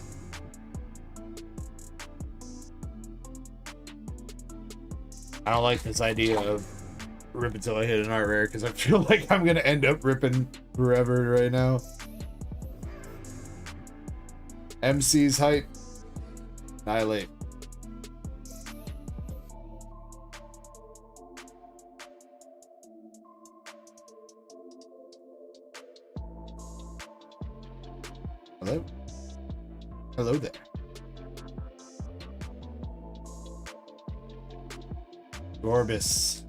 I don't like this idea of rip until I hit an art rare because I feel like I'm gonna end up ripping forever right now. MC's hype. Annihilate. Hello? Hello there. Gorbis.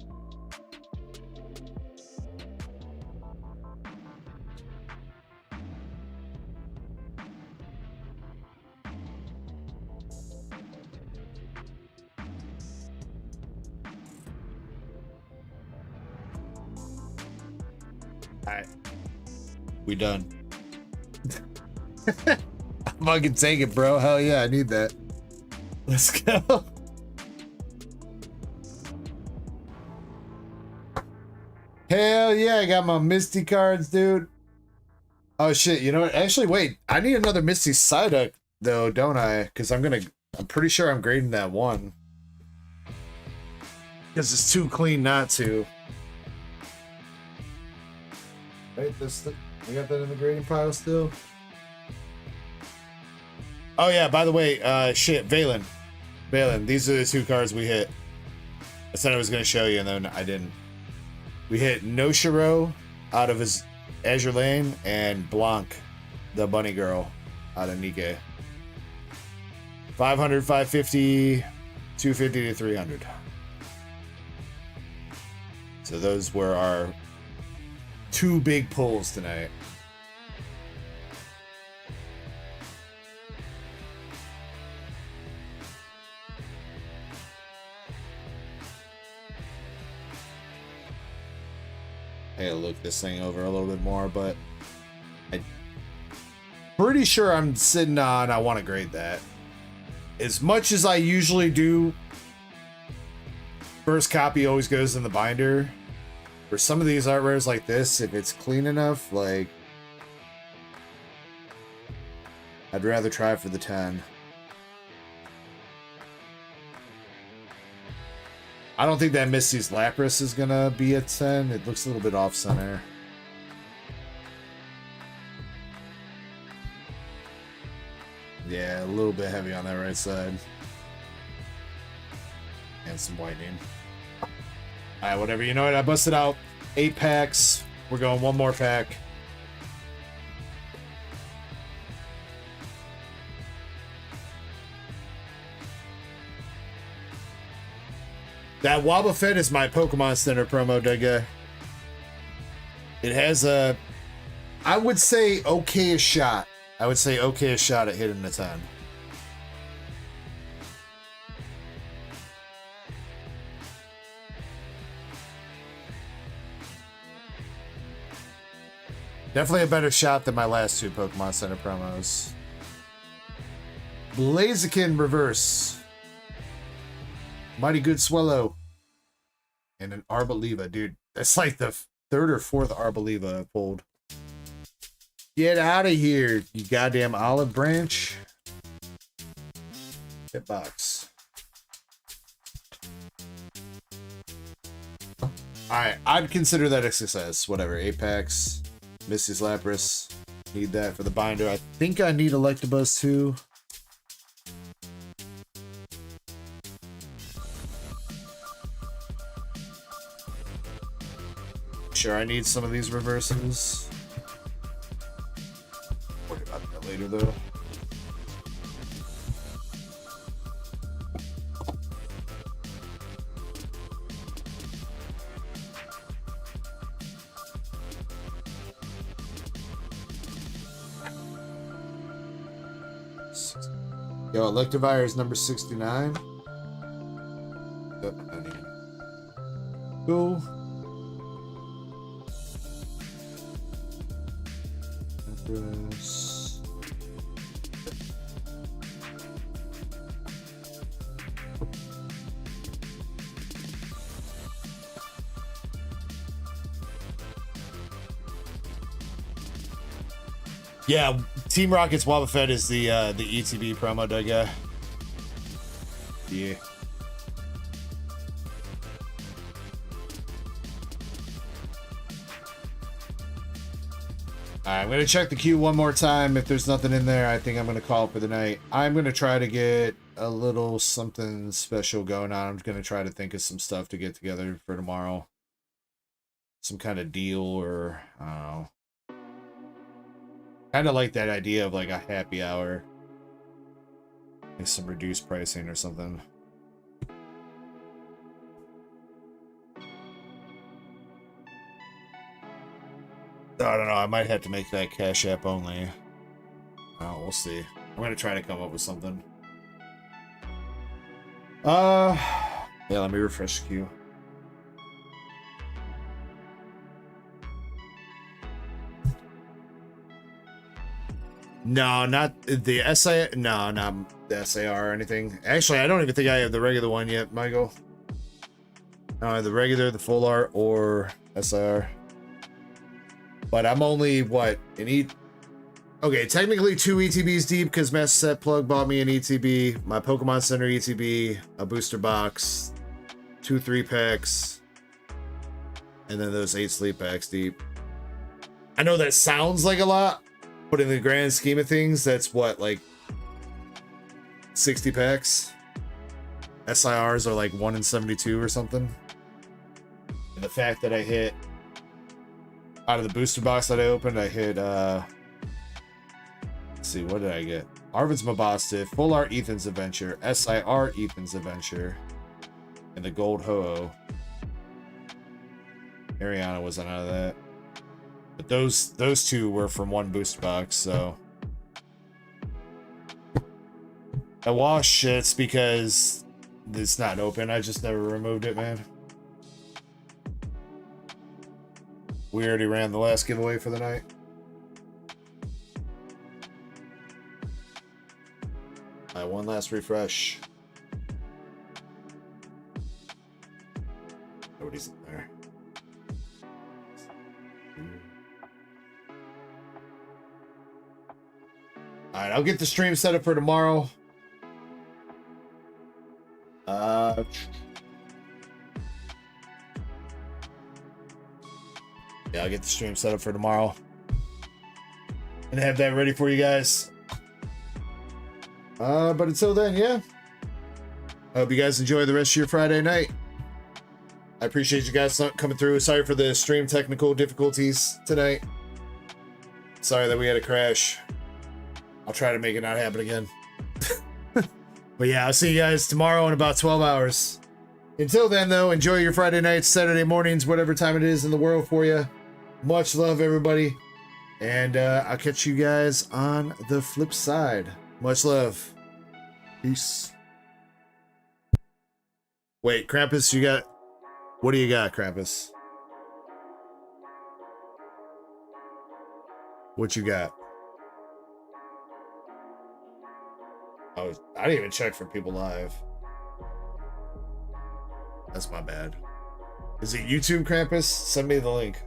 Alright. We done. Fucking take it, bro. Hell yeah, I need that. Let's go. Hell yeah, I got my Misty cards, dude. Oh shit, you know what? Actually, wait. I need another Misty Psyduck, though, don't I? Because I'm pretty sure I'm grading that one. Because it's too clean not to. Wait, we got that in the grading pile still? Oh yeah, by the way, shit, Valen, these are the two cards we hit. I said I was going to show you, and then I didn't. We hit Noshiro out of his Azure Lane, and Blanc, the bunny girl, out of Nikke. 500, 550, 250 to 300. So those were our two big pulls tonight. I gotta look this thing over a little bit more, but I'm pretty sure I'm sitting on, I want to grade that. As much as I usually do, first copy always goes in the binder. For some of these art rares like this, if it's clean enough, like, I'd rather try for the 10. I don't think that Misty's Lapras is gonna be a 10. It looks a little bit off center. Yeah, a little bit heavy on that right side. And some whitening. Alright, whatever. You know what? I busted out 8 packs. We're going one more pack. That Wobbuffet is my Pokemon Center promo, Digga. It has a, I would say, okay-ish shot. I would say okay-ish shot at hitting the 10. Definitely a better shot than my last two Pokemon Center promos. Blaziken reverse. Mighty Good Swallow. And an Arboliva, dude. That's like the 3rd or 4th Arboliva I pulled. Get out of here, you goddamn olive branch. Hitbox. Alright, I'd consider that a success. Whatever, 8 packs. Misty's Lapras. Need that for the binder. I think I need Electabuzz too. Sure, I need some of these reverses. Worry about that later, though. Yo, Electivire is number 69. Yep, I need it. Cool. Yeah, Team Rocket's Wobbuffet is the ETB promo, Doug. Yeah. Alright, I'm going to check the queue one more time. If there's nothing in there, I think I'm going to call it for the night. I'm going to try to get a little something special going on. I'm going to try to think of some stuff to get together for tomorrow. Some kind of deal or, I don't know. Kind of like that idea of like a happy hour. Like some reduced pricing or something. I don't know. I might have to make that Cash App only. Oh, we'll see. I'm gonna try to come up with something. Yeah, let me refresh the queue. No, not the SI. No, not the SAR or anything. Actually, I don't even think I have the regular one yet, Michael. No, the regular, the full art, or SIR. But I'm only, what, okay, technically 2 ETBs deep because Master Set Plug bought me an ETB, my Pokemon Center ETB, a booster box, 2 3-packs, and then those 8 sleep packs deep. I know that sounds like a lot, but in the grand scheme of things, that's what, like 60 packs? SIRs are like 1 in 72 or something. And the fact that I hit, out of the booster box that I opened, I hit, let's see, what did I get? Arvid's Mabosstiff, Full Art Ethan's Adventure, SIR Ethan's Adventure, and the Gold Ho-Oh. Ariana wasn't out of that. But those two were from one booster box, so. I wash shits because it's not open. I just never removed it, man. We already ran the last giveaway for the night. All right, one last refresh. Nobody's in there. All right, I'll get the stream set up for tomorrow. Yeah, I'll get the stream set up for tomorrow and have that ready for you guys. But until then, yeah. I hope you guys enjoy the rest of your Friday night. I appreciate you guys coming through. Sorry for the stream technical difficulties tonight. Sorry that we had a crash. I'll try to make it not happen again. But yeah, I'll see you guys tomorrow in about 12 hours. Until then, though, enjoy your Friday nights, Saturday mornings, whatever time it is in the world for you. Much love, everybody. And I'll catch you guys on the flip side. Much love. Peace. Wait, Krampus, you got... What do you got, Krampus? What you got? Oh, I didn't even check for people live. That's my bad. Is it YouTube, Krampus? Send me the link.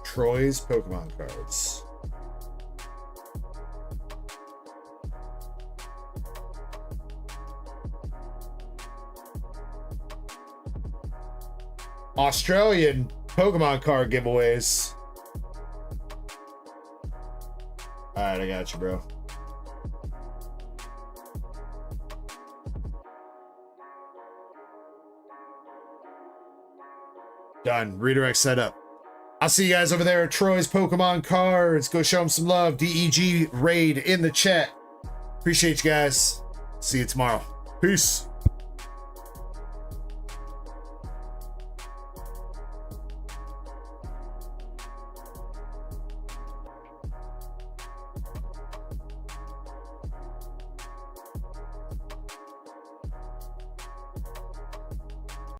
Troy's Pokemon cards. Australian Pokemon card giveaways. Alright, I got you, bro. Done. Redirect set up. I'll see you guys over there at Troy's Pokemon cards. Go show them some love. DEG raid in the chat. Appreciate you guys. See you tomorrow. Peace.